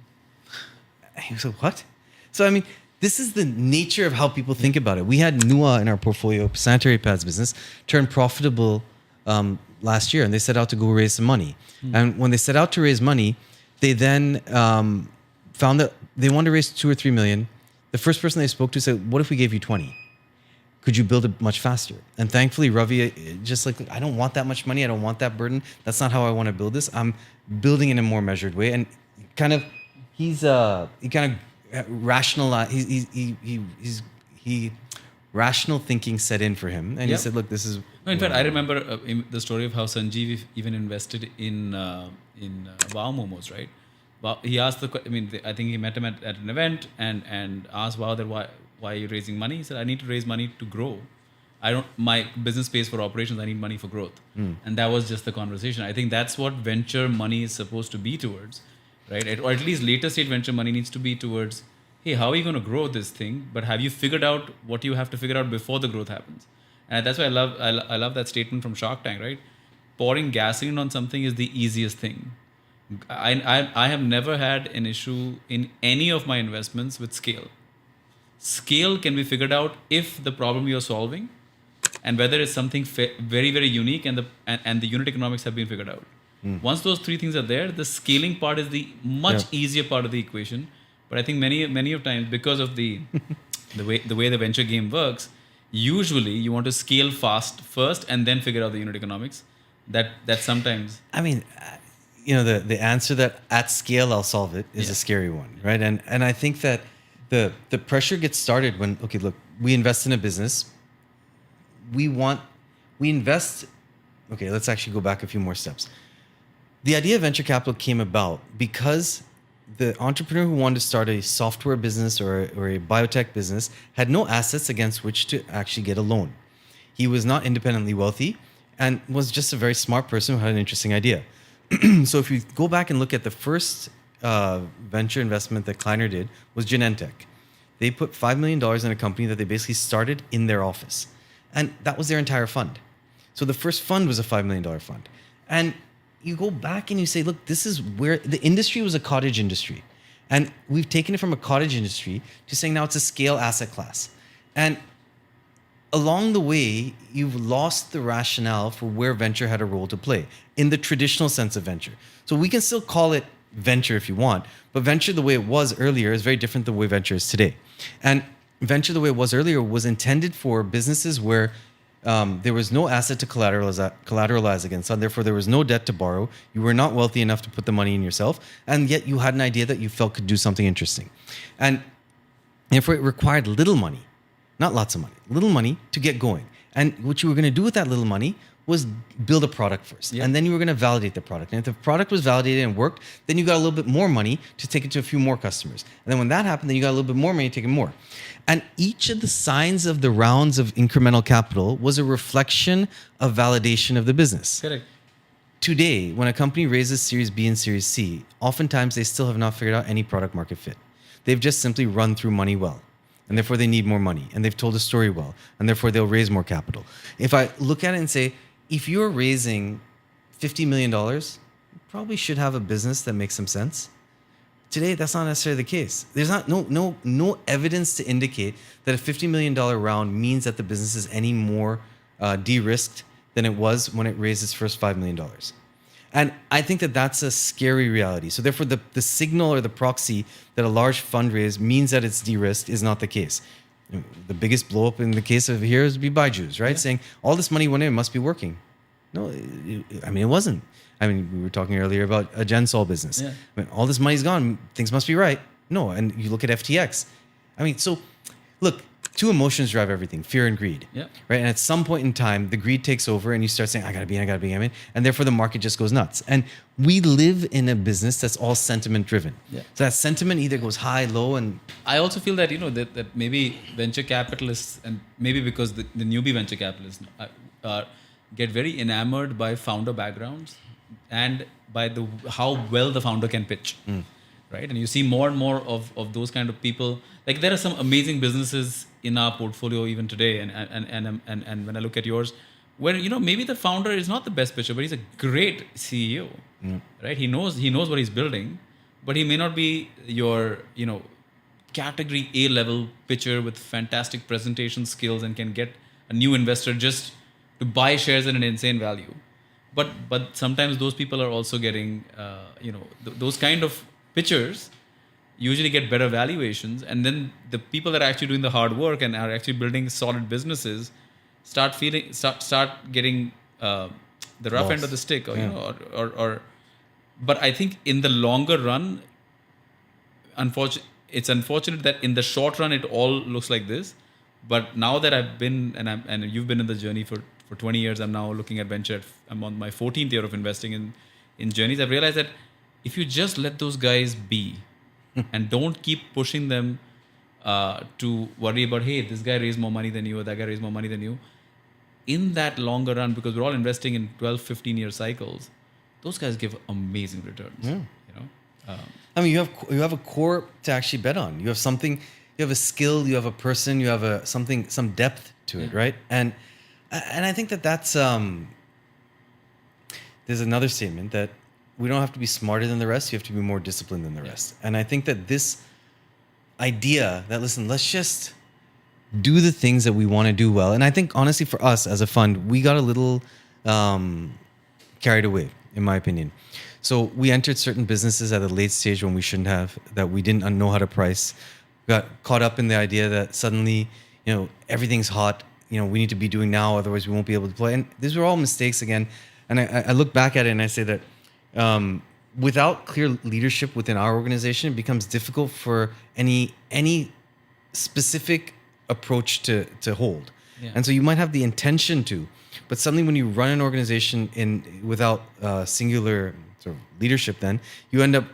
He was like, what? So, I mean, this is the nature of how people think about it. We had Nua in our portfolio, sanitary pads business, turn profitable last year, and they set out to go raise some money. And when they set out to raise money, they then found that they wanted to raise 2 or 3 million. The first person they spoke to said, what if we gave you 20? Could you build it much faster? And thankfully, Ravi just like, I don't want that much money. I don't want that burden. That's not how I want to build this. I'm building in a more measured way. And he kind of rationalized. He rational thinking set in for him, and he said, "Look, this is." No, in fact, I remember the story of how Sanjeev even invested in Wow Momos, right? Wow, he asked I think he met him at an event and asked Wow that why are you raising money? He said, I need to raise money to grow. My business pays for operations. I need money for growth. And that was just the conversation. I think that's what venture money is supposed to be towards, right? Or at least later stage venture money needs to be towards, hey, how are you going to grow this thing? But have you figured out what you have to figure out before the growth happens? And that's why I love that statement from Shark Tank, right? Pouring gasoline on something is the easiest thing. I have never had an issue in any of my investments with scale. Scale can be figured out if the problem you're solving and whether it's something very, very unique and the unit economics have been figured out. Once those three things are there, the scaling part is the much easier part of the equation. But I think many of times, because of the way the venture game works, usually you want to scale fast first and then figure out the unit economics. That sometimes. I mean, the answer that at scale I'll solve it is a scary one, right? And I think that the pressure gets started when, okay, look, we invest in a business. We invest. Okay, let's actually go back a few more steps. The idea of venture capital came about because the entrepreneur who wanted to start a software business or a biotech business had no assets against which to actually get a loan. He was not independently wealthy and was just a very smart person who had an interesting idea. So if you go back and look at the first venture investment that Kleiner did was Genentech. They put $5 million in a company that they basically started in their office. And that was their entire fund. So the first fund was a $5 million fund. And you go back and you say, look, this is where the industry was a cottage industry. And we've taken it from a cottage industry to saying now it's a scale asset class. And along the way, you've lost the rationale for where venture had a role to play in the traditional sense of venture. So we can still call it venture if you want, but venture the way it was earlier is very different than the way venture is today. And venture the way it was earlier was intended for businesses where there was no asset to collateralize against, and therefore there was no debt to borrow. You were not wealthy enough to put the money in yourself, and yet you had an idea that you felt could do something interesting. And therefore it required little money, not lots of money, little money to get going. And what you were going to do with that little money was build a product first. Yeah. And then you were going to validate the product. And if the product was validated and worked, then you got a little bit more money to take it to a few more customers. And then when that happened, then you got a little bit more money to take it more. And each of the signs of the rounds of incremental capital was a reflection of validation of the business. Correct. Today, when a company raises Series B and Series C, oftentimes they still have not figured out any product market fit. They've just simply run through money well. And therefore they need more money. And they've told a story well. And therefore they'll raise more capital. If I look at it and say, if you're raising $50 million, you probably should have a business that makes some sense. Today, that's not necessarily the case. There's no evidence to indicate that a $50 million round means that the business is any more de-risked than it was when it raised its first $5 million. And I think that that's a scary reality. So therefore, the signal or the proxy that a large fundraise means that it's de-risked is not the case. The biggest blow up in the case of here is Byju's, right? Yeah. Saying all this money went in, it must be working. No, it wasn't. We were talking earlier about a Gensol business. Yeah. All this money's gone, things must be right. No, and you look at FTX. So look, two emotions drive everything: fear and greed. Yeah. Right. And at some point in time, the greed takes over, and you start saying, "I gotta be in," and therefore the market just goes nuts. And we live in a business that's all sentiment driven. Yeah. So that sentiment either goes high, low, and I also feel that that maybe venture capitalists, and maybe because the newbie venture capitalists get very enamored by founder backgrounds and by how well the founder can pitch. Right? And you see more and more of those kind of people. Like, there are some amazing businesses in our portfolio even today, and when I look at yours, where maybe the founder is not the best pitcher, but he's a great CEO, right? He knows what he's building, but he may not be your category A level pitcher with fantastic presentation skills and can get a new investor just to buy shares at an insane value. But sometimes those people are also getting those kind of pitchers usually get better valuations, and then the people that are actually doing the hard work and are actually building solid businesses start getting the rough end of the stick, or but I think in the longer run, it's unfortunate that in the short run it all looks like this. But now that I've been and you've been in the journey for 20 years, I'm now looking at venture. I'm on my 14th year of investing in journeys. I've realized that if you just let those guys be and don't keep pushing them to worry about, hey, this guy raised more money than you or that guy raised more money than you, in that longer run, because we're all investing in 12, 15-year cycles, those guys give amazing returns. Yeah. You have a core to actually bet on. You have something, you have a skill, you have a person, you have some depth to it, right? And I think that's there's another statement that we don't have to be smarter than the rest. You have to be more disciplined than the rest. And I think that this idea that, listen, let's just do the things that we want to do well. And I think, honestly, for us as a fund, we got a little carried away, in my opinion. So we entered certain businesses at a late stage when we shouldn't have, that we didn't know how to price. Got caught up in the idea that suddenly, everything's hot. We need to be doing now, otherwise we won't be able to play. And these were all mistakes again. And I look back at it and I say that without clear leadership within our organization, it becomes difficult for any specific approach to hold. Yeah. And so you might have the intention to, but suddenly when you run an organization without singular sort of leadership, then you end up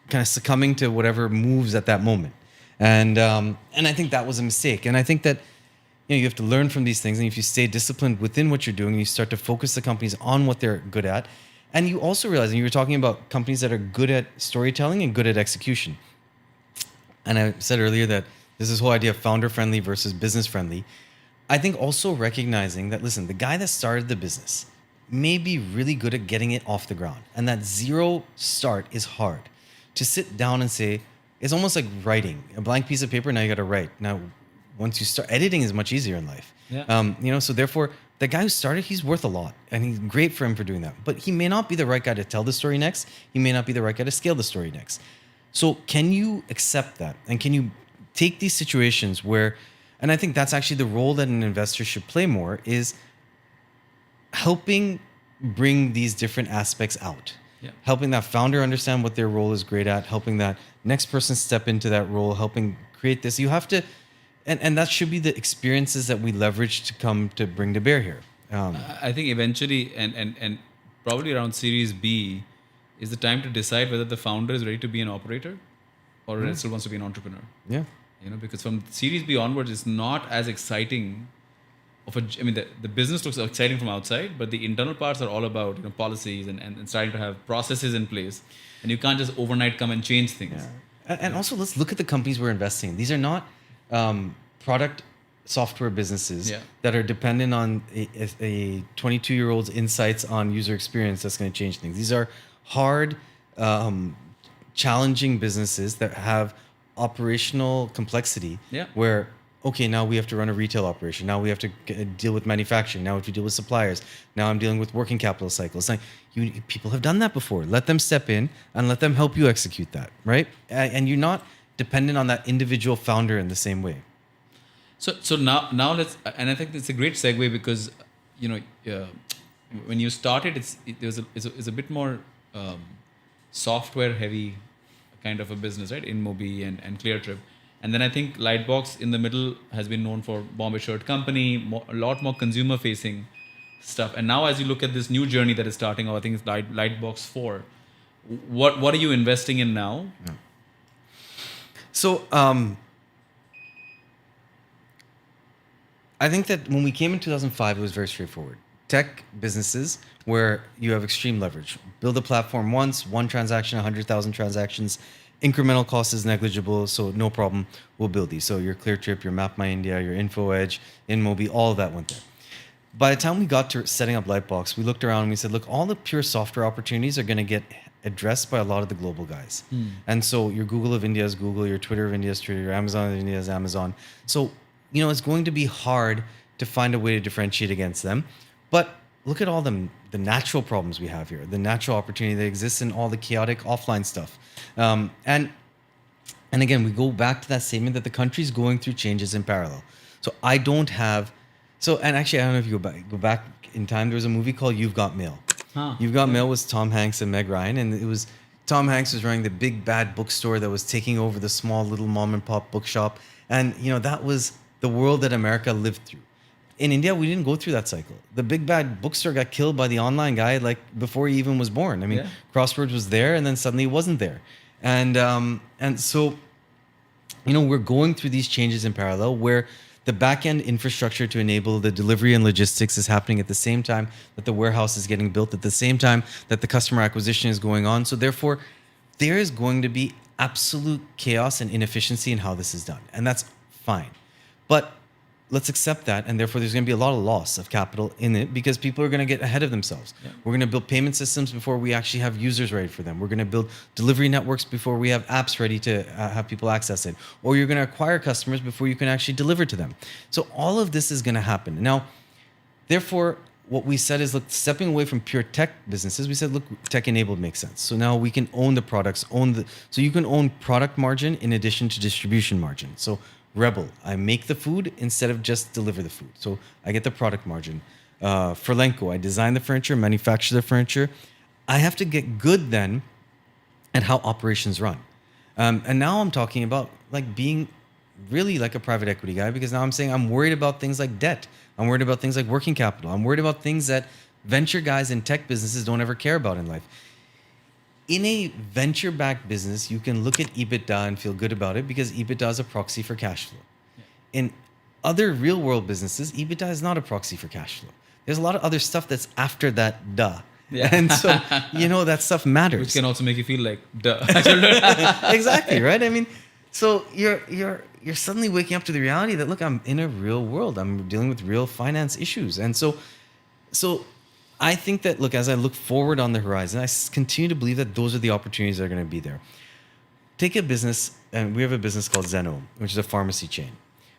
kind of succumbing to whatever moves at that moment. And I think that was a mistake. And I think that you have to learn from these things. And if you stay disciplined within what you're doing, and you start to focus the companies on what they're good at. And you also realize, and you were talking about companies that are good at storytelling and good at execution. And I said earlier that there's this whole idea of founder-friendly versus business-friendly. I think also recognizing that, listen, the guy that started the business may be really good at getting it off the ground. And that zero start is hard. To sit down and say, it's almost like writing. A blank piece of paper, now you got to write. Now, once you start, editing is much easier in life. Yeah. So therefore, the guy who started, he's worth a lot, and he's great for him for doing that. But he may not be the right guy to tell the story next. He may not be the right guy to scale the story next. So can you accept that, and can you take these situations where, and I think that's actually the role that an investor should play more, is helping bring these different aspects out. Yeah. Helping that founder understand what their role is great at, helping that next person step into that role, helping create this. You have to, and that should be the experiences that we leverage to come to bring to bear here. I think eventually, and probably around Series B, is the time to decide whether the founder is ready to be an operator or still wants to be an entrepreneur. Yeah. Because from Series B onwards, it's not as exciting. The business looks exciting from outside, but the internal parts are all about policies and starting to have processes in place, and you can't just overnight come and change things. Yeah. And also, let's look at the companies we're investing in. These are not product software businesses that are dependent on a 22-year-old's insights on user experience that's going to change things. These are hard, challenging businesses that have operational complexity where, okay, now we have to run a retail operation. Now we have to deal with manufacturing. Now we have to deal with suppliers. Now I'm dealing with working capital cycles. Like, people have done that before. Let them step in and let them help you execute that, right? And you're not dependent on that individual founder in the same way. So now let's, and I think it's a great segue because when you started, it's a bit more software heavy kind of a business, right? InMobi and Cleartrip. And then I think Lightbox in the middle has been known for Bombay Shirt Company, a lot more consumer facing stuff. And now as you look at this new journey that is starting, I think it's Lightbox 4, what are you investing in now? Yeah. So I think that when we came in 2005, it was very straightforward. Tech businesses where you have extreme leverage. Build a platform once, one transaction, 100,000 transactions. Incremental cost is negligible, so no problem. We'll build these. So your Cleartrip, your MapMyIndia, your InfoEdge, InMobi, all of that went there. By the time we got to setting up Lightbox, we looked around and we said, look, all the pure software opportunities are going to get addressed by a lot of the global guys. And so your Google of India is Google, your Twitter of India is Twitter, your Amazon of India is Amazon. So, it's going to be hard to find a way to differentiate against them. But look at all the natural problems we have here, the natural opportunity that exists in all the chaotic offline stuff. And again, we go back to that statement that the country's going through changes in parallel. So I don't have, and actually, I don't know if you go back in time, there was a movie called You've Got Mail. You've Got Mail was Tom Hanks and Meg Ryan, and it was, Tom Hanks was running the big bad bookstore that was taking over the small little mom and pop bookshop. And, that was the world that America lived through. In India, we didn't go through that cycle. The big bad bookstore got killed by the online guy before he even was born. I mean, Crosswords was there, and then suddenly it wasn't there. And so, we're going through these changes in parallel where the back-end infrastructure to enable the delivery and logistics is happening at the same time that the warehouse is getting built, at the same time that the customer acquisition is going on. So therefore, there is going to be absolute chaos and inefficiency in how this is done. And that's fine. But let's accept that, and therefore there's going to be a lot of loss of capital in it because people are going to get ahead of themselves. We're going to build payment systems before we actually have users ready for them. We're going to build delivery networks before we have apps ready to have people access it. Or you're going to acquire customers before you can actually deliver to them. So all of this is going to happen. Now, therefore, what we said is, look, stepping away from pure tech businesses, we said, look, tech-enabled makes sense. So now we can own the products, so you can own product margin in addition to distribution margin. So Rebel, I make the food instead of just deliver the food. So I get the product margin. Furlenco, I design the furniture, manufacture the furniture. I have to get good then at how operations run. And now I'm talking about being really like a private equity guy, because now I'm saying I'm worried about things like debt. I'm worried about things like working capital. I'm worried about things that venture guys in tech businesses don't ever care about in life. In a venture-backed business, you can look at EBITDA and feel good about it because EBITDA is a proxy for cash flow. In other real-world businesses, EBITDA is not a proxy for cash flow. There's a lot of other stuff that's after that, duh. And so, that stuff matters. Which can also make you feel like, duh. Exactly, right? I mean, so you're suddenly waking up to the reality that, look, I'm in a real world. I'm dealing with real finance issues. And so I think that, look, as I look forward on the horizon, I continue to believe that those are the opportunities that are going to be there. Take a business, and we have a business called Zeno, which is a pharmacy chain.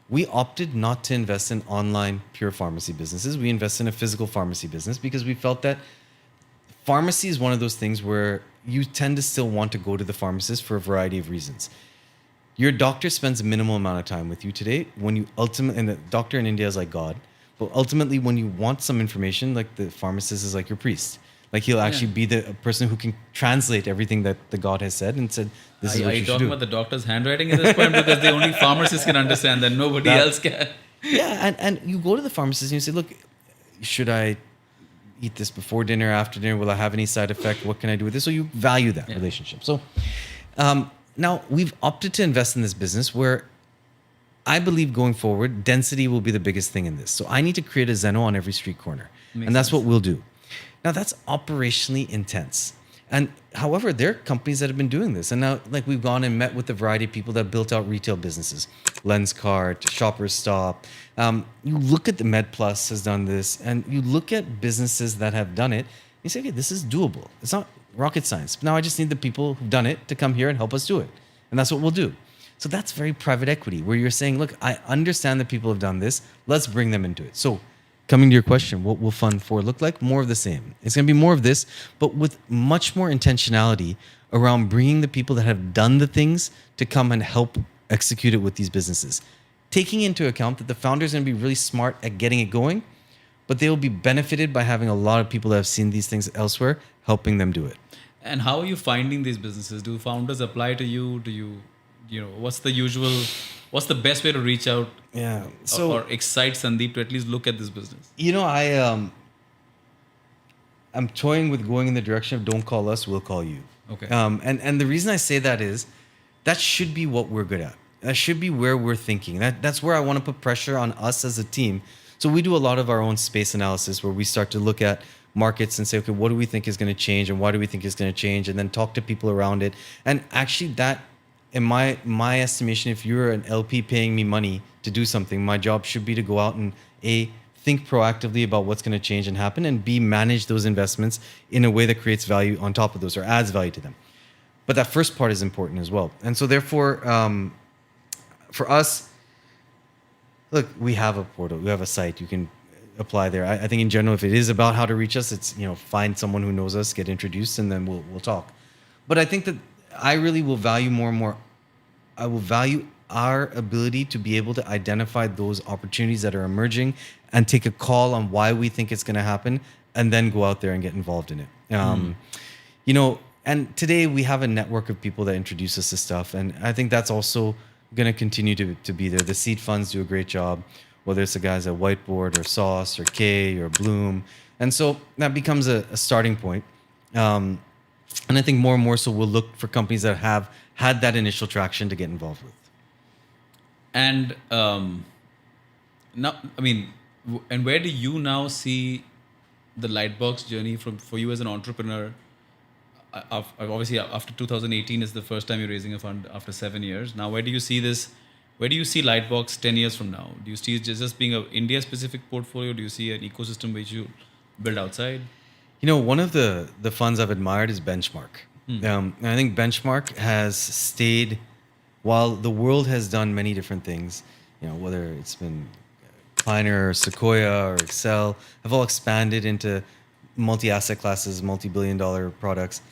we opted not to invest in online pure pharmacy businesses. We invest in a physical pharmacy business because we felt that pharmacy is one of those things where you tend to still want to go to the pharmacist for a variety of reasons. Your doctor spends a minimal amount of time with you today. When you ultimately, and the doctor in India is like God, but ultimately when you want some information, like the pharmacist is like your priest. Like he'll actually be the person who can translate everything that the God has said and said, this is Are what you you should talking do. about the doctor's handwriting at this point? Because the only pharmacist can understand that, nobody else can. Yeah, and you go to the pharmacist and you say, look, should I eat this before dinner, after dinner? Will I have any side effect? What can I do with this? So you value that relationship. So now we've opted to invest in this business where I believe going forward, density will be the biggest thing in this. So I need to create a Zeno on every street corner. Makes and that's sense. what we'll do. Now that's operationally intense. And however, there are companies that have been doing this. And now like we've gone and met with a variety of people that built out retail businesses. Lenscart, Shoppers Stop. You look at the MedPlus has done this, and you look at businesses that have done it, you say, okay, this is doable. It's not rocket science. Now I just need the people who've done it to come here and help us do it. And that's what we'll do. So that's very private equity, where you're saying, look, I understand that people have done this. Let's bring them into it. So coming to your question, what will Fund 4 look like? More of the same. It's going to be more of this, but with much more intentionality around bringing the people that have done the things to come and help execute it with these businesses. Taking into account that the founders are going to be really smart at getting it going, but they will be benefited by having a lot of people that have seen these things elsewhere helping them do it. And how are you finding these businesses? Do founders apply to you? Do you know, what's the best way to reach out Yeah. So or excite Sandeep to at least look at this business? I'm toying with going in the direction of don't call us, we'll call you. Okay. And the reason I say that is that should be what we're good at. That should be where we're thinking. That's where I want to put pressure on us as a team. So we do a lot of our own space analysis where we start to look at markets and say, okay, what do we think is going to change and why do we think it's going to change? And then talk to people around it. And actually that, in my estimation, if you're an LP paying me money to do something, my job should be to go out and A, think proactively about what's going to change and happen, and B, manage those investments in a way that creates value on top of those or adds value to them. But that first part is important as well. And so therefore, for us, look, we have a portal, we have a site, you can apply there. I think in general, if it is about how to reach us, it's, find someone who knows us, get introduced, and then we'll talk. But I think that I really will value more and more, I will value our ability to be able to identify those opportunities that are emerging and take a call on why we think it's going to happen and then go out there and get involved in it. And today we have a network of people that introduce us to stuff. And I think that's also going to continue to be there. The seed funds do a great job, whether it's the guys at Whiteboard or Sauce or K or Bloom. And so that becomes a starting point. And I think more and more so we'll look for companies that have had that initial traction to get involved with. And now, and where do you now see the Lightbox journey for you as an entrepreneur? Obviously, after 2018 is the first time you're raising a fund after 7 years. Now, where do you see this? Where do you see Lightbox 10 years from now? Do you see it just being an India-specific portfolio? Do you see an ecosystem which you build outside? One of the funds I've admired is Benchmark. And I think Benchmark has stayed, while the world has done many different things, whether it's been Kleiner or Sequoia or Excel, have all expanded into multi-asset classes, multi-billion-dollar products.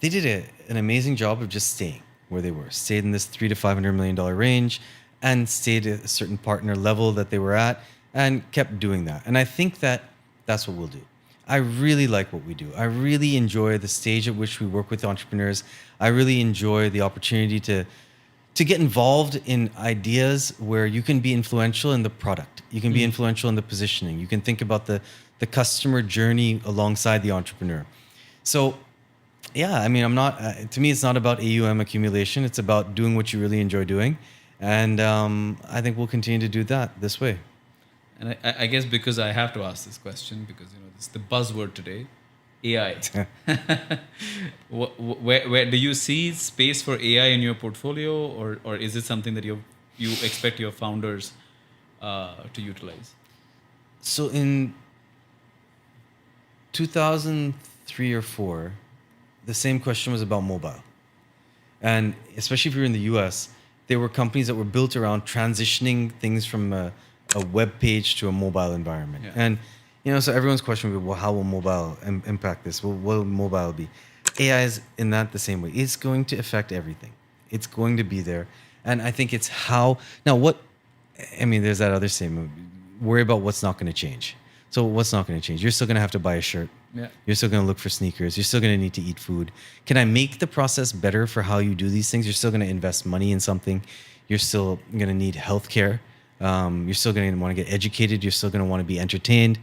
They did an amazing job of just staying where they were, stayed in this $300 to $500 million range and stayed at a certain partner level that they were at and kept doing that. And I think that that's what we'll do. I really like what we do. I really enjoy the stage at which we work with entrepreneurs. I really enjoy the opportunity to get involved in ideas where you can be influential in the product. You can be influential in the positioning. You can think about the customer journey alongside the entrepreneur. So, yeah, I'm not, to me, it's not about AUM accumulation. It's about doing what you really enjoy doing. And I think we'll continue to do that this way. And I guess because I have to ask this question, because it's the buzzword today, AI. Where do you see space for AI in your portfolio, or is it something that you expect your founders to utilize? So in 2003 or 4, the same question was about mobile. And especially if you're in the US, there were companies that were built around transitioning things from a web page to a mobile environment. Yeah. And, so everyone's question will be, well, how will mobile impact this? Well, what will mobile be? AI is in that the same way. It's going to affect everything. It's going to be there. And I think it's how, there's that other saying, worry about what's not going to change. So what's not going to change? You're still going to have to buy a shirt. Yeah. You're still going to look for sneakers. You're still going to need to eat food. Can I make the process better for how you do these things? You're still going to invest money in something. You're still going to need healthcare. You're still going to want to get educated. You're still going to want to be entertained.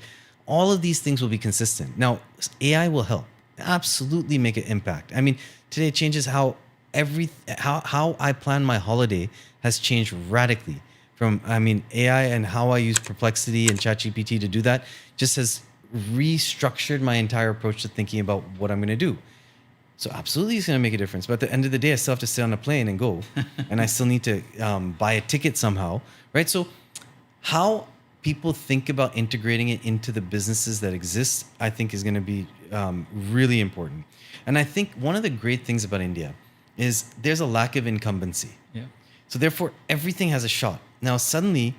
All of these things will be consistent. Now, AI will help. Absolutely make an impact. I mean, today it changes how I plan my holiday has changed radically. AI and how I use Perplexity and ChatGPT to do that just has restructured my entire approach to thinking about what I'm going to do. So absolutely it's going to make a difference. But at the end of the day, I still have to sit on a plane and go. And I still need to buy a ticket somehow, right? So how people think about integrating it into the businesses that exist, I think is going to be really important. And I think one of the great things about India is there's a lack of incumbency. Yeah. So therefore, everything has a shot. Now, suddenly,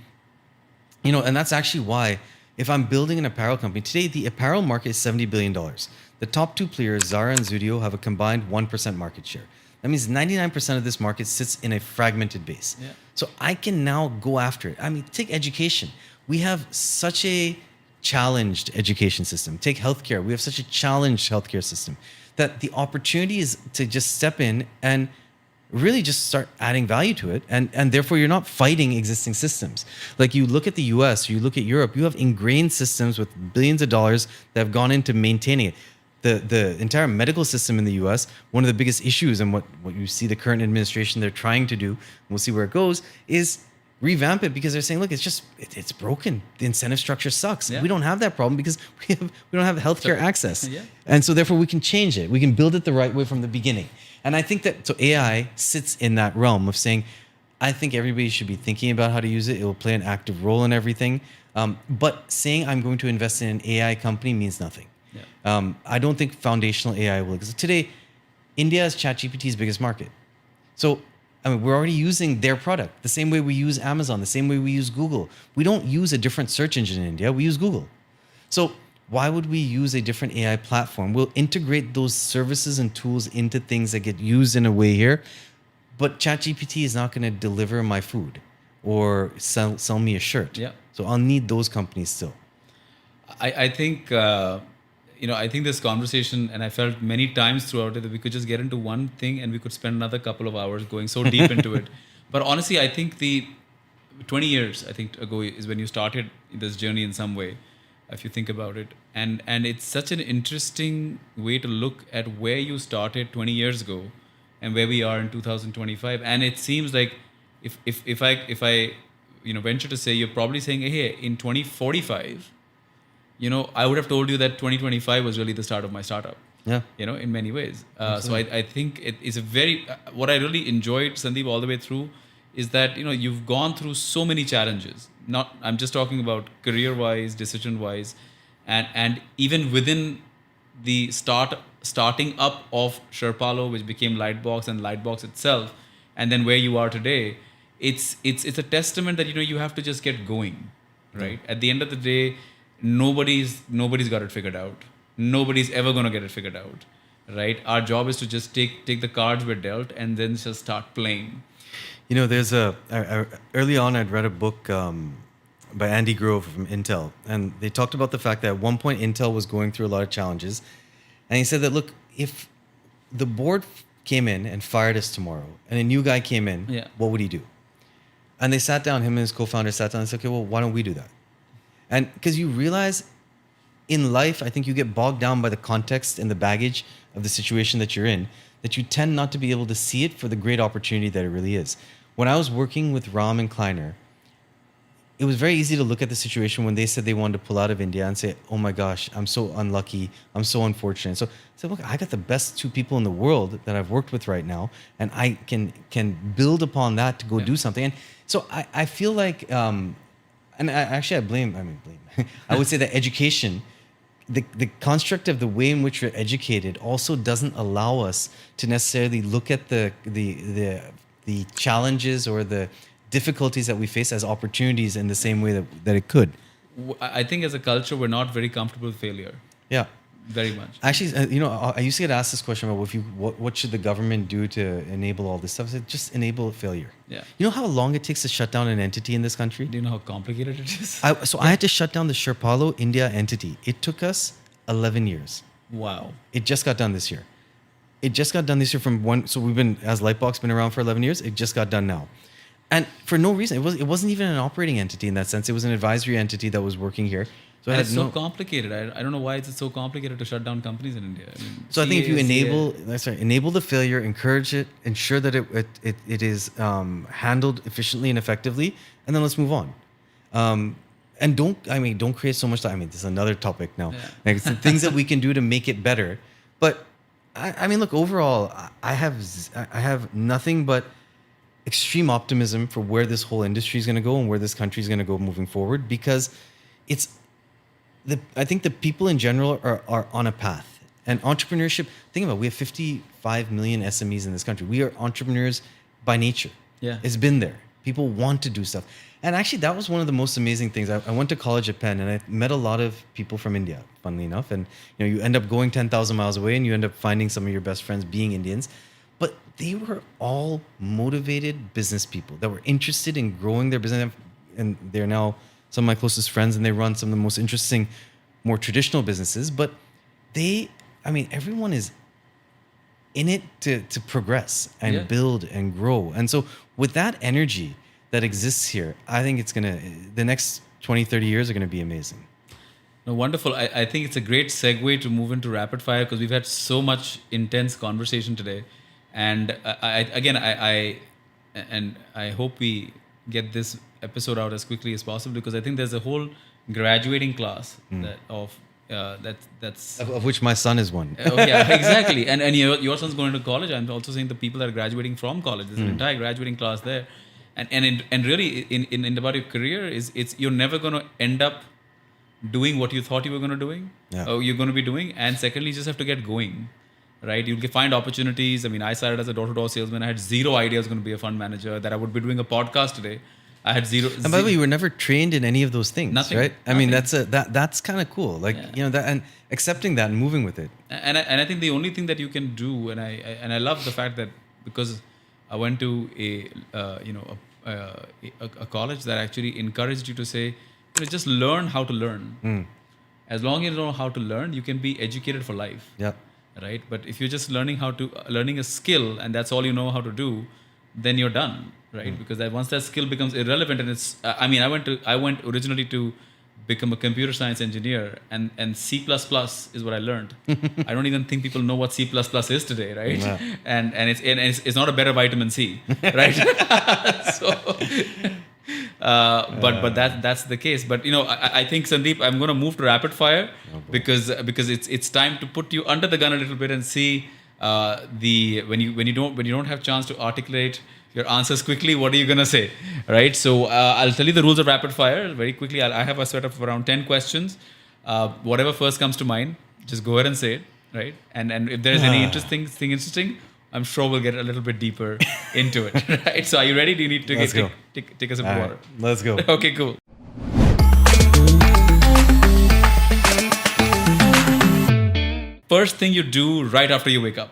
and that's actually why if I'm building an apparel company, today the apparel market is $70 billion. The top two players, Zara and Zudio, have a combined 1% market share. That means 99% of this market sits in a fragmented base. Yeah. So I can now go after it. Take education. We have such a challenged education system. Take healthcare. We have such a challenged healthcare system that the opportunity is to just step in and really just start adding value to it. And therefore, you're not fighting existing systems. Like you look at the US, you look at Europe, you have ingrained systems with billions of dollars that have gone into maintaining it. The entire medical system in the US, one of the biggest issues and what you see the current administration they're trying to do, and we'll see where it goes, is revamp it because they're saying, look, it's broken. The incentive structure sucks. Yeah. We don't have that problem because we don't have healthcare access. Yeah. And so therefore we can change it. We can build it the right way from the beginning. And I think that, so AI sits in that realm of saying, I think everybody should be thinking about how to use it. It will play an active role in everything. But saying I'm going to invest in an AI company means nothing. Yeah. I don't think foundational AI will exist. Today, India is ChatGPT's biggest market. So, we're already using their product the same way we use Amazon, the same way we use Google. We don't use a different search engine in India. We use Google. So why would we use a different AI platform? We'll integrate those services and tools into things that get used in a way here. But ChatGPT is not going to deliver my food or sell me a shirt. Yeah. So I'll need those companies still. I think I think this conversation, and I felt many times throughout it that we could just get into one thing and we could spend another couple of hours going so deep into it. But honestly, I think the 20 years ago is when you started this journey in some way, if you think about it, and it's such an interesting way to look at where you started 20 years ago and where we are in 2025. And it seems like if I venture to say, you're probably saying, hey, in 2045. I would have told you that 2025 was really the start of my startup. Yeah. In many ways. So I think it is a very, what I really enjoyed, Sandeep, all the way through is that, you've gone through so many challenges. I'm just talking about career-wise, decision-wise, and even within the starting up of Sherpalo, which became Lightbox and Lightbox itself, and then where you are today, it's a testament that, you have to just get going, right? At the end of the day, nobody's got it figured out. Nobody's ever going to get it figured out, right? Our job is to just take the cards we're dealt and then just start playing. There's early on I'd read a book by Andy Grove from Intel, and they talked about the fact that at one point Intel was going through a lot of challenges, and he said that, look, if the board came in and fired us tomorrow and a new guy came in, what would he do? And they sat down, him and his co-founder sat down and said, okay, well, why don't we do that? And because you realize in life, I think you get bogged down by the context and the baggage of the situation that you're in, that you tend not to be able to see it for the great opportunity that it really is. When I was working with Ram and Kleiner, it was very easy to look at the situation when they said they wanted to pull out of India and say, oh my gosh, I'm so unlucky, I'm so unfortunate. So I said, look, I got the best two people in the world that I've worked with right now, and I can build upon that to go do something. And so I feel like... And I blame. I would say that education, the construct of the way in which we're educated, also doesn't allow us to necessarily look at the the challenges or the difficulties that we face as opportunities in the same way that it could. I think as a culture, we're not very comfortable with failure. Yeah. Very much. Actually, I used to get asked this question about what should the government do to enable all this stuff. I said, just enable failure. Yeah. You know how long it takes to shut down an entity in this country? Do you know how complicated it is? I had to shut down the Sherpalo India entity. It took us 11 years. Wow. It just got done this year. So we've been, as Lightbox, been around for 11 years. It just got done now. And for no reason. It wasn't even an operating entity in that sense. It was an advisory entity that was working here. So it's so complicated. I don't know why it's so complicated to shut down companies in India. I think if you enable the failure, encourage it, ensure that it is handled efficiently and effectively, and then let's move on. And don't create so much. This is another topic now. Yeah. Like, it's the things that we can do to make it better. But look, overall, I have nothing but extreme optimism for where this whole industry is going to go and where this country is going to go moving forward, because I think the people in general are on a path. And entrepreneurship, think about it, we have 55 million SMEs in this country. We are entrepreneurs by nature. Yeah. It's been there. People want to do stuff. And actually, that was one of the most amazing things. I went to college at Penn and I met a lot of people from India, funnily enough. And you end up going 10,000 miles away and you end up finding some of your best friends being Indians. But they were all motivated business people that were interested in growing their business. And they're now some of my closest friends, and they run some of the most interesting, more traditional businesses. But everyone is in it to progress and build and grow. And so with that energy that exists here, I think the next 20, 30 years are going to be amazing. No, wonderful. I think it's a great segue to move into rapid fire, because we've had so much intense conversation today. And I hope we get this episode out as quickly as possible, because I think there's a whole graduating class that's of which my son is one. Yeah, exactly. And your son's going to college. I'm also saying the people that are graduating from college. There's an entire graduating class there, and really in about your career it's you're never going to end up doing what you thought you were going to doing. Or you're going to be doing, and secondly, you just have to get going. Right, you'll find opportunities. I started as a door-to-door salesman. I had zero idea I was going to be a fund manager, that I would be doing a podcast today. I had zero. And by the way, you were never trained in any of those things, nothing, right? Nothing. That's kind of cool. And accepting that and moving with it. And I think the only thing that you can do, and I love the fact that, because I went to a college that actually encouraged you to say, just learn how to learn. As long as you know how to learn, you can be educated for life. Yeah. Right, but if you're just learning a skill and that's all you know how to do, then you're done, right? Because once that skill becomes irrelevant, and it's I went originally to become a computer science engineer, and C++ is what I learned. I don't even think people know what C++ is today, right? Yeah. And it's not a better vitamin C, right? But that's the case. But I think, Sandeep, I'm going to move to rapid fire, because it's time to put you under the gun a little bit and see when you don't have chance to articulate your answers quickly, what are you going to say, right? So I'll tell you the rules of rapid fire very quickly. I have a set of around 10 questions. Whatever first comes to mind, just go ahead and say it, right? And if there's any interesting, I'm sure we'll get a little bit deeper into it, right? So are you ready? Do you need to take a sip of water? Let's go. Okay, cool. First thing you do right after you wake up?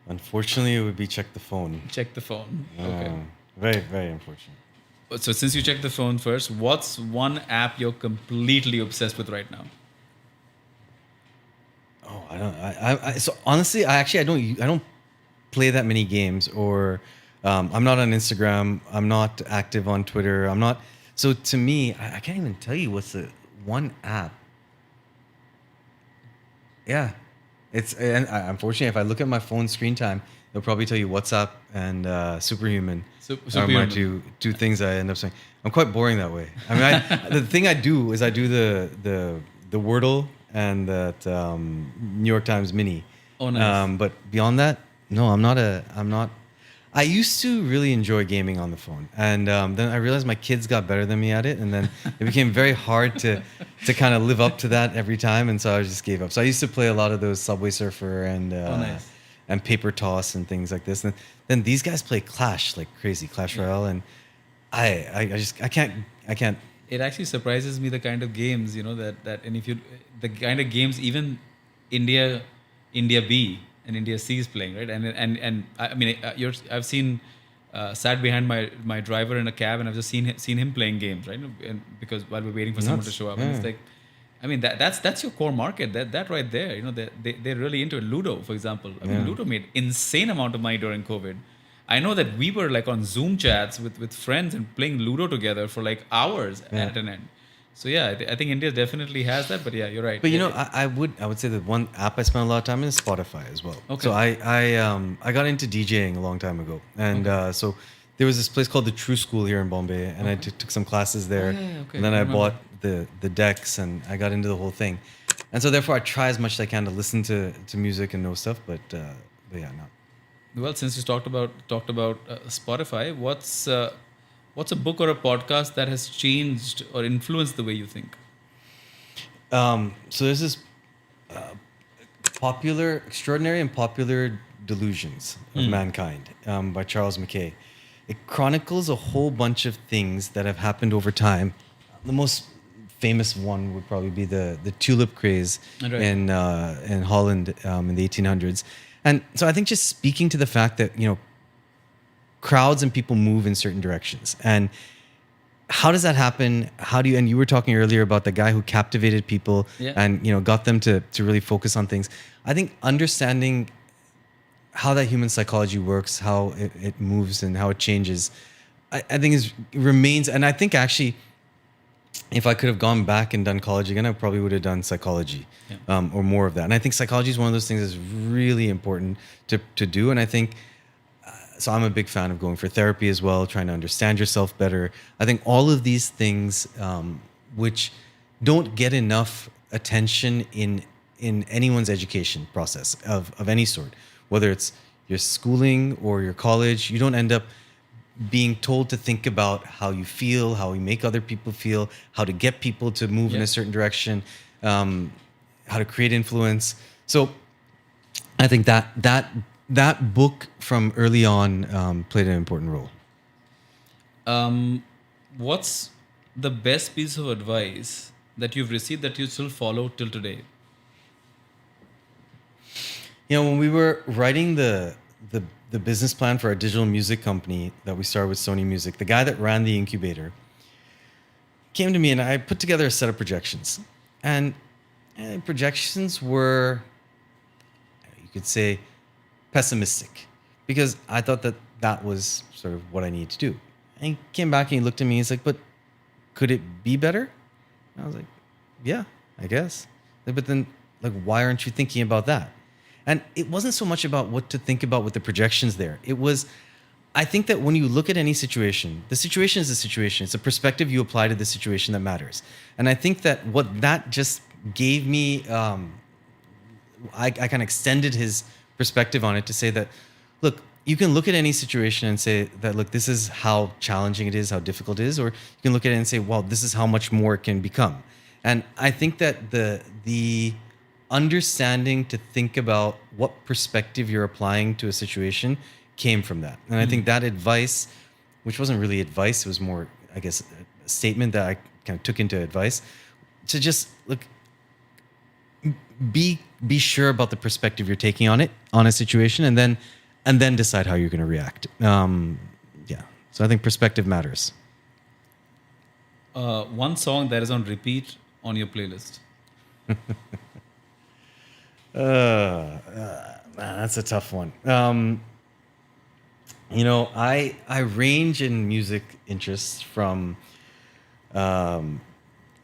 Unfortunately, it would be check the phone. Check the phone. Okay. Very, very unfortunate. So since you check the phone first, what's one app you're completely obsessed with right now? Oh, I don't. So honestly, I don't play that many games, or I'm not on Instagram. I'm not active on Twitter. I'm not. So to me, I can't even tell you what's the one app. Yeah, unfortunately, if I look at my phone screen time, they'll probably tell you WhatsApp and Superhuman. Are my two things I end up saying. I'm quite boring that way. The thing I do is I do the Wordle and that New York Times Mini. Oh, nice. But beyond that, no, I'm not. I used to really enjoy gaming on the phone, and then I realized my kids got better than me at it, and then it became very hard to kind of live up to that every time, and so I just gave up. So I used to play a lot of those Subway Surfer and nice. and Paper Toss and things like this. And then these guys play Clash like crazy, Clash Royale, and I can't. It actually surprises me the kind of games, and if you, the kind of games even India B and India C is playing, right? And I mean, I've seen sat behind my driver in a cab, and I've just seen him playing games, right? And because while we're waiting for someone to show up, and it's like, I mean, that's your core market. That right there, they're really into it. Ludo, for example. I mean, Ludo made insane amount of money during COVID. I know that we were like on Zoom chats with friends and playing Ludo together for like hours at an end. So yeah, I think India definitely has that. But yeah, you're right. But I would say that one app I spent a lot of time in is Spotify as well. Okay. So I got into DJing a long time ago, and so there was this place called the True School here in Bombay, and I took some classes there, and then I bought the decks, and I got into the whole thing, and so therefore I try as much as I can to listen to music and know stuff, but yeah, no. Well, since you talked about Spotify, what's a book or a podcast that has changed or influenced the way you think? So there's this Extraordinary and Popular Delusions of Mankind by Charles Mackay. It chronicles a whole bunch of things that have happened over time. The most famous one would probably be the tulip craze in Holland in the 1800s. And so I think just speaking to the fact that, crowds and people move in certain directions. And how does that happen? And you were talking earlier about the guy who captivated people and, got them to really focus on things. I think understanding how that human psychology works, how it moves and how it changes, I think remains. And I think actually, if I could have gone back and done college again, I probably would have done psychology or more of that. And I think psychology is one of those things that's really important to do. And I think, so I'm a big fan of going for therapy as well, trying to understand yourself better. I think all of these things, which don't get enough attention in anyone's education process of any sort, whether it's your schooling or your college, you don't end up being told to think about how you feel, how you make other people feel, how to get people to move in a certain direction, how to create influence. So I think that book from early on played an important role. What's the best piece of advice that you've received that you still follow till today? When we were writing the business plan for our digital music company that we started with Sony Music, the guy that ran the incubator came to me and I put together a set of projections. And projections were, you could say, pessimistic, because I thought that was sort of what I needed to do. And he came back and he looked at me and he's like, but could it be better? And I was like, yeah, I guess. But then, why aren't you thinking about that? And it wasn't so much about what to think about with the projections there. It was, I think that when you look at any situation, the situation is the situation. It's a perspective you apply to the situation that matters. And I think that what that just gave me, I kind of extended his perspective on it to say that, look, you can look at any situation and say that, look, this is how challenging it is, how difficult it is, or you can look at it and say, well, this is how much more it can become. And I think that the understanding to think about what perspective you're applying to a situation came from that. And I think that advice, which wasn't really advice, it was more, I guess, a statement that I kind of took into advice, to just look, be sure about the perspective you're taking on a situation, and then decide how you're going to react. So I think perspective matters. One song that is on repeat on your playlist. Man, that's a tough one. I range in music interests from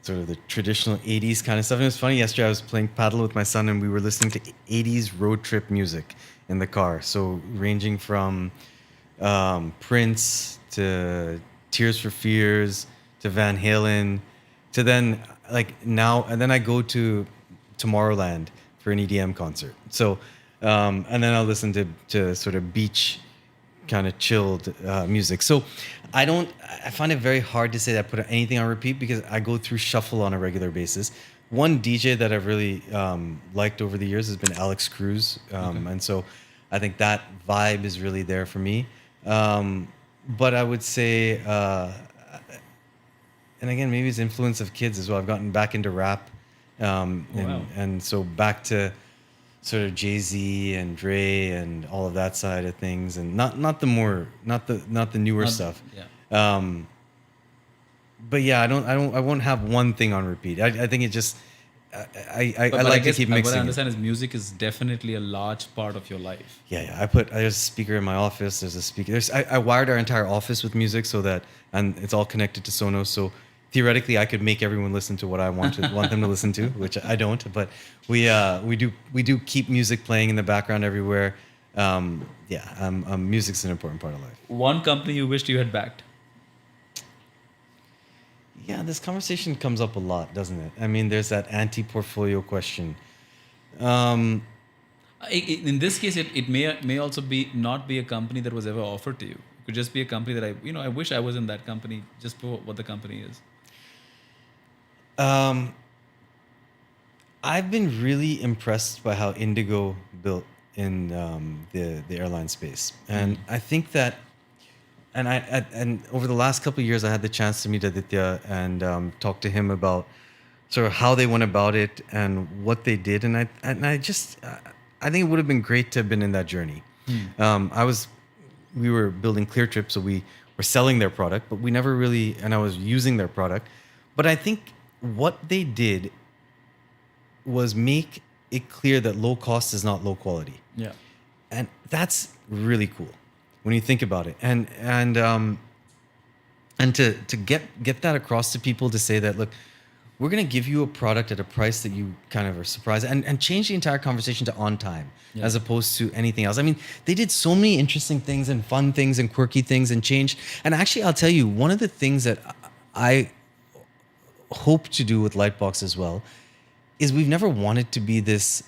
sort of the traditional 80s kind of stuff. And it was funny, yesterday I was playing paddle with my son and we were listening to 80s road trip music in the car. So ranging from Prince to Tears for Fears to Van Halen to then now, and then I go to Tomorrowland for an EDM concert. So, and then I'll listen to sort of beach kind of chilled music. So I find it very hard to say that I put anything on repeat because I go through shuffle on a regular basis. One DJ that I've really liked over the years has been Alex Cruz. And so I think that vibe is really there for me. But I would say, and again, maybe it's influence of kids as well. I've gotten back into rap, and so back to sort of Jay-Z and Dre and all of that side of things, and not the newer stuff. Yeah. But yeah, I won't have one thing on repeat. I think it just I like to keep mixing. What I it. understand is music is definitely a large part of your life. Yeah. There's a speaker in my office. There's a speaker. I wired our entire office with music so that, and it's all connected to Sonos. So theoretically, I could make everyone listen to what I want them to listen to, which I don't. But we do keep music playing in the background everywhere. Music's an important part of life. One company you wished you had backed. Yeah, this conversation comes up a lot, doesn't it? I mean, there's that anti-portfolio question. In this case, it may also not be a company that was ever offered to you. It could just be a company that I wish I was in that company just for what the company is. I've been really impressed by how Indigo built in the airline space, and I think that. And over the last couple of years, I had the chance to meet Aditya and talk to him about sort of how they went about it and what they did. And I think it would have been great to have been in that journey. We were building Cleartrip, so we were selling their product, but we never really, and I was using their product. But I think what they did was make it clear that low cost is not low quality. Yeah. And that's really cool when you think about it, and to get that across to people, to say that, look, we're going to give you a product at a price that you kind of are surprised, and change the entire conversation to on time as opposed to anything else. I mean, they did so many interesting things and fun things and quirky things and changed. And actually, I'll tell you, one of the things that I hope to do with Lightbox as well is we've never wanted to be this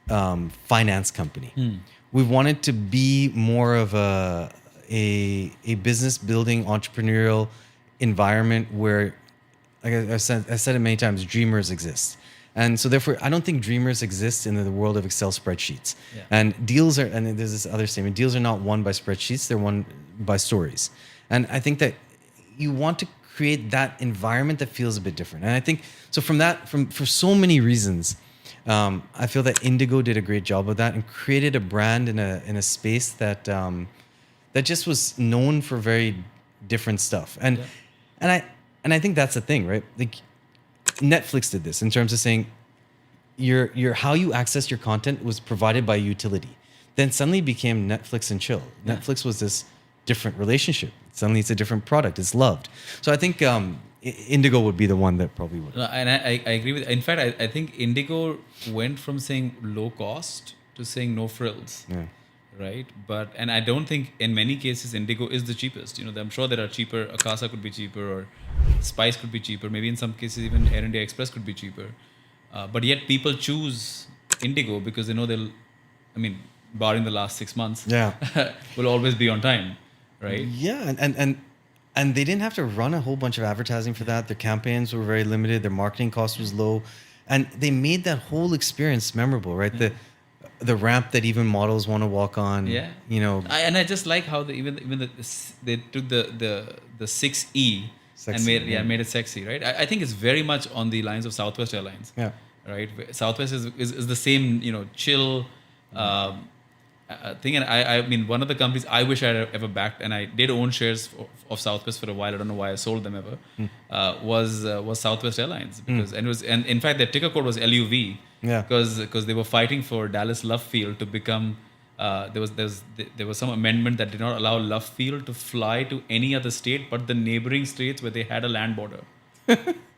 finance company. We've wanted to be more of a business building entrepreneurial environment where, like I said it many times, dreamers exist. And so therefore, I don't think dreamers exist in the world of Excel spreadsheets. Yeah. And deals are, and there's this other statement, deals are not won by spreadsheets, they're won by stories. And I think that you want to create that environment that feels a bit different. And I think, so for so many reasons, I feel that Indigo did a great job of that and created a brand in a space that just was known for very different stuff. And I think that's the thing, right? Like, Netflix did this in terms of saying your how you access your content was provided by utility. Then suddenly became Netflix and chill. Yeah. Netflix was this different relationship. Suddenly it's a different product. It's loved. So I think Indigo would be the one that probably would. And I agree with. In fact, I think Indigo went from saying low cost to saying no frills. Yeah. Right. And I don't think in many cases Indigo is the cheapest. I'm sure there are cheaper. Akasa could be cheaper, or Spice could be cheaper. Maybe in some cases even Air India Express could be cheaper. But yet people choose Indigo because they know barring the last 6 months, will always be on time. Right. Yeah. And they didn't have to run a whole bunch of advertising for that. Their campaigns were very limited. Their marketing cost was low. And they made that whole experience memorable, right? Yeah. The ramp that even models want to walk on. Yeah. I just like how they took the 6E sexy, and made it sexy, right? I think it's very much on the lines of Southwest Airlines. Yeah. Right? Southwest is the same, chill thing. And I mean, one of the companies I wish I had ever backed, and I did own shares of Southwest for a while. I don't know why I sold them ever. Was Southwest Airlines because and in fact their ticker code was LUV. Yeah. Because they were fighting for Dallas Love Field to become. There was some amendment that did not allow Love Field to fly to any other state but the neighboring states where they had a land border.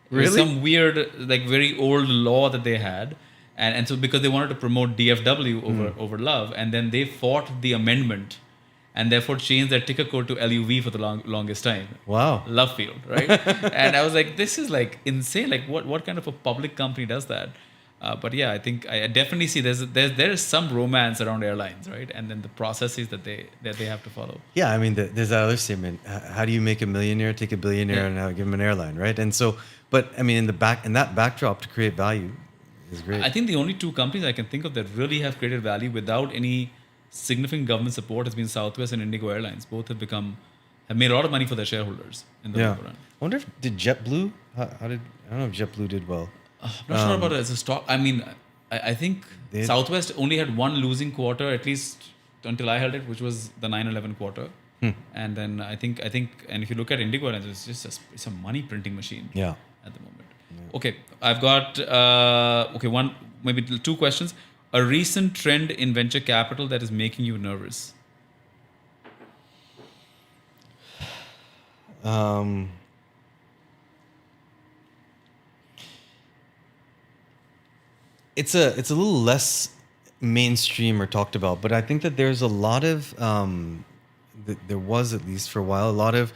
Really? Some weird, like, very old law that they had. And so because they wanted to promote DFW over Love, and then they fought the amendment and therefore changed their ticker code to LUV for the longest time. Wow. Love Field, right? And I was like, this is like insane. Like, what kind of a public company does that? But yeah, I think I definitely see there is some romance around airlines, right? And then the processes that they have to follow. Yeah, I mean, there's that other statement. How do you make a millionaire take a billionaire and give him an airline, right? And so, but I mean, in that backdrop to create value is great. I think the only two companies I can think of that really have created value without any significant government support has been Southwest and Indigo Airlines. Both have made a lot of money for their shareholders in the Yeah. long run. I wonder if did JetBlue? How did I don't know if JetBlue did well. I'm not sure about it as a stock. I mean, I think They- Southwest only had one losing quarter, at least until I held it, which was the 9/11 quarter. And then I think, and if you look at Indigo Airlines, it's just it's a money printing machine. Yeah. At the moment. Okay, I've got one, maybe two questions. A recent trend in venture capital that is making you nervous. It's a little less mainstream or talked about, but I think that there's a lot of there was, at least for a while, a lot of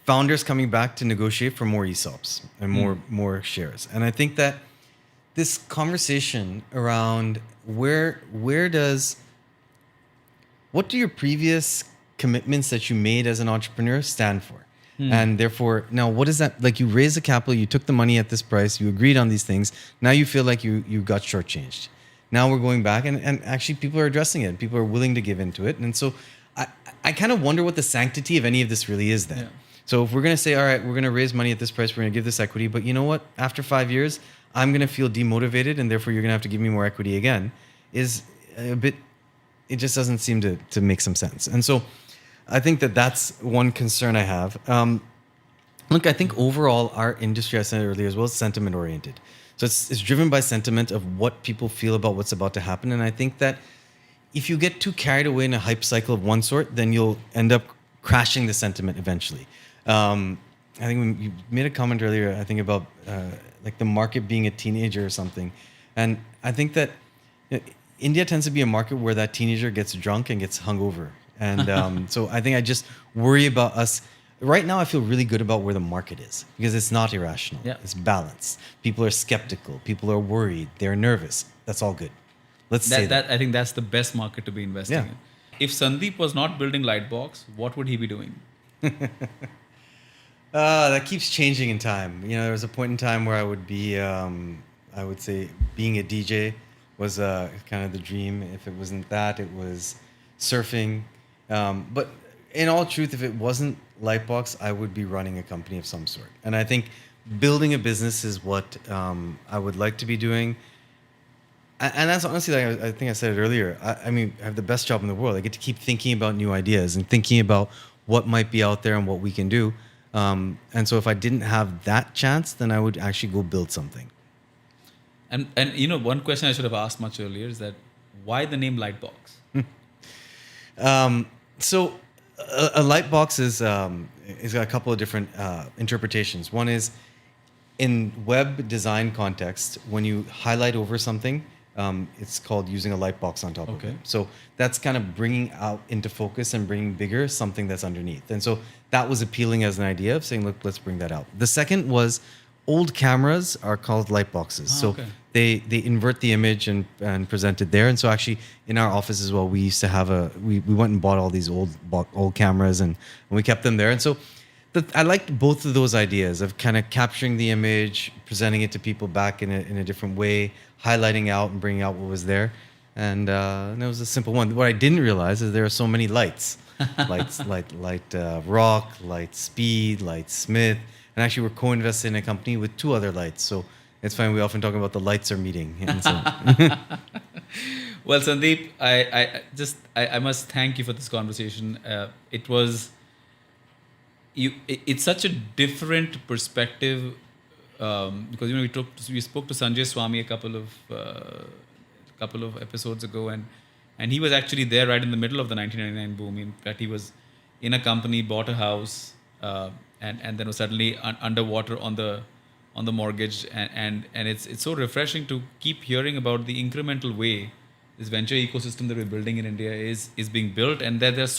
founders coming back to negotiate for more ESOPs and more shares. And I think that this conversation around what do your previous commitments that you made as an entrepreneur stand for? And therefore, now what is that? Like, you raised the capital, you took the money at this price, you agreed on these things. Now you feel like you got shortchanged. Now we're going back, and actually people are addressing it. People are willing to give into it. And so I kind of wonder what the sanctity of any of this really is then. Yeah. So if we're going to say, all right, we're going to raise money at this price, we're going to give this equity, but you know what? After 5 years, I'm going to feel demotivated, and therefore you're going to have to give me more equity again, is a bit, it just doesn't seem to make some sense. And so I think that that's one concern I have. Look, I think overall our industry, I said earlier as well, is sentiment oriented. So it's driven by sentiment of what people feel about what's about to happen. And I think that if you get too carried away in a hype cycle of one sort, then you'll end up crashing the sentiment eventually. I think when you made a comment earlier, I think about like the market being a teenager or something. And I think that India tends to be a market where that teenager gets drunk and gets hungover. And so I think I just worry about us. Right now, I feel really good about where the market is because it's not irrational. Yeah. It's balanced. People are skeptical. People are worried. They're nervous. That's all good. Let's say that. I think that's the best market to be investing in. If Sandeep was not building Lightbox, what would he be doing? That keeps changing in time. You know, there was a point in time where I would be, I would say, being a DJ was kind of the dream. If it wasn't that, it was surfing. But in all truth, if it wasn't Lightbox, I would be running a company of some sort. And I think building a business is what I would like to be doing. And that's honestly, like I think I said it earlier. I mean, I have the best job in the world. I get to keep thinking about new ideas and thinking about what might be out there and what we can do. And so if I didn't have that chance, then I would actually go build something. And you know, one question I should have asked much earlier is that why the name Lightbox? So a light box is got a couple of different interpretations. One is in web design context, when you highlight over something, it's called using a light box on top of it. So that's kind of bringing out into focus and bringing bigger something that's underneath. And so that was appealing as an idea of saying, look, let's bring that out. The second was old cameras are called light boxes. They invert the image and present it there. And so actually in our office as well, we used to have we went and bought all these old cameras and we kept them there. And so I liked both of those ideas of kind of capturing the image, presenting it to people back in a different way, highlighting out and bringing out what was there. And it was a simple one. What I didn't realize is there are so many lights. Light Rock, Light Speed, Light Smith. And actually we're co-invested in a company with two other lights. So it's fine. We often talk about the lights are meeting. And so Well, Sandeep, I must thank you for this conversation. It was it's such a different perspective because we spoke to Sanjay Swami a couple of episodes ago, and he was actually there right in the middle of the 1999 boom. In fact, he was in a company, bought a house, and then was suddenly underwater on the mortgage, and it's so refreshing to keep hearing about the incremental way this venture ecosystem that we're building in India is being built, and there's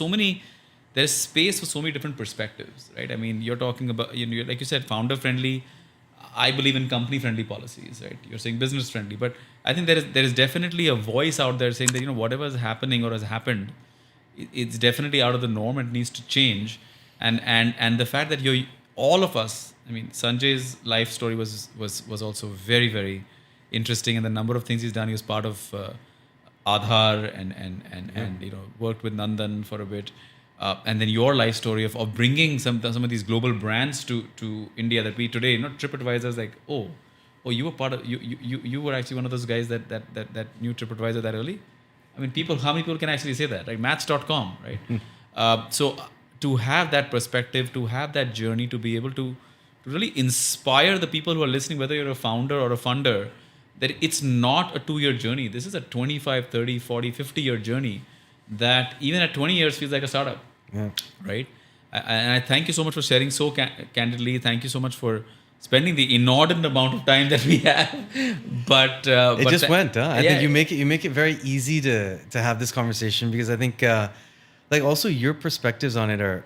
space for so many different perspectives, right? I mean, you're talking about, like you said, founder friendly. I believe in company friendly policies, right? You're saying business friendly, but I think there is definitely a voice out there saying that whatever is happening or has happened, it's definitely out of the norm and needs to change, and the fact that all of us. I mean, Sanjay's life story was also very, very interesting, and the number of things he's done. He was part of Aadhaar and worked with Nandan for a bit, and then your life story of bringing some of these global brands to India that we today, TripAdvisor is like, oh, you were part of you were actually one of those guys that knew TripAdvisor that early. I mean, how many people can actually say that? Like Match.com, right? So to have that perspective, to have that journey, to be able to really inspire the people who are listening, whether you're a founder or a funder, that it's not a 2-year journey. This is a 25, 30, 40, 50-year journey that even at 20 years feels like a startup, right? And I thank you so much for sharing so candidly. Thank you so much for spending the inordinate amount of time that we have. But it just went. I think you make it very easy to have this conversation, because I think like also your perspectives on it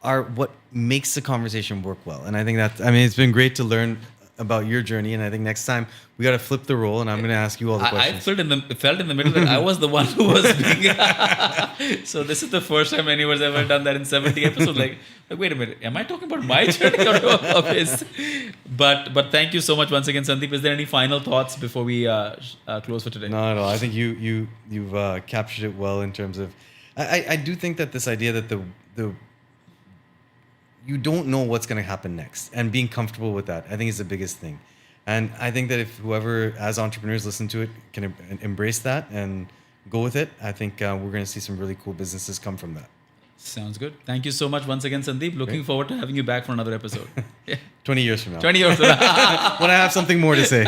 are what makes the conversation work well. And I think it's been great to learn about your journey, and I think next time we got to flip the role, and I'm going to ask you all the questions. I felt in the middle that I was the one who was being. So this is the first time anyone's ever done that in 70 episodes. Like, wait a minute, am I talking about my journey or of his? But thank you so much once again, Sandeep. Is there any final thoughts before we close for today? No, no. I think you've captured it well in terms of. I do think that this idea that the you don't know what's going to happen next, and being comfortable with that, I think, is the biggest thing. And I think that if whoever, as entrepreneurs, listen to it, can embrace that and go with it, I think we're going to see some really cool businesses come from that. Sounds good. Thank you so much once again, Sandeep. Looking forward to having you back for another episode. 20 years from now. 20 years from now. When I have something more to say.